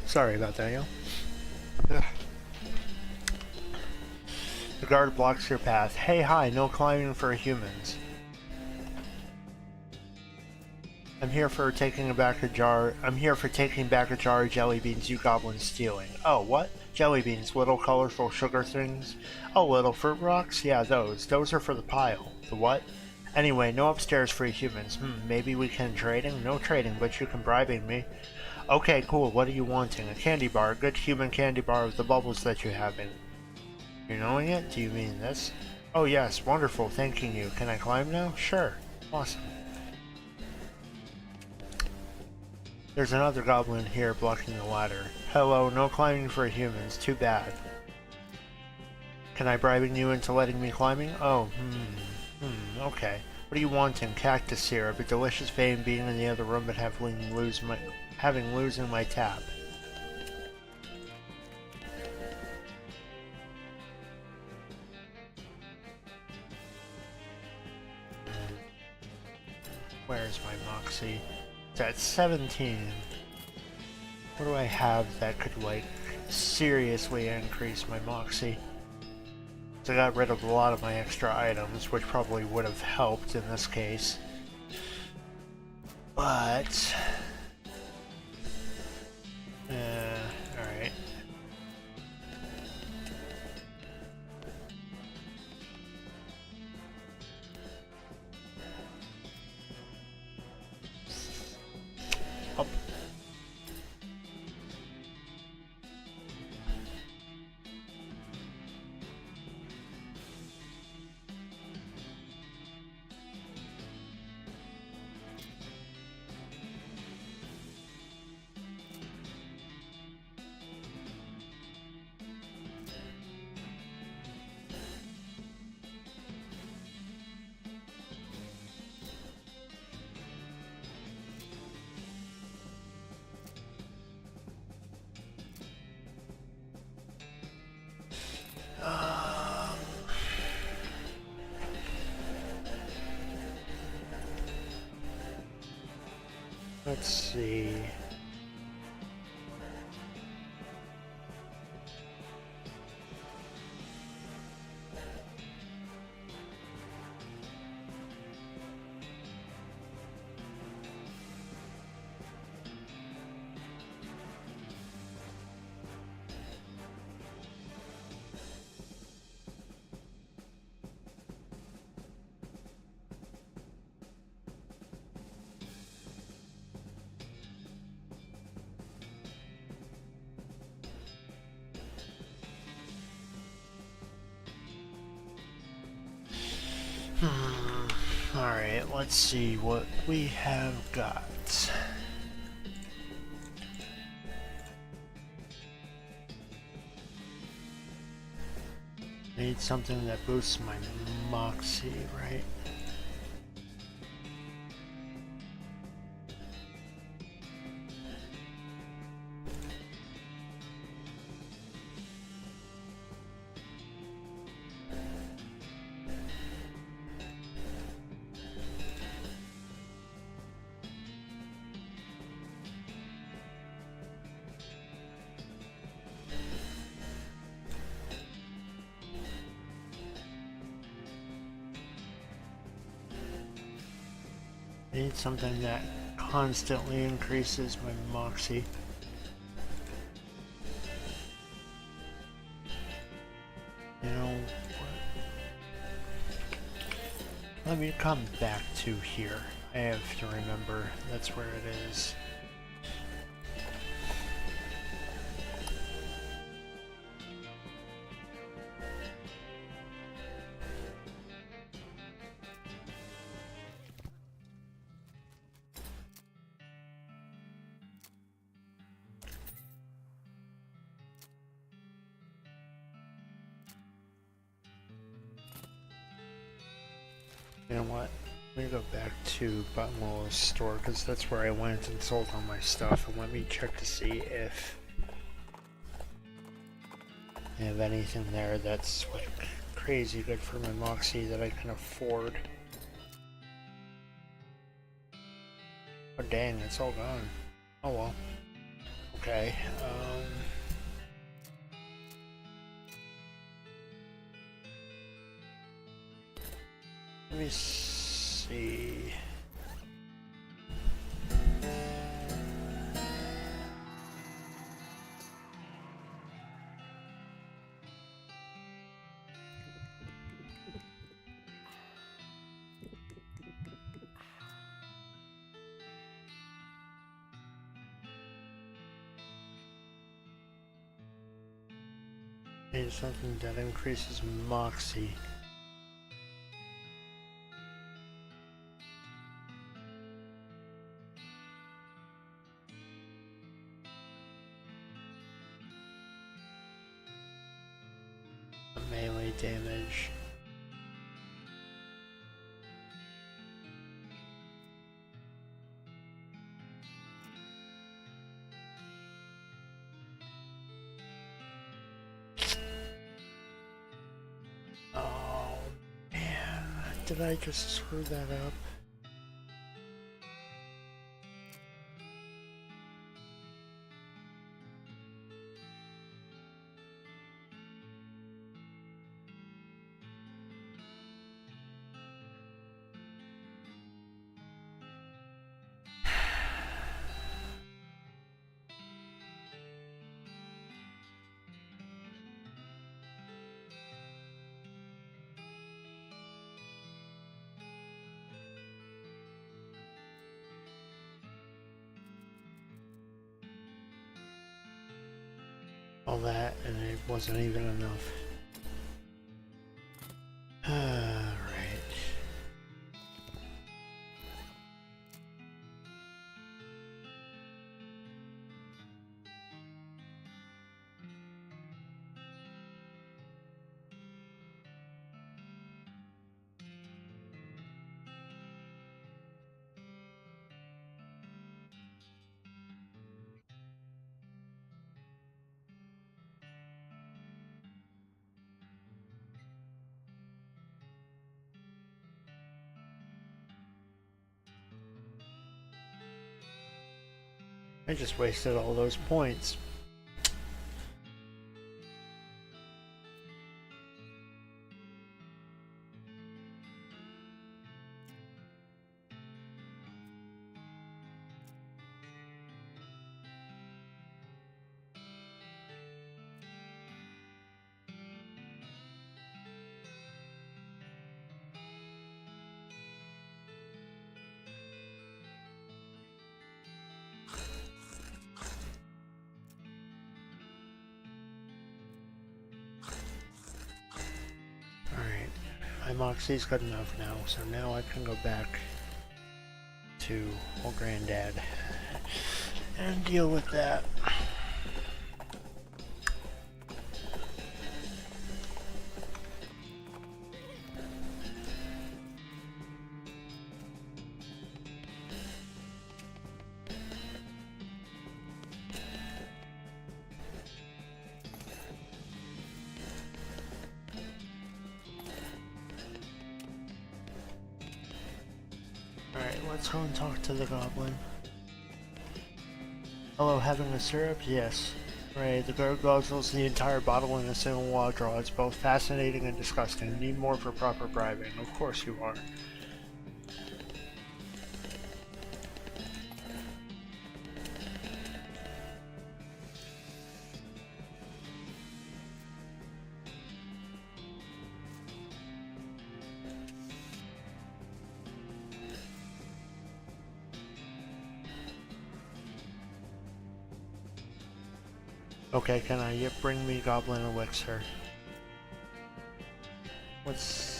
Sorry about that, yo. The guard blocks your path. Hey, hi, no climbing for humans. I'm here for taking back a jar of jelly beans you goblins stealing. Oh, what? Jelly beans, little colorful sugar things? Oh, little fruit rocks? Yeah, those. Those are for the pile. The what? Anyway, no upstairs for humans. Maybe we can trading? No trading, but you can bribing me. Okay, cool. What are you wanting? A candy bar. A good human candy bar with the bubbles that you have in. You're knowing it? Do you mean this? Oh yes, wonderful. Thanking you. Can I climb now? Sure. Awesome. There's another goblin here blocking the ladder. Hello, no climbing for humans. Too bad. Can I bribing you into letting me climbing? Oh, okay. What are you wanting? Cactus syrup. A delicious vein being in the other room but having lose in my tap. Where's my Moxie? It's at 17. What do I have that could, like, seriously increase my Moxie? So I got rid of a lot of my extra items, which probably would have helped in this case. But... alright. Up. Let's see. Alright, let's see what we have got. Need something that boosts my Moxie, right? I need something that constantly increases my moxie. You know what? Let me come back to here. I have to remember that's where it is. You know what? Let me go back to Buttonwall's store because that's where I went and sold all my stuff, and let me check to see if I have anything there that's like crazy good for my moxie that I can afford. Oh dang, it's all gone. Oh well. Okay. Let me see. Need something that increases moxie. Melee damage. Oh man, did I just screw that up? All that, and it wasn't even enough. Alright. I just wasted all those points. My moxie's good enough now, so now I can go back to old Granddad and deal with that. Let's go and talk to the goblin. Hello, having a syrup? Yes. Right, the guard guzzles the entire bottle in a single wall draw. It's both fascinating and disgusting. Need more for proper bribing. Of course you are. Okay, can I bring me Goblin Elixir? What's...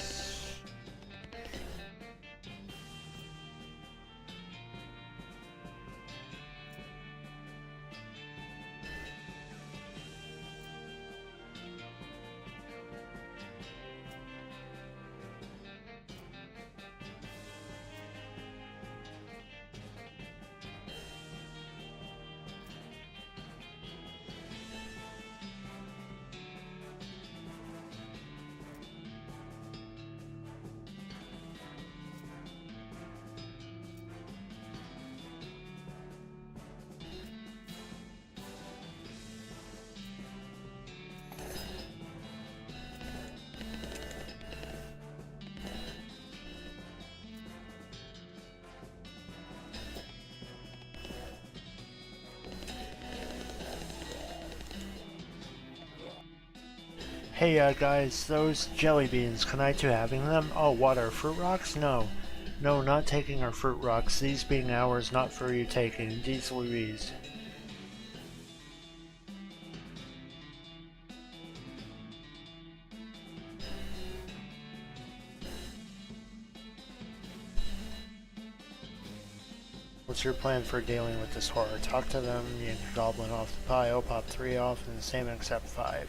Hey guys, those jelly beans, can I too having them? Oh, what, our fruit rocks? No. No, not taking our fruit rocks, these being ours, not for you taking. These Louise. What's your plan for dealing with this horror? Talk to them, yank a goblin off the pile, pop 3 off, and the same except 5.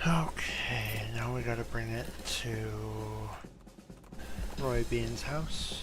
Okay, now we gotta bring it to Roy Bean's house.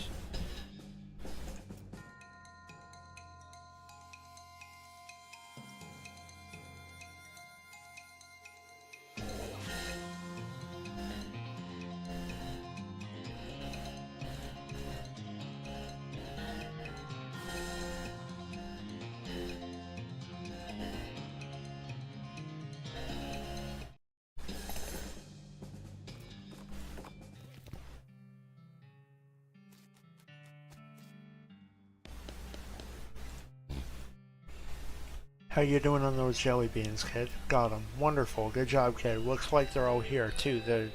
How you doing on those jelly beans, kid? Got 'em. Wonderful. Good job, kid. Looks like they're all here, too. The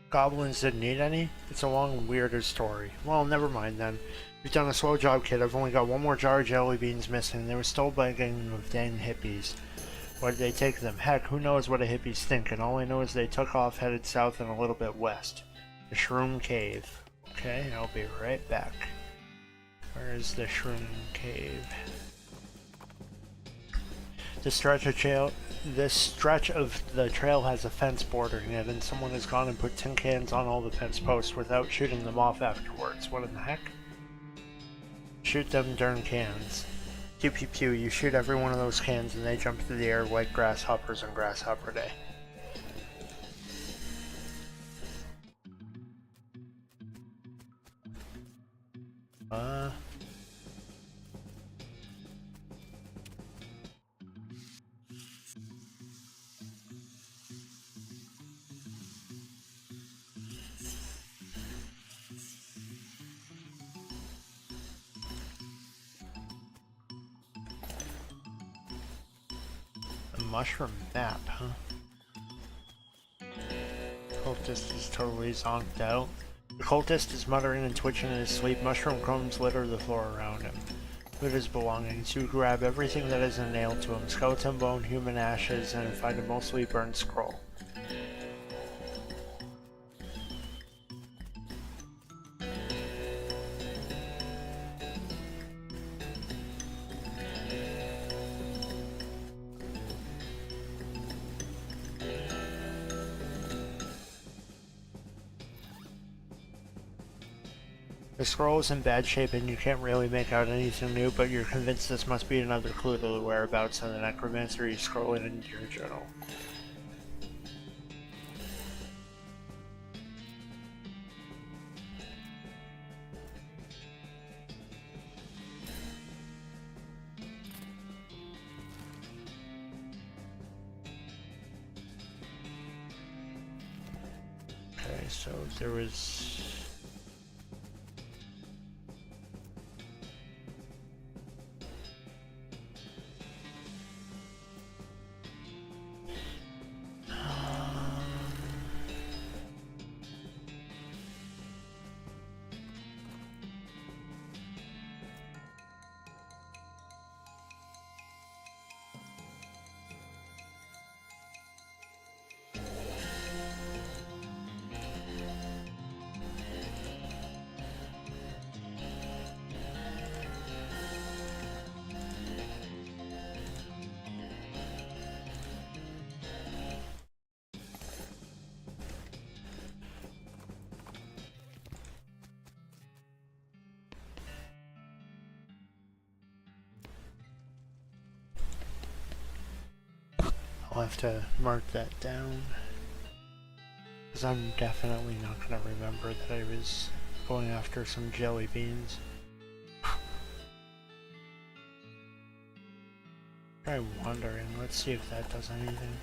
goblins didn't need any? It's a long, weirder story. Well, never mind then. You've done a slow job, kid. I've only got one more jar of jelly beans missing. They were stole by a gang of dang hippies. Why did they take them? Heck, who knows what a hippie's thinking? All I know is they took off, headed south and a little bit west. The Shroom Cave. Okay, I'll be right back. Where is the Shroom Cave? This stretch of the trail has a fence bordering it, and someone has gone and put tin cans on all the fence posts without shooting them off afterwards. What in the heck? Shoot them darn cans. Pew pew pew, you shoot every one of those cans and they jump through the air like grasshoppers on Grasshopper Day. Mushroom map, huh? Cultist is totally zonked out. The cultist is muttering and twitching in his sleep. Mushroom crumbs litter the floor around him. Loot his belongings. You grab everything that isn't nailed to him. Skeleton bone, human ashes, and find a mostly burned scroll. The scroll is in bad shape and you can't really make out anything new, but you're convinced this must be another clue to the whereabouts of the necromancer. You scroll it into your journal. so there was... I'll have to mark that down, because I'm definitely not going to remember that I was going after some jelly beans. Try wandering, let's see if that does anything.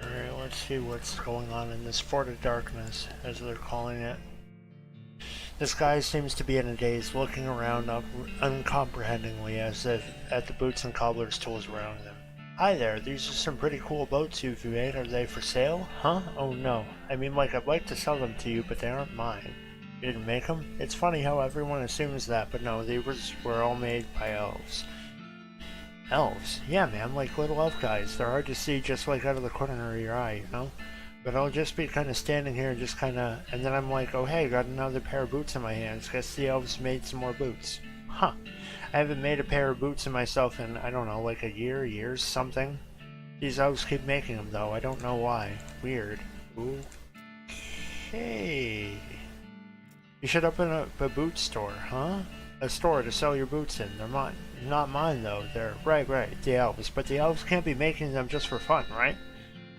Alright, let's see what's going on in this Fort of Darkness, as they're calling it. This guy seems to be in a daze, looking around uncomprehendingly as if at the boots and cobbler's tools around him. Hi there, these are some pretty cool boats you've made. Are they for sale? Huh? Oh no. I mean, like, I'd like to sell them to you, but they aren't mine. You didn't make them? It's funny how everyone assumes that, but no, they were all made by elves. Elves? Yeah, man, like little elf guys. They're hard to see just like out of the corner of your eye, you know? But I'll just be kind of standing here and just kind of... And then I'm like, oh hey, got another pair of boots in my hands. Guess the elves made some more boots. Huh. I haven't made a pair of boots in myself in, I don't know, like a years, something. These elves keep making them though. I don't know why. Weird. Okay. You should open up a boot store, huh? A store to sell your boots in. They're mine. Not mine though. They're right, the elves. But the elves can't be making them just for fun, right?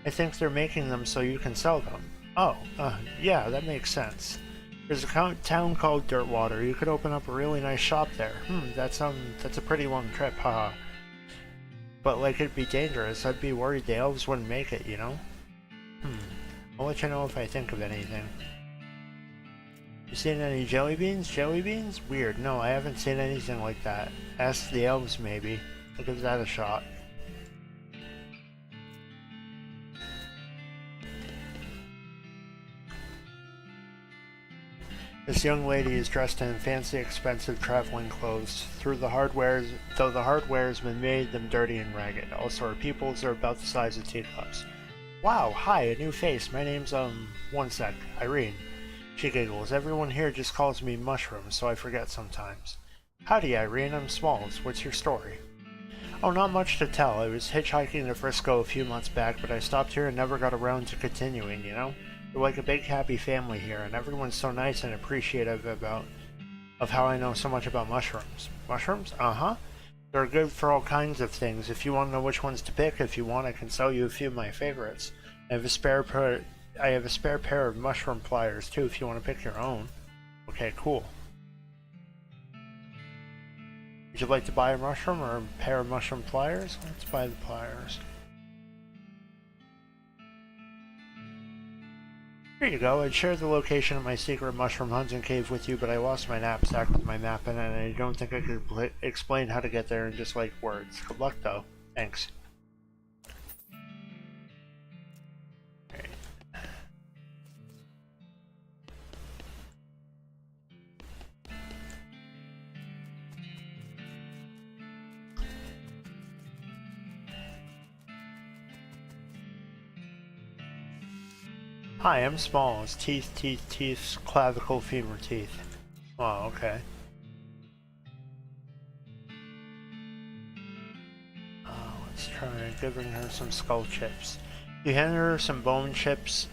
I think they're making them so you can sell them. Oh, yeah, that makes sense. There's a town called Dirtwater. You could open up a really nice shop there. That's a pretty long trip, haha. But like, it'd be dangerous. I'd be worried the elves wouldn't make it, you know? I'll let you know if I think of anything. You seen any jelly beans? Jelly beans? Weird. No, I haven't seen anything like that. Ask the elves, maybe. I'll give that a shot. This young lady is dressed in fancy, expensive traveling clothes. Though the hardware has been made them dirty and ragged. Also, her pupils are about the size of teacups. Wow, hi, a new face. My name's, one sec, Irene. She giggles. Everyone here just calls me Mushroom, so I forget sometimes. Howdy, Irene. I'm Smalls. What's your story? Oh, not much to tell. I was hitchhiking to Frisco a few months back, but I stopped here and never got around to continuing, you know? We're like a big happy family here, and everyone's so nice and appreciative of how I know so much about mushrooms. Mushrooms? Uh-huh. They're good for all kinds of things. If you want to know which ones to pick, if you want, I can sell you a few of my favorites. I have a spare pair of mushroom pliers, too, if you want to pick your own. Okay, cool. Would you like to buy a mushroom or a pair of mushroom pliers? Let's buy the pliers. Here you go. I'd share the location of my secret mushroom hunting cave with you, but I lost my knapsack with my map in it, and I don't think I could explain how to get there in just like words. Good luck, though. Thanks. Hi, I'm Smalls. Teeth, clavicle, femur teeth. Oh, okay. Let's try giving her some skull chips. You hand her some bone chips,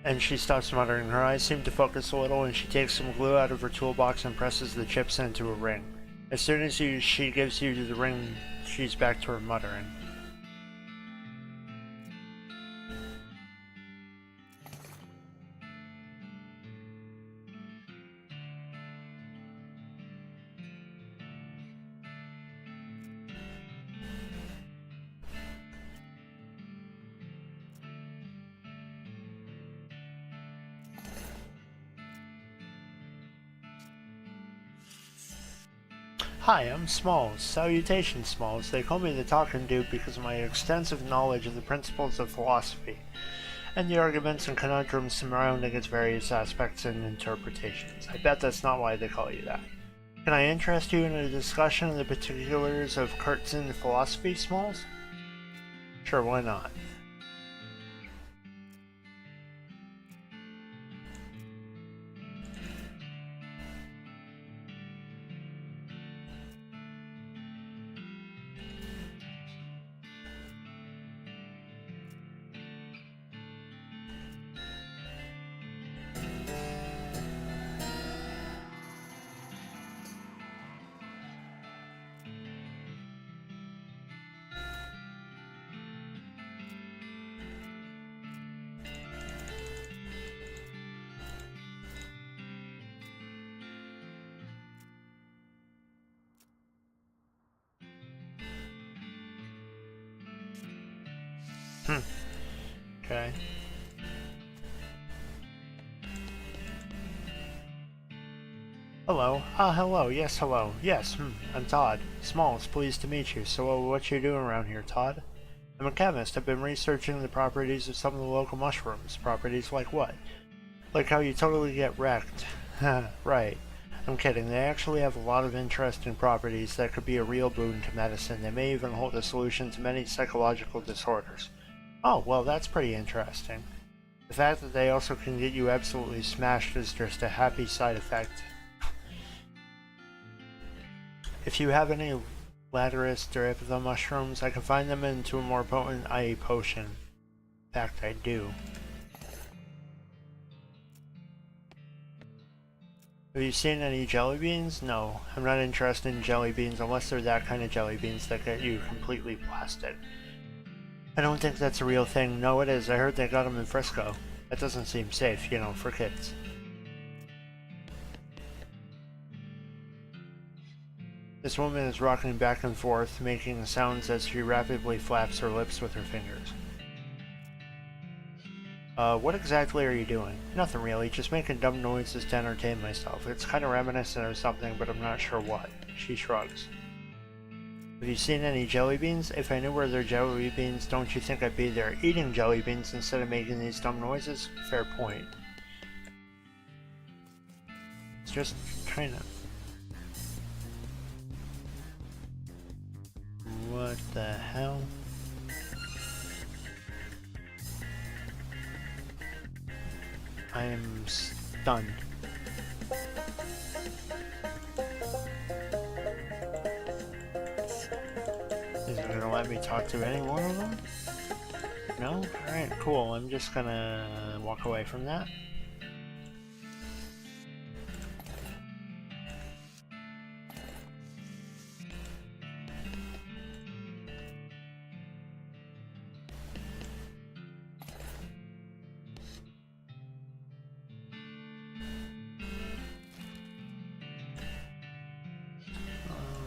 and she stops muttering. Her eyes seem to focus a little, and she takes some glue out of her toolbox and presses the chips into a ring. As soon as she gives you the ring, she's back to her muttering. Hi, I'm Smalls. Salutations, Smalls. They call me the Talking Dude because of my extensive knowledge of the principles of philosophy, and the arguments and conundrums surrounding its various aspects and interpretations. I bet that's not why they call you that. Can I interest you in a discussion of the particulars of Kurtz's philosophy, Smalls? Sure, why not? Okay. Hello. Hello. Yes, hello. Yes, I'm Todd. Smalls, pleased to meet you. So, what you doing around here, Todd? I'm a chemist. I've been researching the properties of some of the local mushrooms. Properties like what? Like how you totally get wrecked. Right. I'm kidding. They actually have a lot of interesting properties that could be a real boon to medicine. They may even hold a solution to many psychological disorders. Oh, well, that's pretty interesting. The fact that they also can get you absolutely smashed is just a happy side effect. If you have any Lattice Derivada mushrooms, I can find them into a more potent IE potion. In fact, I do. Have you seen any jelly beans? No, I'm not interested in jelly beans unless they're that kind of jelly beans that get you completely blasted. I don't think that's a real thing. No, it is. I heard they got them in Frisco. That doesn't seem safe, you know, for kids. This woman is rocking back and forth, making sounds as she rapidly flaps her lips with her fingers. What exactly are you doing? Nothing really, just making dumb noises to entertain myself. It's kind of reminiscent of something, but I'm not sure what. She shrugs. Have you seen any jelly beans? If I knew where they're jelly beans, don't you think I'd be there eating jelly beans instead of making these dumb noises? Fair point. It's just kind of... What the hell? I am stunned. let me talk to any one of them? No? Alright, cool. I'm just gonna walk away from that.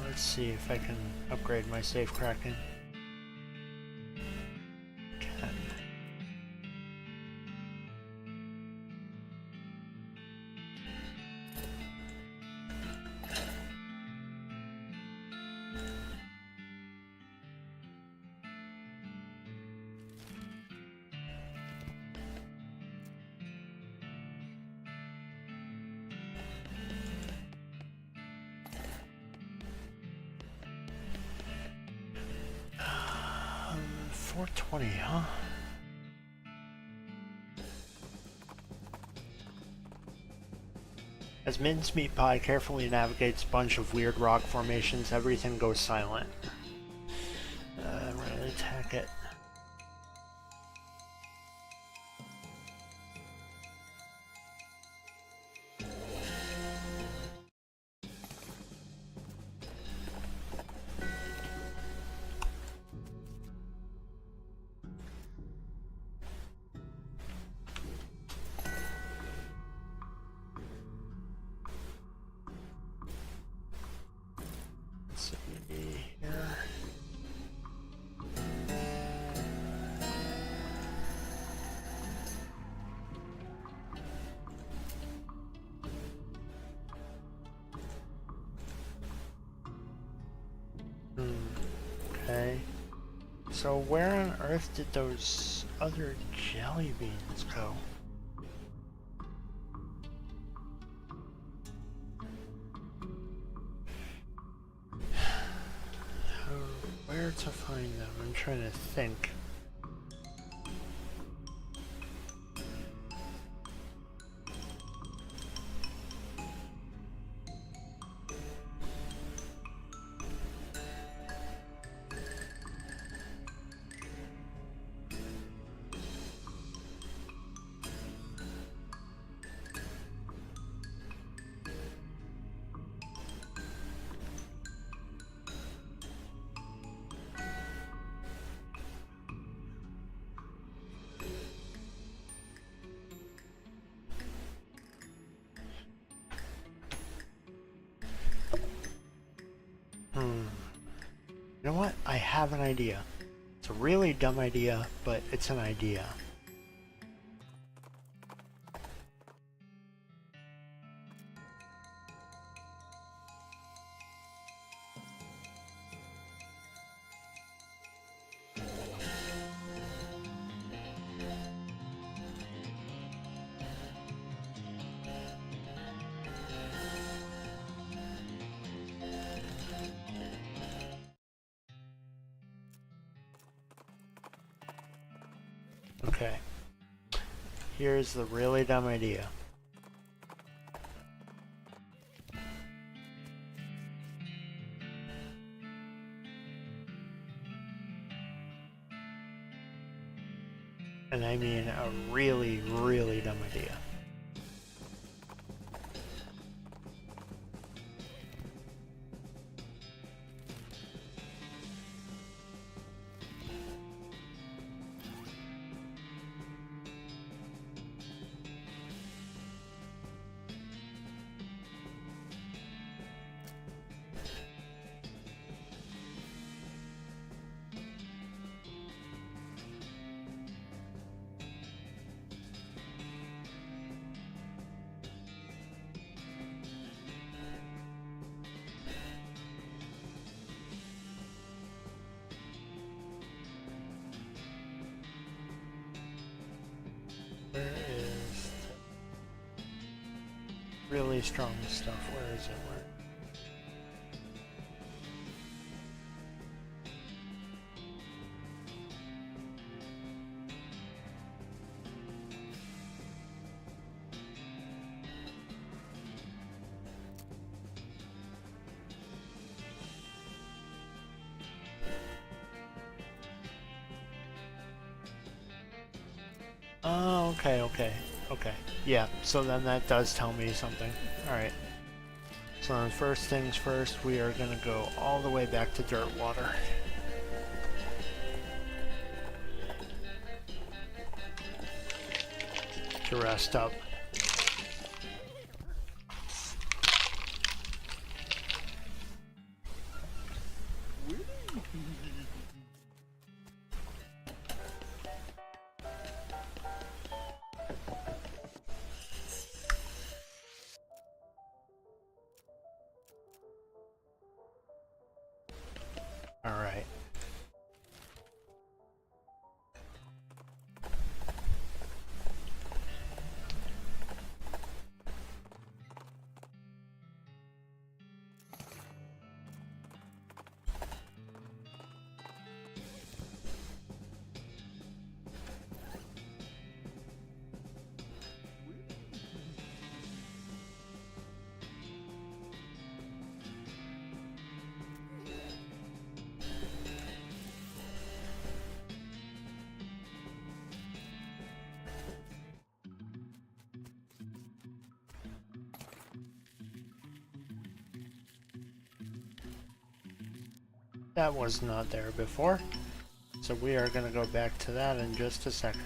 Let's see if I can upgrade my safe cracking. Can. $420, huh? As Mincemeat Pie carefully navigates a bunch of weird rock formations, everything goes silent. I'm gonna attack it. Okay. So where on earth did those other jelly beans go? Where to find them? I'm trying to think. You know what? I have an idea. It's a really dumb idea, but it's an idea. Okay. Here's the really dumb idea. And I mean a really, really dumb idea. Where is the really strong stuff? Where is it? Where? Oh, okay, okay, okay. Yeah, so then that does tell me something. Alright. So then first things first, we are gonna go all the way back to Dirtwater. To rest up. Alright. That was not there before, so we are going to go back to that in just a second.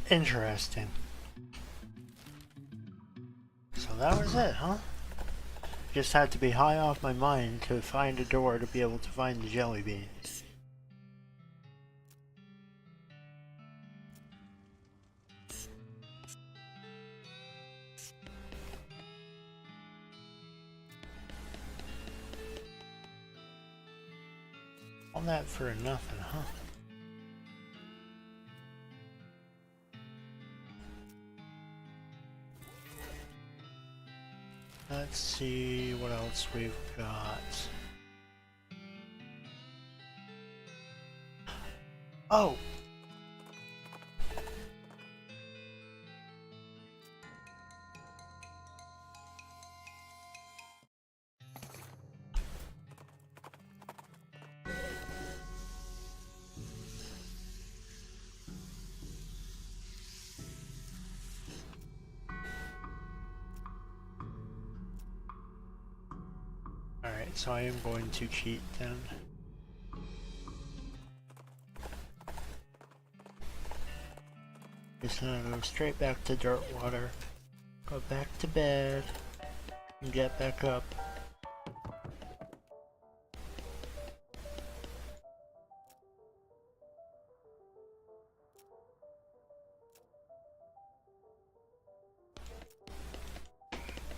Interesting. So that was it, huh? Just had to be high off my mind to find a door to be able to find the jelly beans. All that for nothing, huh? Let's see what else we've got. Oh! Alright, so I am going to cheat then. Just gonna go straight back to Dirtwater, go back to bed, and get back up.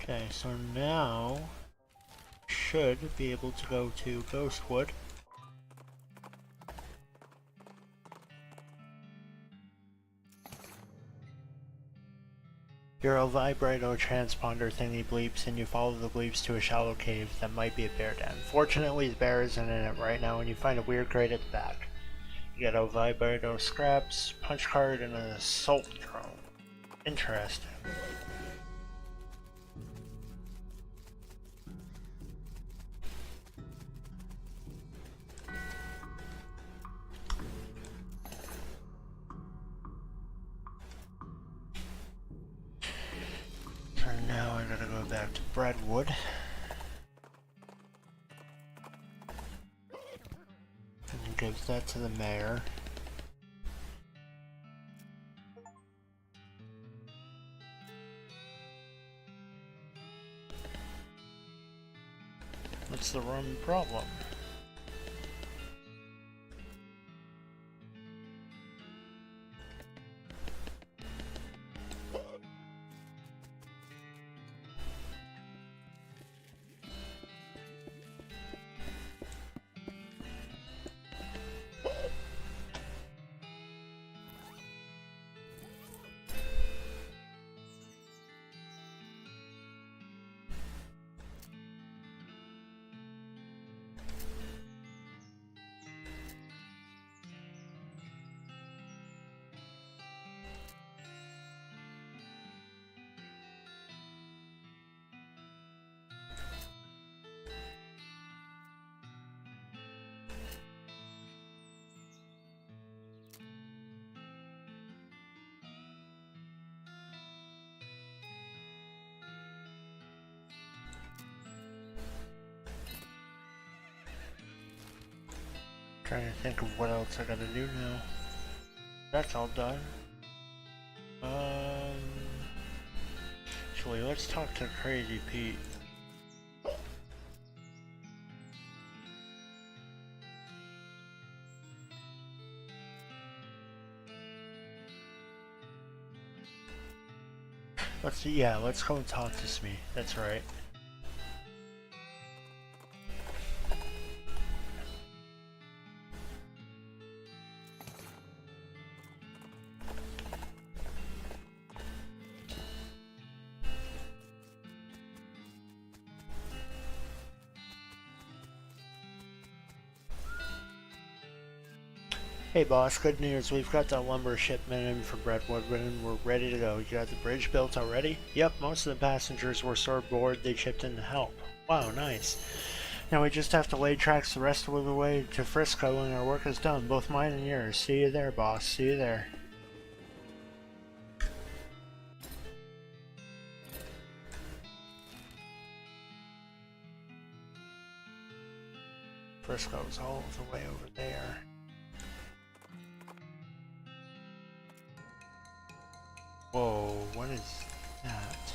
Okay, so now should be able to go to Ghostwood. Your vibrato transponder thingy bleeps and you follow the bleeps to a shallow cave that might be a bear den. Fortunately the bear isn't in it right now and you find a weird crate at the back. You get a vibrato scraps, punch card, and an assault drone. Interesting. Now I gotta go back to Breadwood. And give that to the mayor. What's the rum problem? Trying to think of what else I gotta do now. That's all done. Actually, let's talk to Crazy Pete. Let's see, yeah, let's go and talk to Smee. That's right. Hey boss, good news. We've got the lumber shipment in for Brentwood and we're ready to go. You got the bridge built already? Yep, most of the passengers were so bored they chipped in to help. Wow, nice. Now we just have to lay tracks the rest of the way to Frisco and our work is done, both mine and yours. See you there, boss. See you there. Frisco's all the way over there. Whoa, what is that?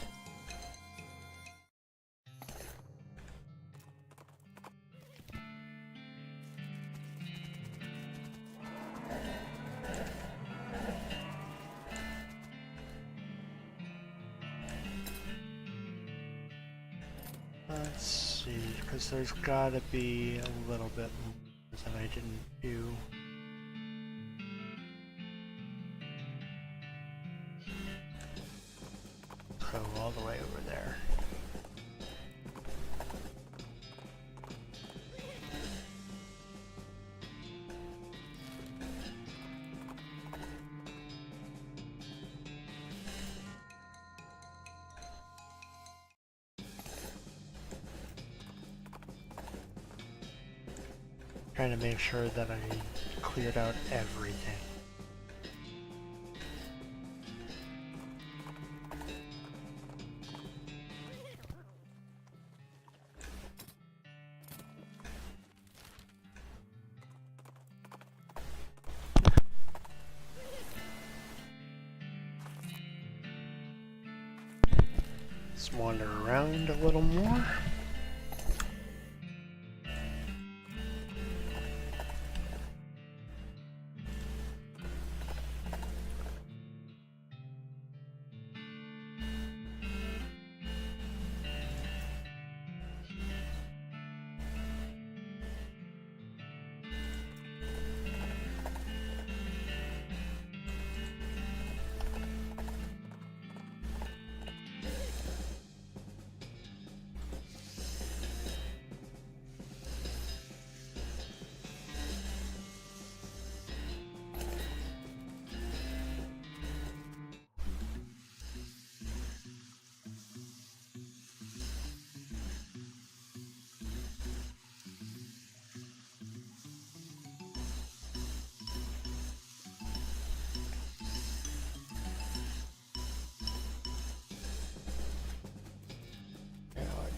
Let's see, because there's gotta be a little bit more that I didn't do. Go all the way over there. Trying to make sure that I cleared out everything. Let's wander around a little more.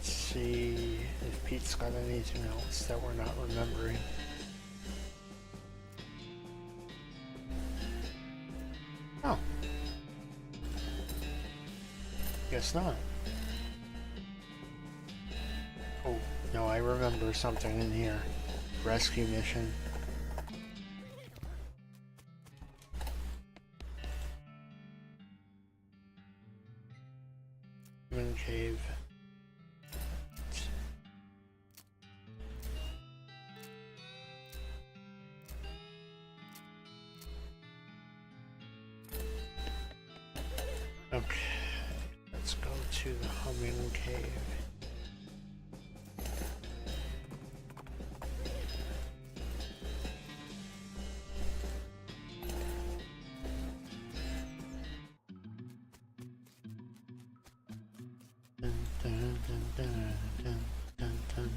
See if Pete's got anything else that we're not remembering. Oh. Guess not. Oh, no, I remember something in here. Rescue mission. Human cave. Okay, let's go to the humming cave. Dun, dun, dun, dun, dun, dun, dun.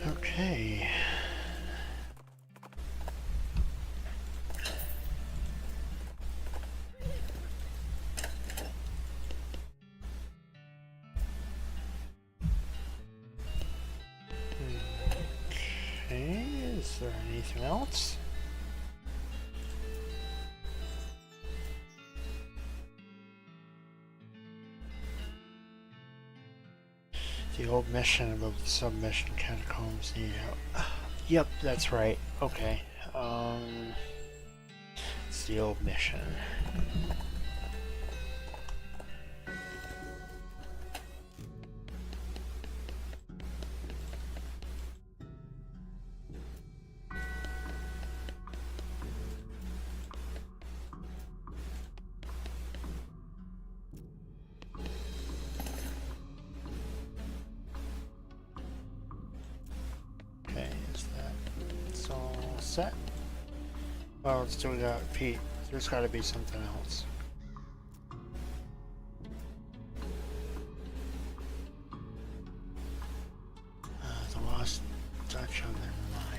Okay. Anything else? The old mission above the submission catacombs. Yeah. Yep, that's right. Okay. It's the old mission. Set. Well, let's do that. Pete, there's got to be something else. The lost touch on their mind.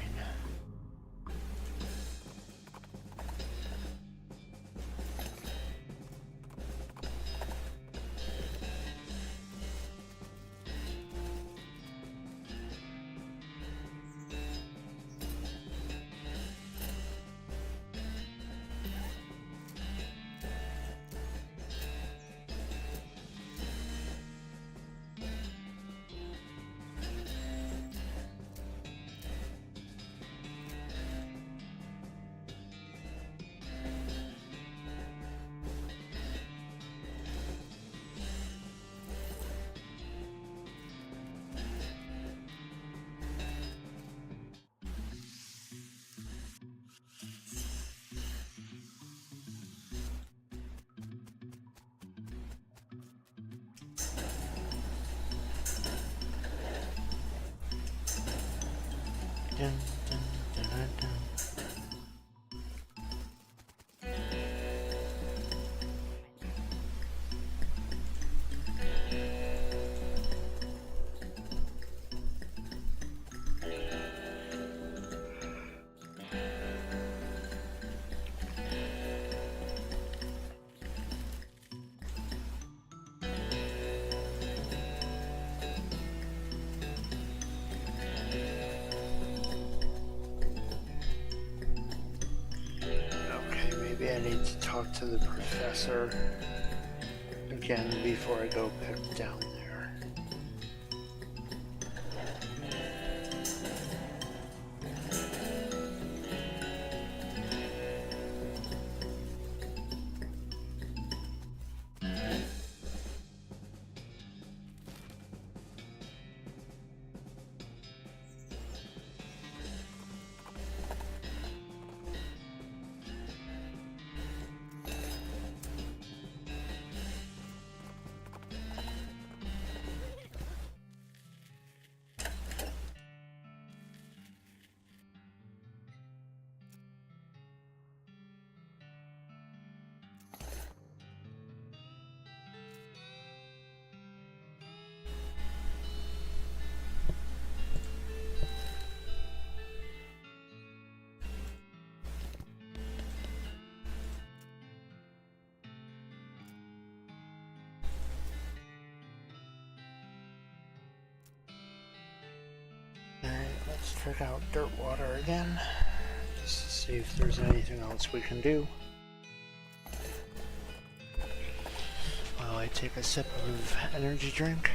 Dun, dun, dun, dun, dun. I need to talk to the professor again before I go back down there. Let's check out dirt water again, just to see if there's anything else we can do. While I take a sip of energy drink.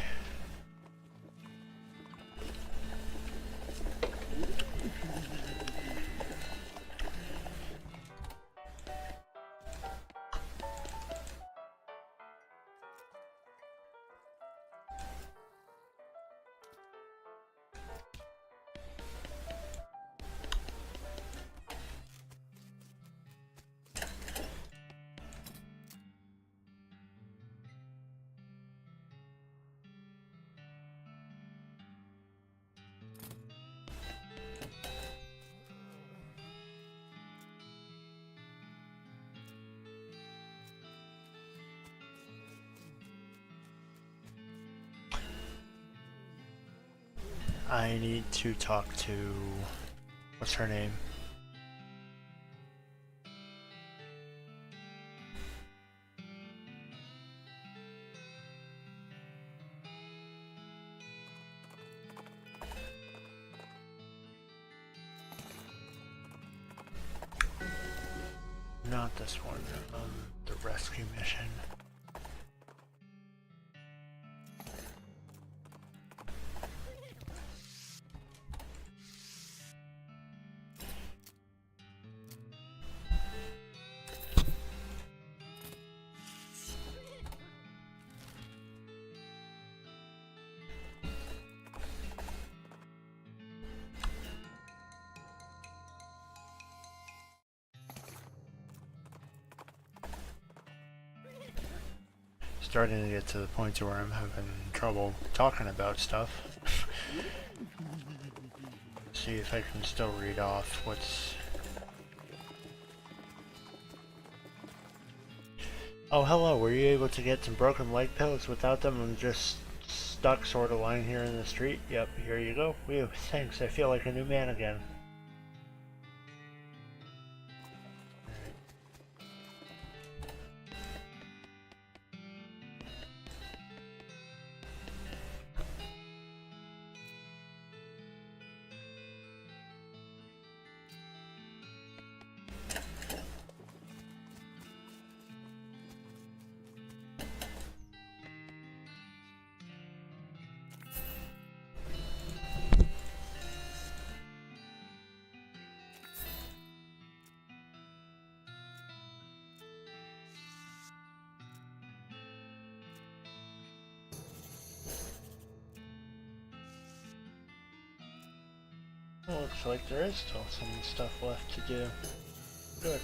I need to talk to, what's her name? not this one. The rescue mission. Starting to get to the point where I'm having trouble talking about stuff. See if I can still read off what's... Oh, hello, were you able to get some broken leg pills? Without them, I'm just stuck sort of lying here in the street. Yep, here you go. Whew, thanks, I feel like a new man again. Looks like there is still some stuff left to do. Good.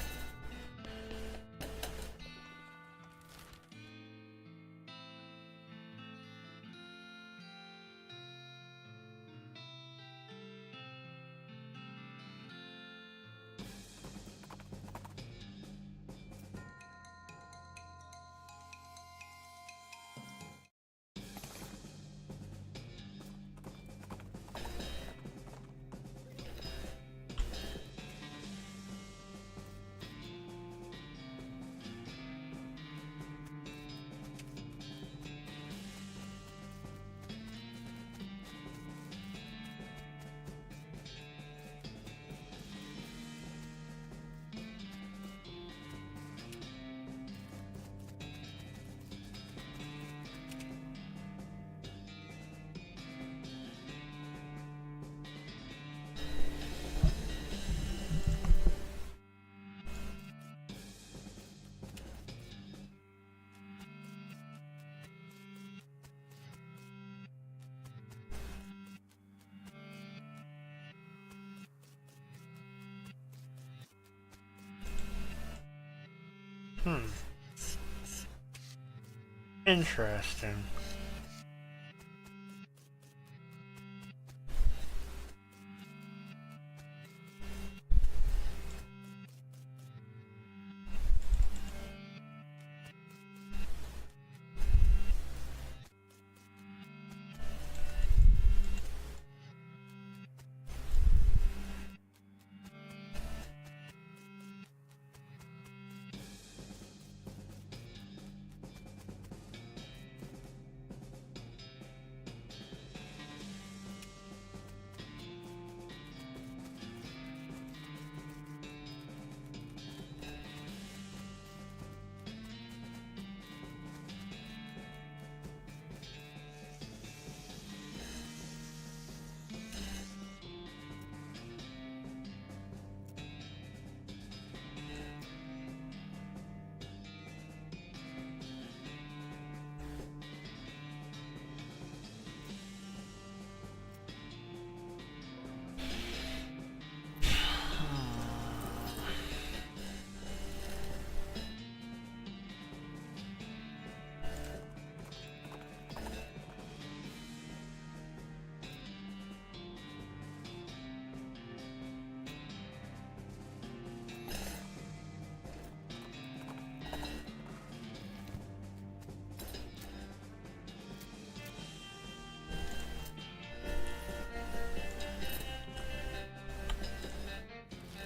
Interesting.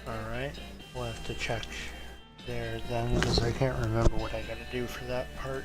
Alright, we'll have to check there then, because I can't remember what I gotta do for that part.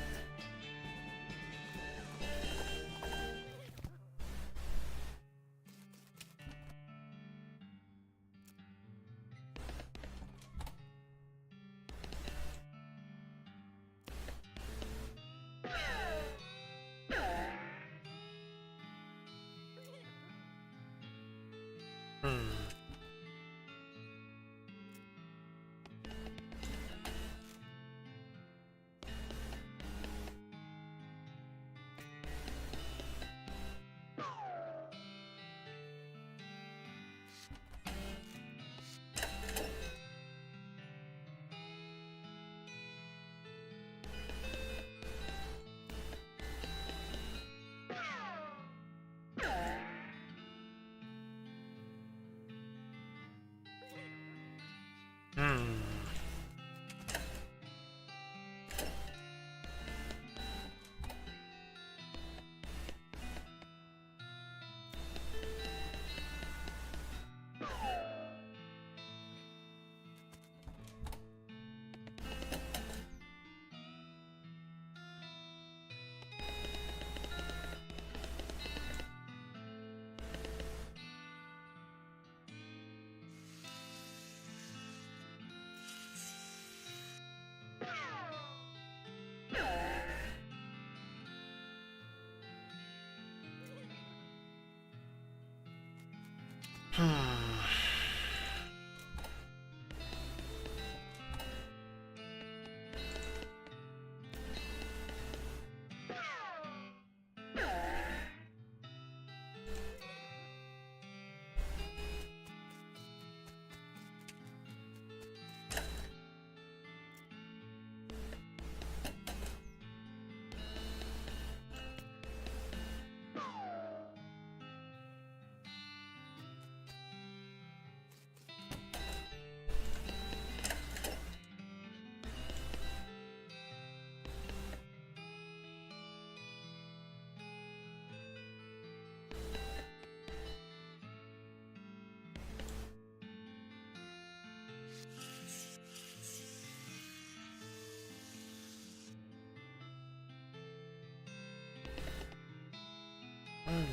I'm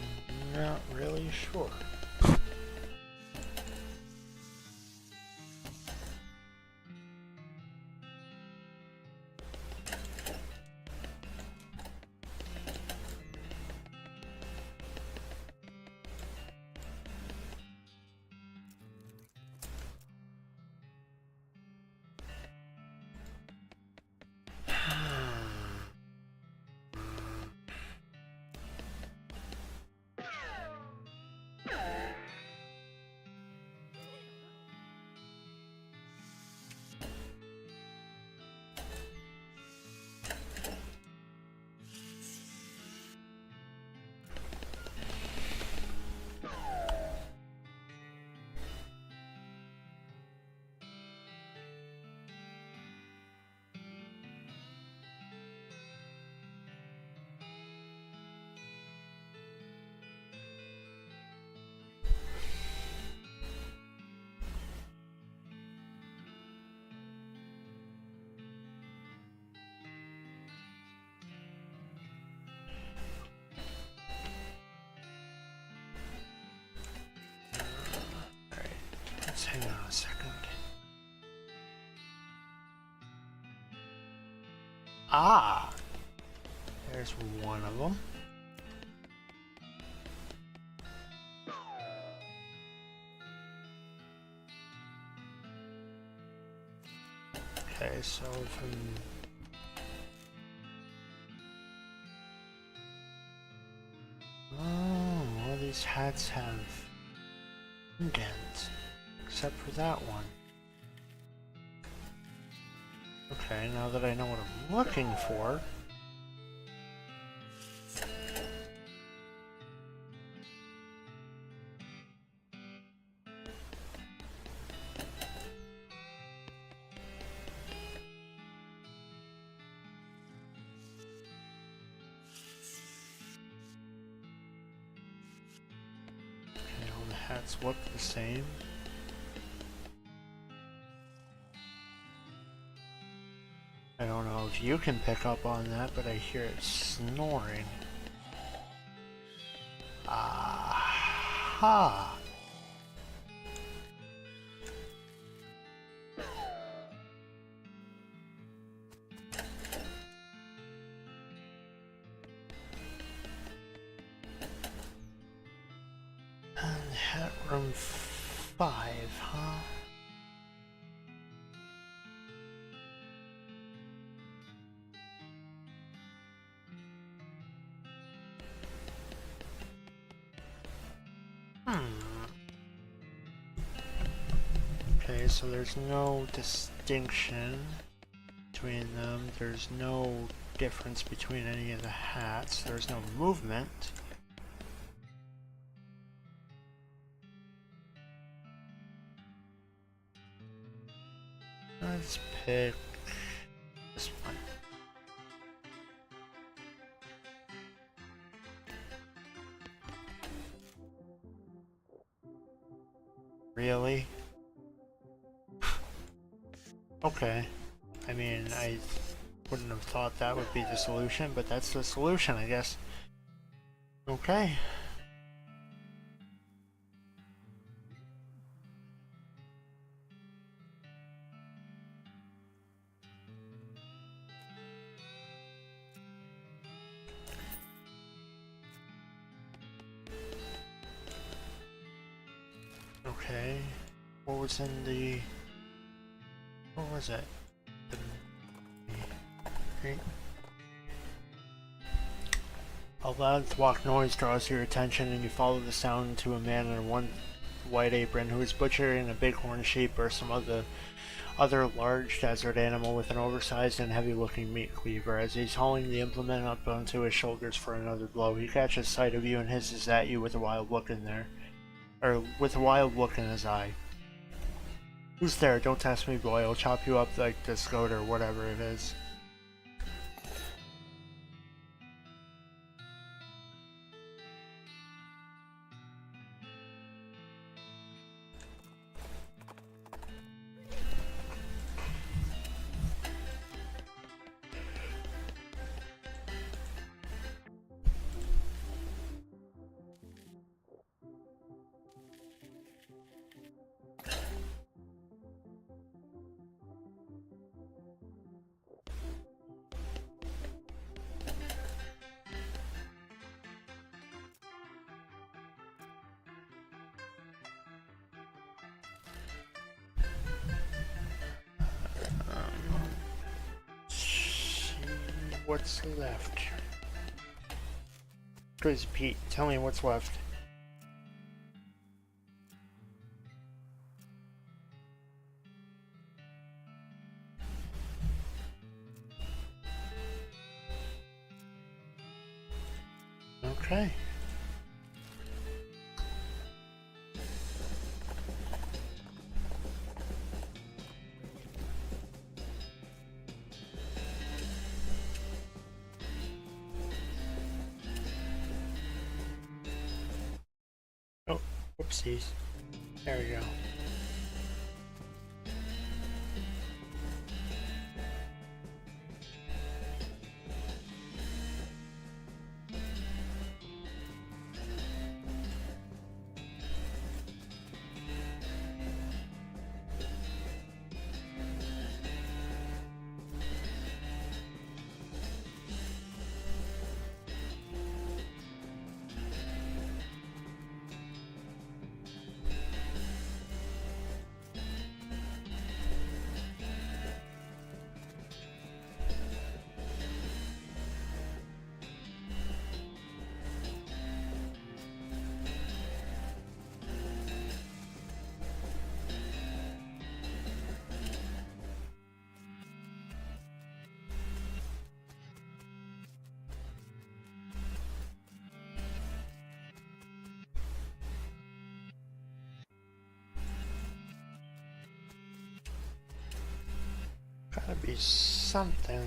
not really sure. Hang on a second. Ah! There's one of them. Okay, so from... Oh, all these hats have indents. Except for that one. Okay, now that I know what I'm looking for... Okay, all the hats look the same. I don't know if you can pick up on that, but I hear it snoring. Aha! And hat room 5, huh? Okay, so there's no distinction between them. There's no difference between any of the hats. There's no movement. Let's pick this one. Really? Okay. I mean, I wouldn't have thought that would be the solution, but that's the solution, I guess. Okay. Okay. What was in the... What was it? A loud thwack noise draws your attention and you follow the sound to a man in one white apron who is butchering a bighorn sheep or some other large desert animal with an oversized and heavy looking meat cleaver. As he's hauling the implement up onto his shoulders for another blow, he catches sight of you and hisses at you with a wild look in there. Or with a wild look in his eye. Who's there? Don't test me, boy. I'll chop you up like this goat or whatever it is. what's left. Crazy Pete, tell me what's left. Okay. Oh, whoopsies. There we go. Gotta be something.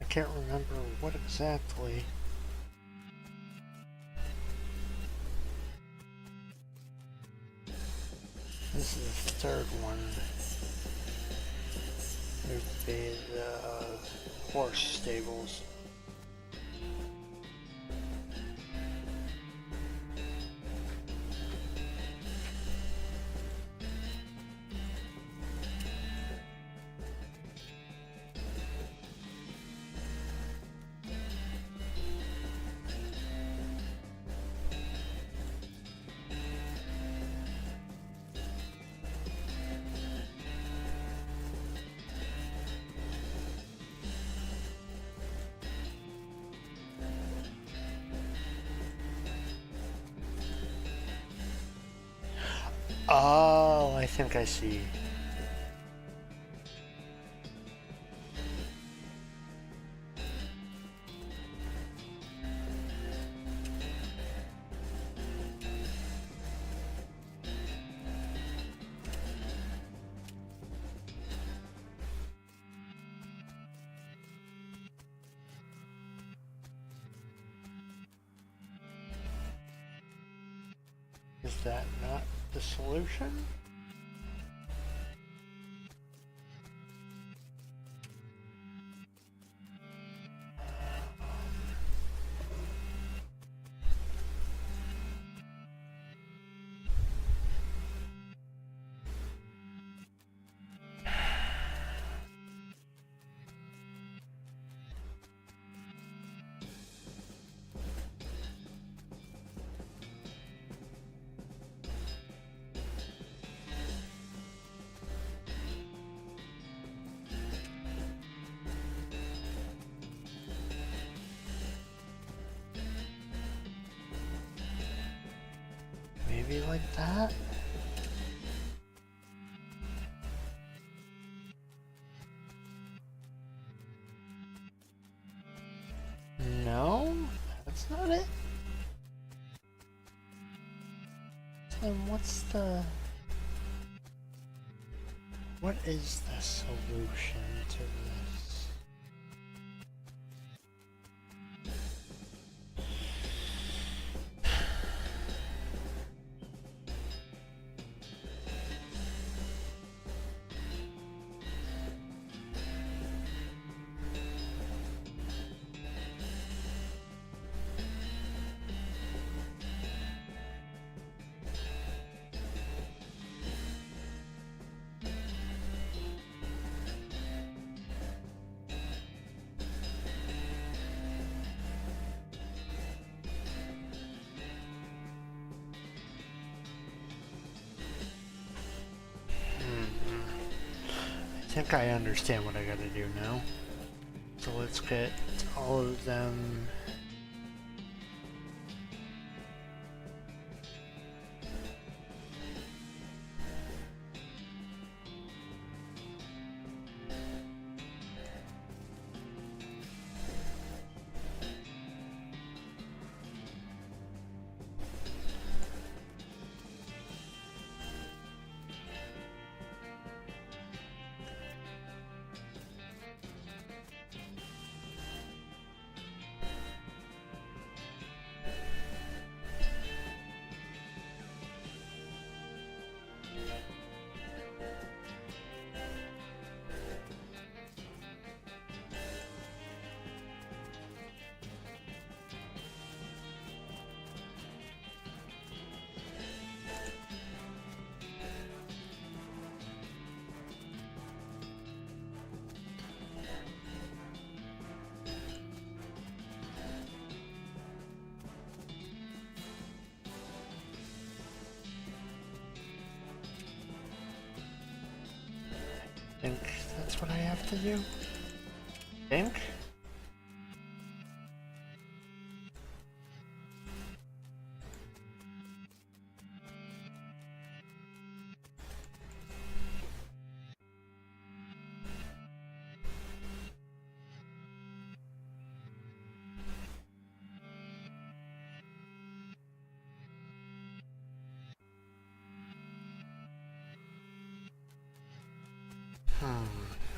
I can't remember what exactly. This is the third one. There'd be the horse stables. Oh, I think I see. Is that not the solution? Maybe like that? No, that's not it. Then what is the solution to this? I think I understand what I gotta do now. let's get all of them. I think that's what I have to do. Think?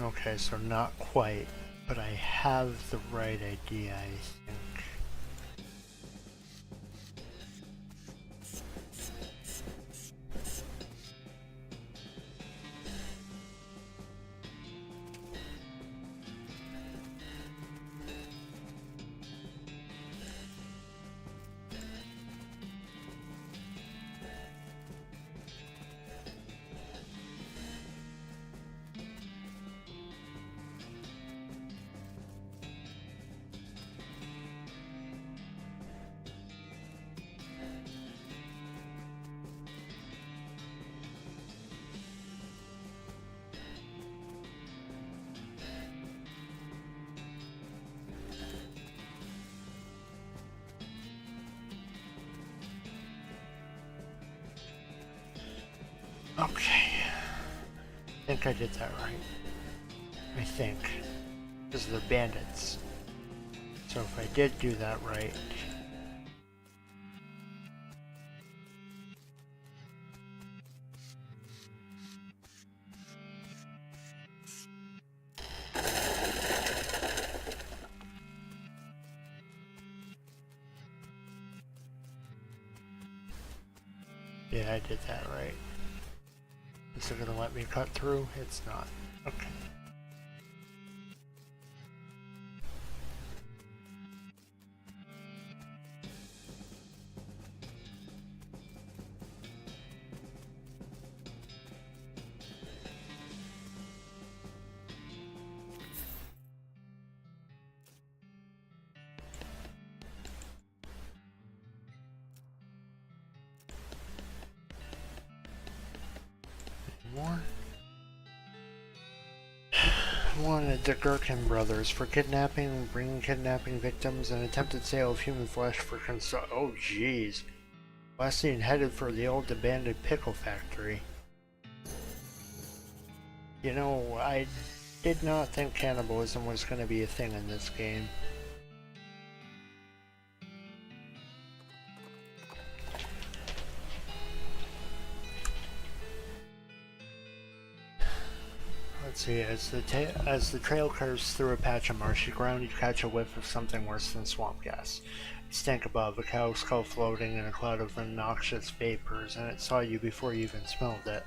Okay, so not quite, but I have the right idea, I think. Okay, I think I did that right. I think, because they're bandits. So if I did do that right, yeah, I did that right. Is it gonna let me cut through? It's not. Okay. More? Wanted the Gherkin brothers for kidnapping, bringing kidnapping victims, and attempted sale of human flesh for oh jeez. Last seen headed for the old abandoned pickle factory. You know, I did not think cannibalism was going to be a thing in this game. Let's see, as the trail curves through a patch of marshy ground, you catch a whiff of something worse than swamp gas. It stank above, a cow skull floating in a cloud of noxious vapors, and it saw you before you even smelled it.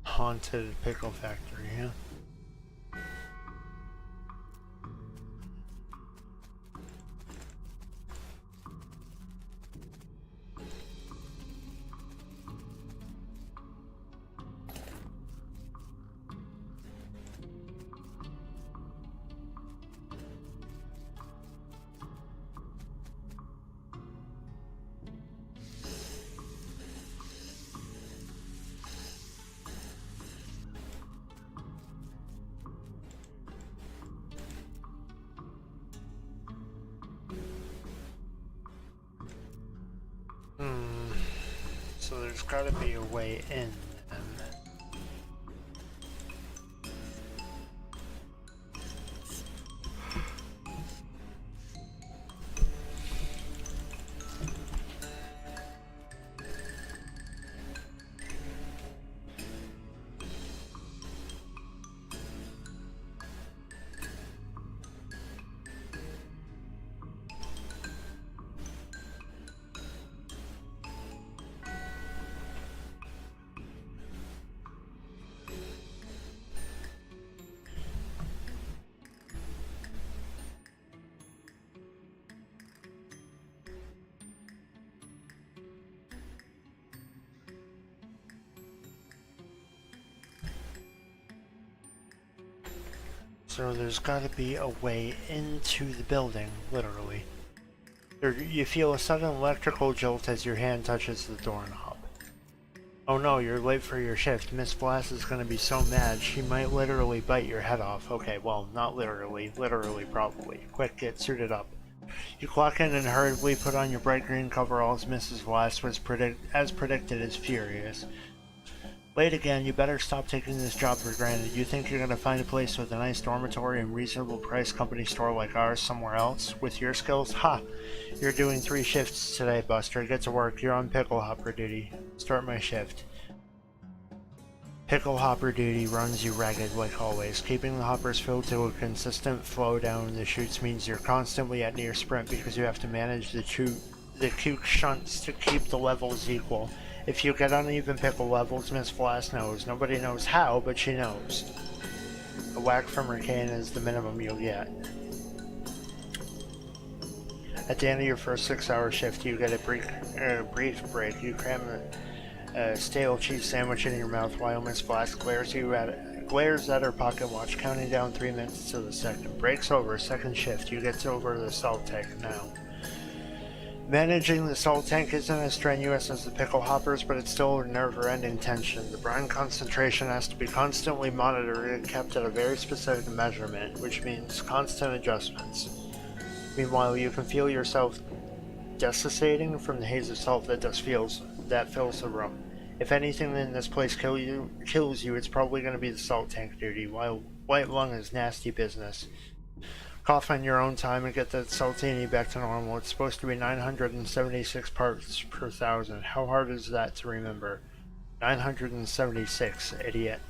Haunted pickle factory, yeah. So there's gotta be a way in then. So there's gotta be a way into the building, literally. You feel a sudden electrical jolt as your hand touches the doorknob. Oh no, you're late for your shift. Miss Blast is gonna be so mad, she might literally bite your head off. Okay, well, not literally. Literally, probably. Quick, get suited up. You clock in and hurriedly put on your bright green coveralls. Mrs. Blast was as predicted is furious. Late again, you better stop taking this job for granted. You think you're gonna find a place with a nice dormitory and reasonable price company store like ours somewhere else? With your skills? Ha! You're doing 3 shifts today, Buster. Get to work. You're on pickle hopper duty. Start my shift. Pickle hopper duty runs you ragged like always. Keeping the hoppers filled to a consistent flow down the chutes means you're constantly at near sprint because you have to manage the cuke shunts to keep the levels equal. If you get uneven pickle levels, Miss Blast knows. Nobody knows how, but she knows. A whack from her cane is the minimum you'll get. At the end of your first 6-hour shift, you get a brief break. You cram a stale cheese sandwich in your mouth while Miss Blast glares at her pocket watch, counting down 3 minutes to the second. Break's over. Second shift. You get over the salt tank now. Managing the salt tank isn't as strenuous as the pickle hoppers, but it's still a nerve-ending tension. The brine concentration has to be constantly monitored and kept at a very specific measurement, which means constant adjustments. Meanwhile, you can feel yourself desiccating from the haze of salt that fills the room. If anything in this place kills you, it's probably going to be the salt tank duty, while white lung is nasty business. Cough on your own time and get that saltini back to normal. It's supposed to be 976 parts per thousand. How hard is that to remember? 976, idiot.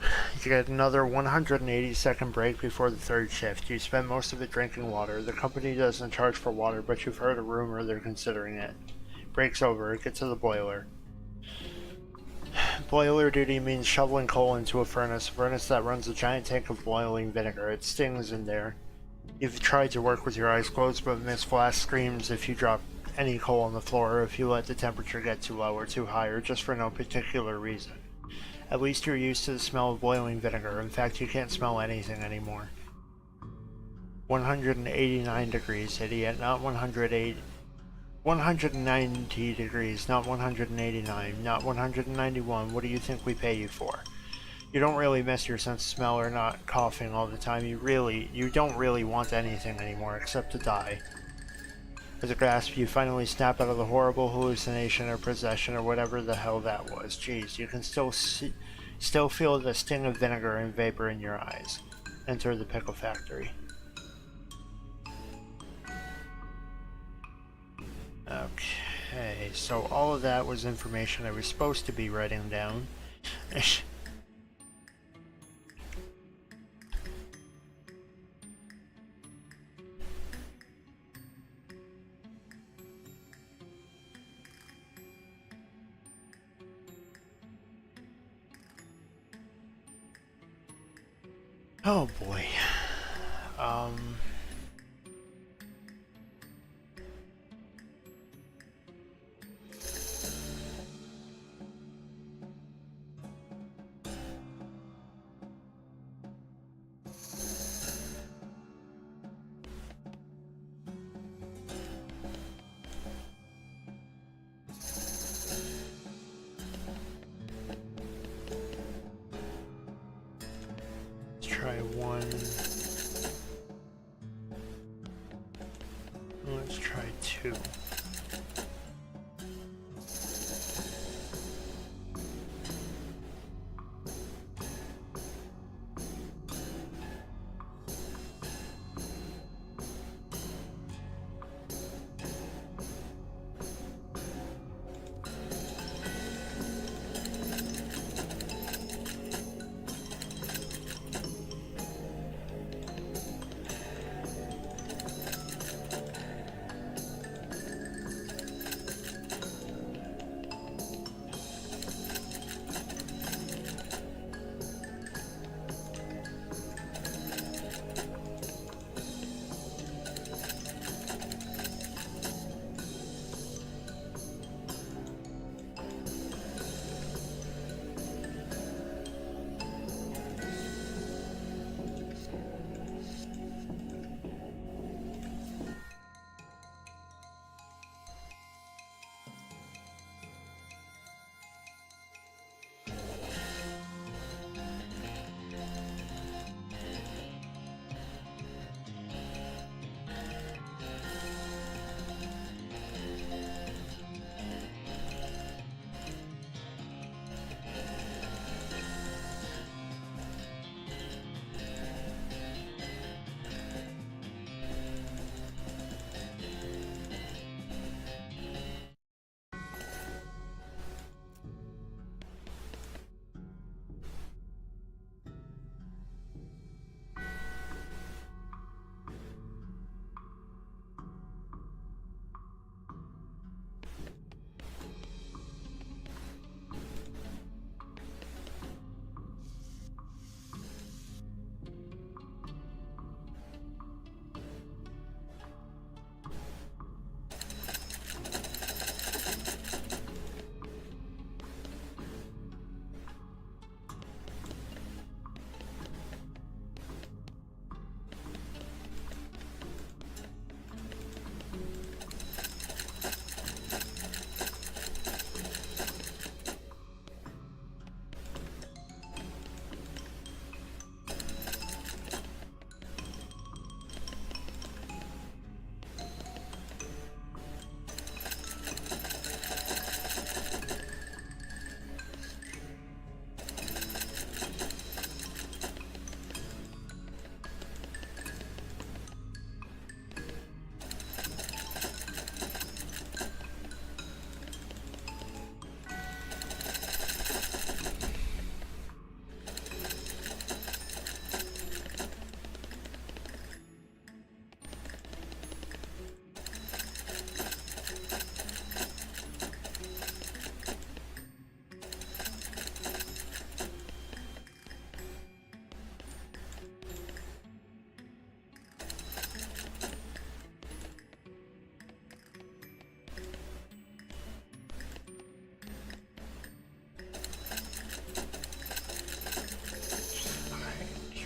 You get another 180-second break before the third shift. You spend most of it drinking water. The company doesn't charge for water, but you've heard a rumor they're considering it. Break's over. Get to the boiler. Boiler duty means shoveling coal into a furnace that runs a giant tank of boiling vinegar. It stings in there. You've tried to work with your eyes closed, but Miss Blast screams if you drop any coal on the floor, or if you let the temperature get too low or too high, or just for no particular reason. At least you're used to the smell of boiling vinegar. In fact, you can't smell anything anymore. 189 degrees, idiot, not 108. 190 degrees, not 189, not 191. What do you think we pay you for? You don't really miss your sense of smell or not coughing all the time. You don't really want anything anymore except to die. With a gasp, you finally snap out of the horrible hallucination or possession or whatever the hell that was. Jeez, you can still feel the sting of vinegar and vapor in your eyes. Enter the pickle factory. Okay, so all of that was information I was supposed to be writing down. Oh boy. Let's try 2.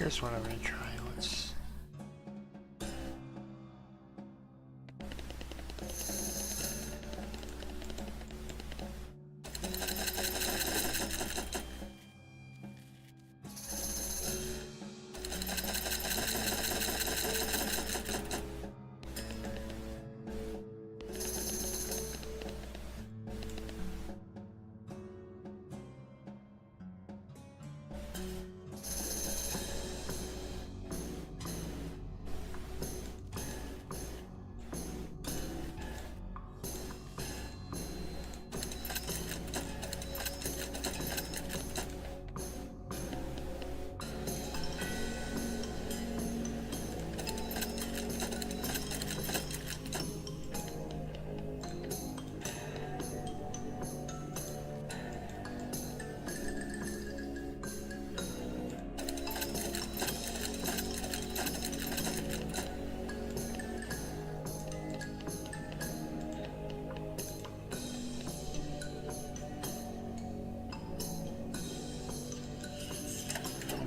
Here's what I'm gonna try. Let's.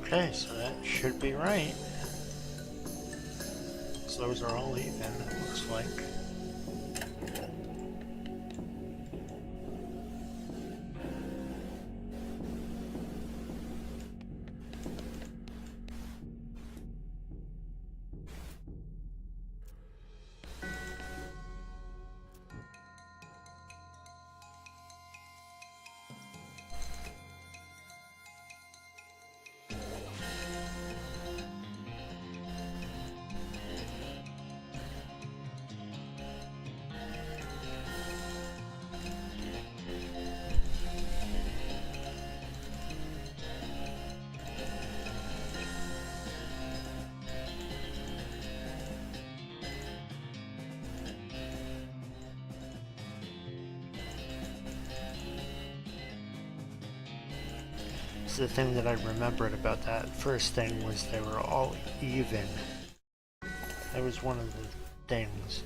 Okay, so that should be right. So those are all even, it looks like. The thing that I remembered about that first thing was they were all even. That was one of the things.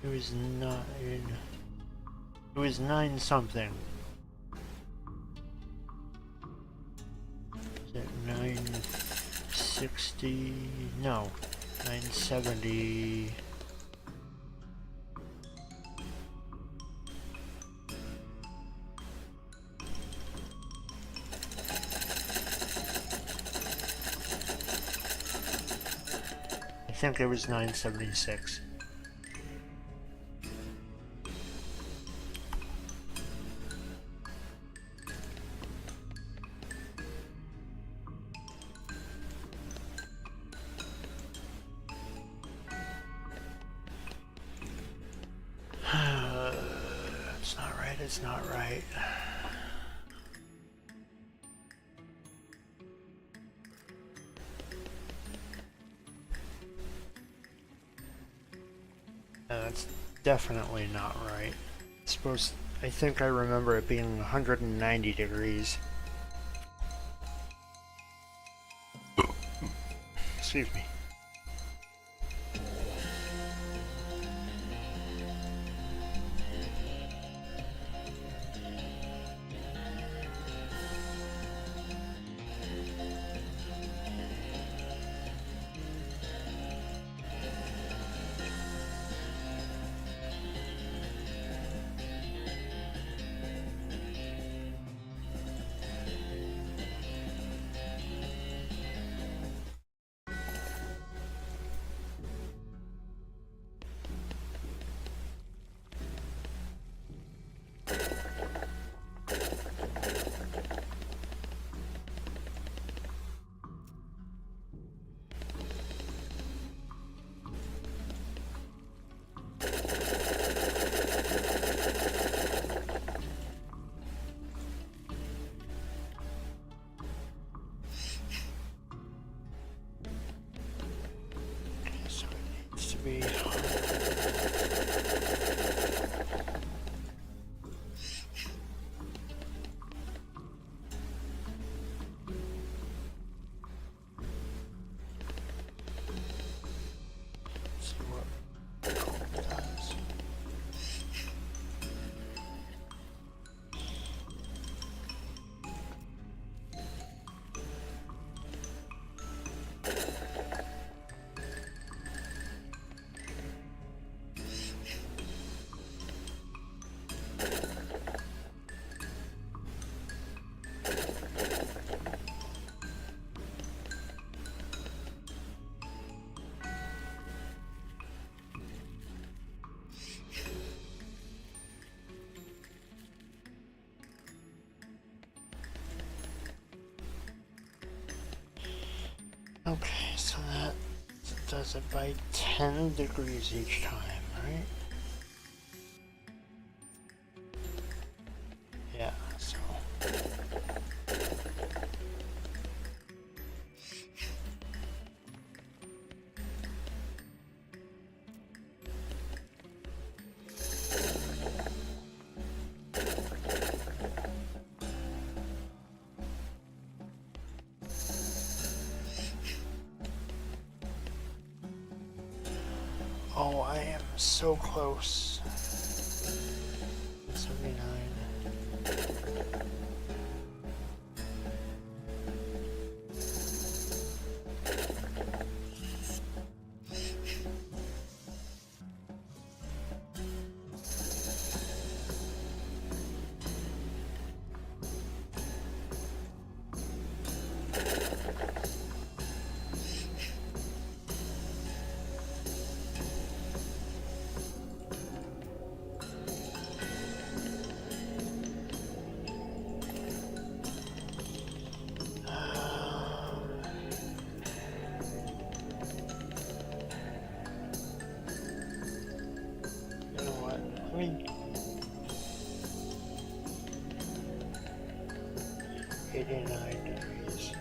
It was nine. It was 9 something. Is it 960? No, 970. I think it was 976. It's not right. That's definitely not right. I think I remember it being 190 degrees. Excuse me. Okay, so that does it by 10 degrees each time, right? Yeah, so... Oh, I am so close. 79. You know what? I mean, 89 degrees.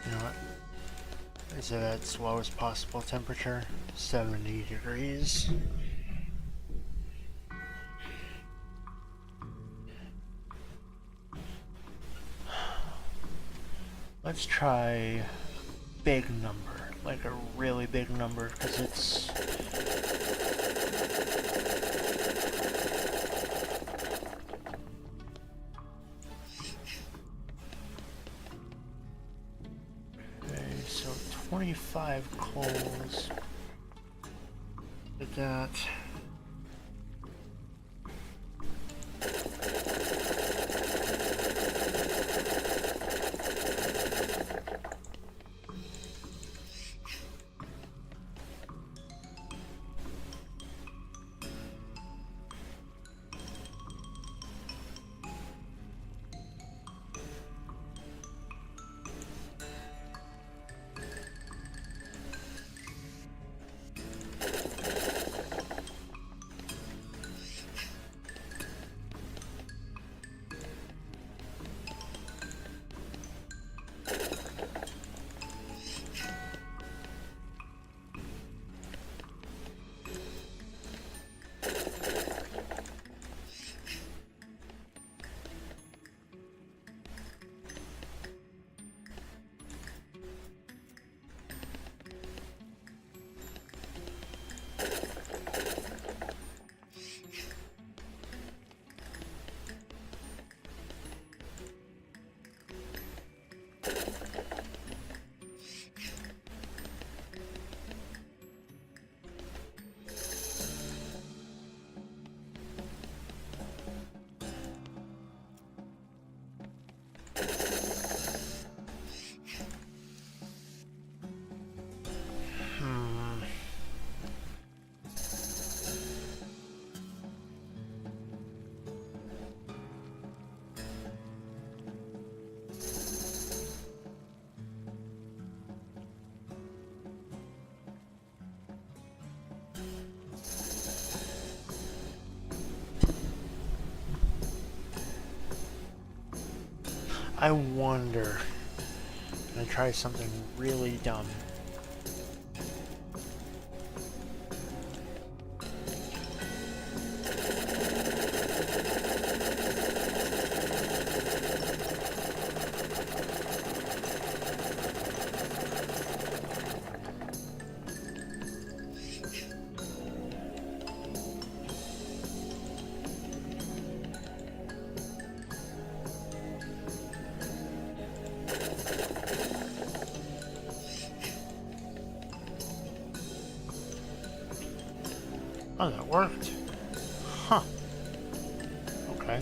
You know what? Is it at its lowest possible temperature? 70 degrees. Let's try big number, like a really big number, because it's... Okay, so 25 coals. Like that. I wonder. I'm gonna try something really dumb. Oh, that worked. Huh. Okay.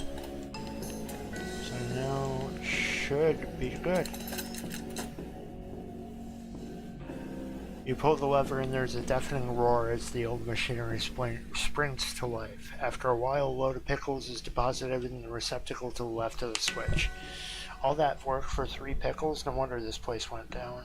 So now it should be good. You pull the lever and there's a deafening roar as the old machinery springs to life. After a while, a load of pickles is deposited in the receptacle to the left of the switch. All that work for 3 pickles? No wonder this place went down.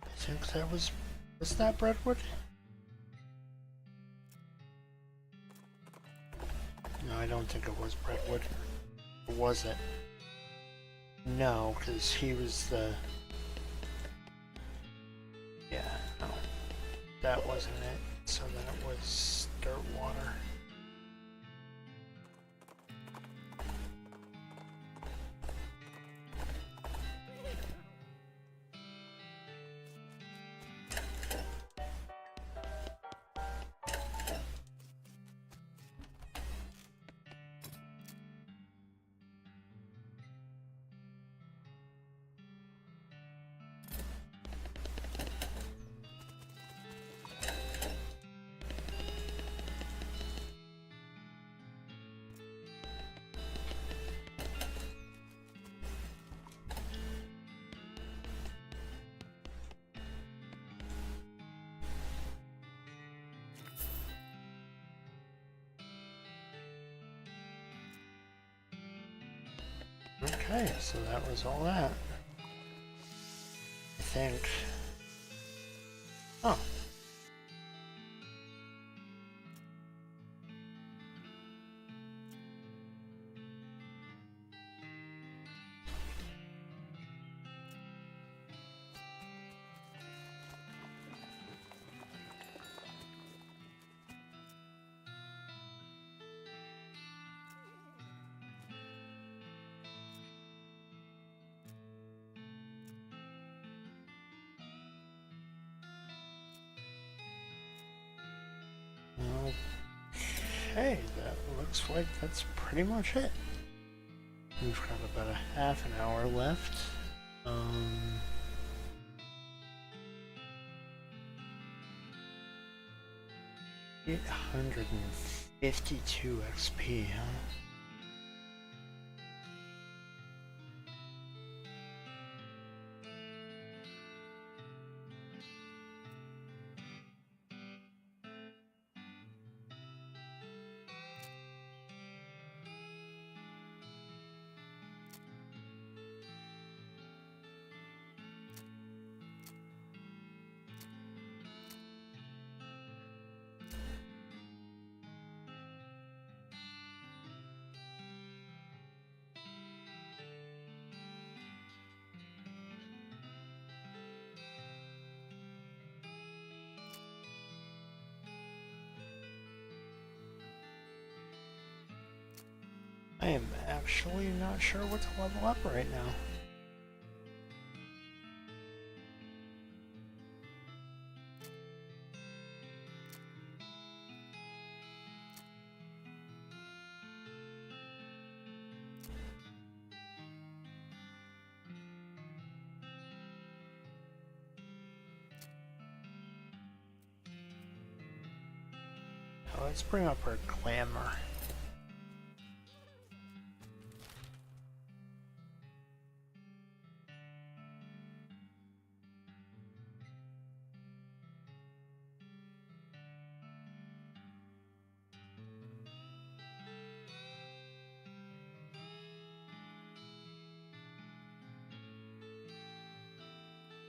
I think that was that Brentwood? No, I don't think it was Brentwood. Or was it? No, because he was the... Yeah, no. That wasn't it. So then it was Dirtwater. Okay, so that was all that. I think. Oh. Okay, that looks like that's pretty much it. We've got about a half an hour left. 852 XP, huh? I am actually not sure what to level up right now. Let's bring up our glamour.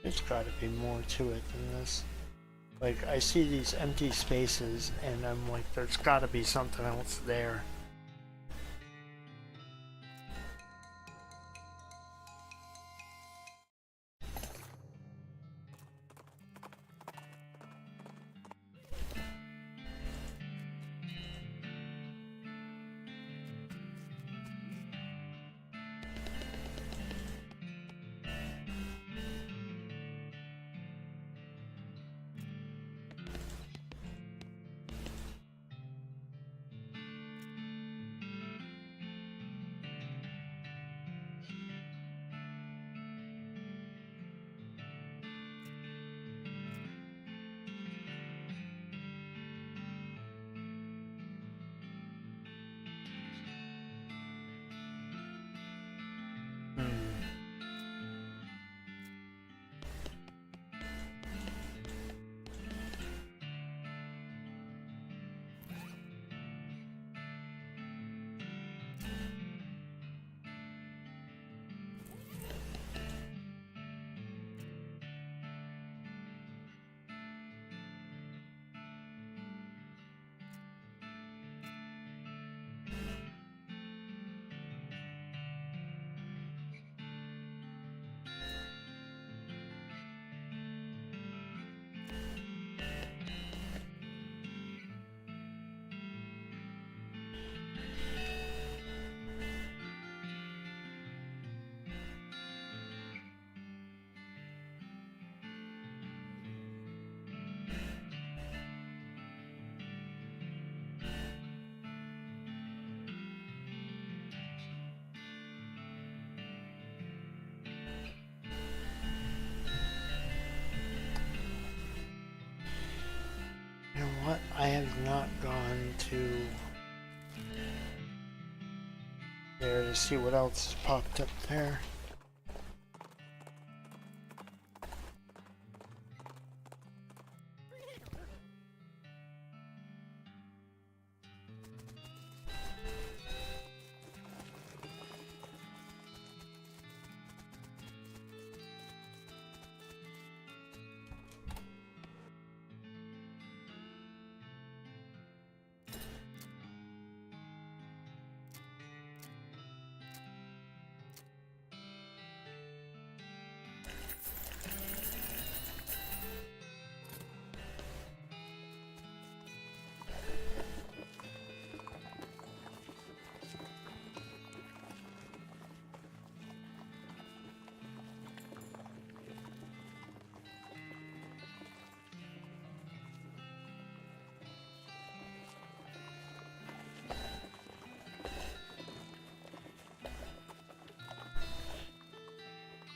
There's gotta be more to it than this. Like, I see these empty spaces, and I'm like, there's gotta be something else there. You know what? I have not gone to there to see what else popped up there.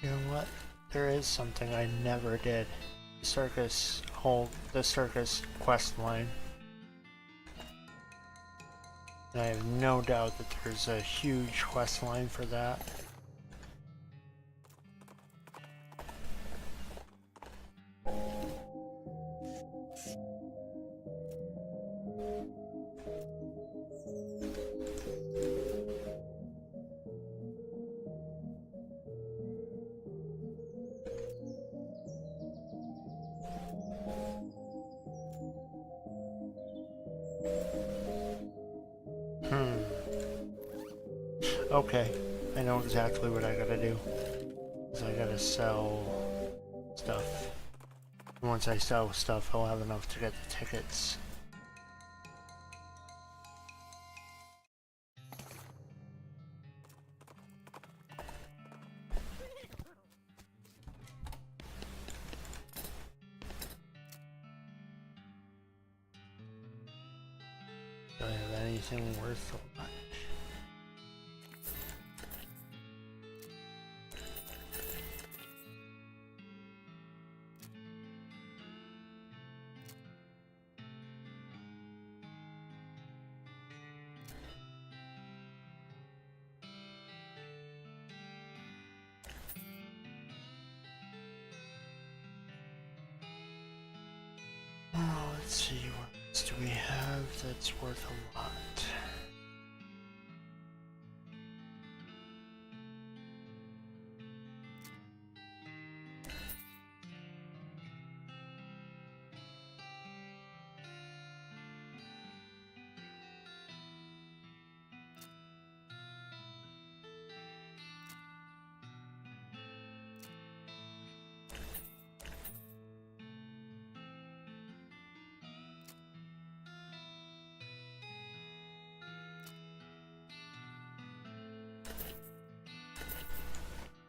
You know what? There is something I never did. The circus quest line. And I have no doubt that there's a huge quest line for that. Okay, I know exactly what I gotta do. Is I gotta sell stuff. And once I sell stuff, I'll have enough to get the tickets. Do I have anything worth a lot? Oh, let's see, what else do we have that's worth a lot?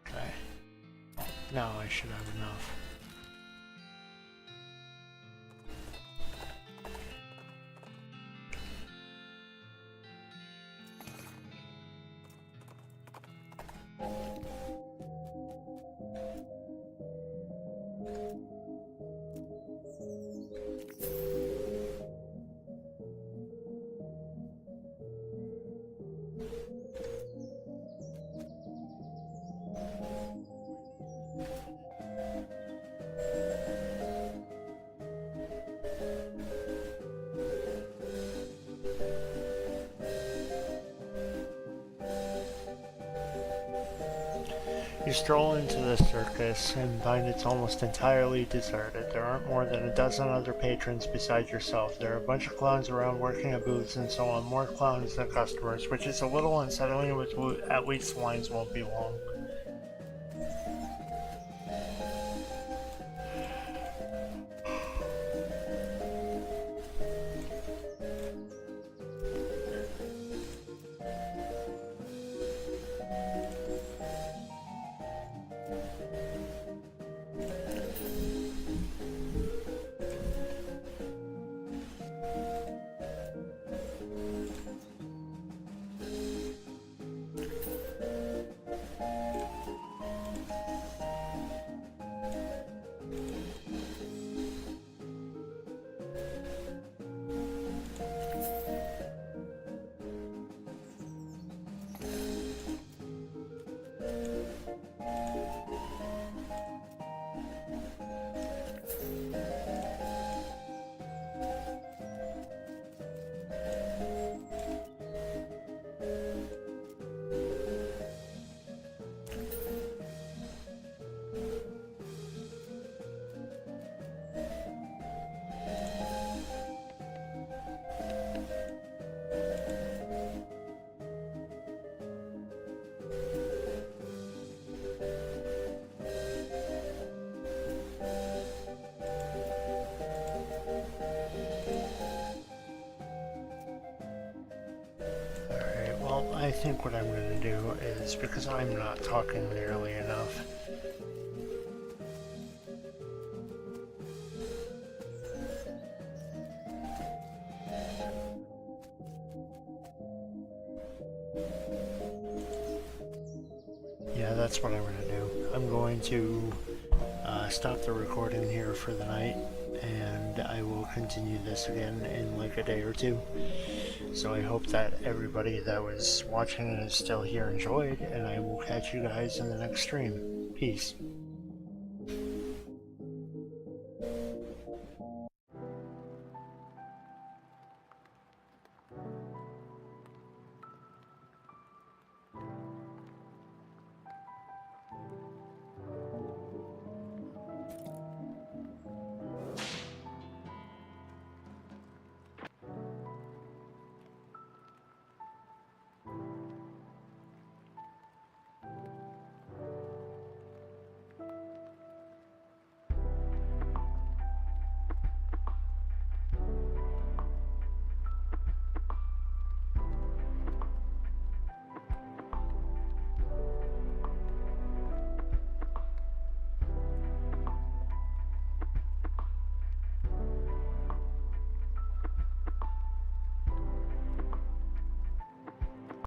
Okay. Now I should have enough. You stroll into the circus and find it's almost entirely deserted. There aren't more than a dozen other patrons besides yourself. There are a bunch of clowns around working at booths and so on. More clowns than customers, which is a little unsettling, but at least the lines won't be long. I think what I'm going to do is, because I'm not talking nearly enough, yeah, that's what I'm going to do. I'm going to stop the recording here for the night, and I will continue this again in like a day or two. So I hope that everybody that was watching and is still here enjoyed, and I will catch you guys in the next stream. Peace.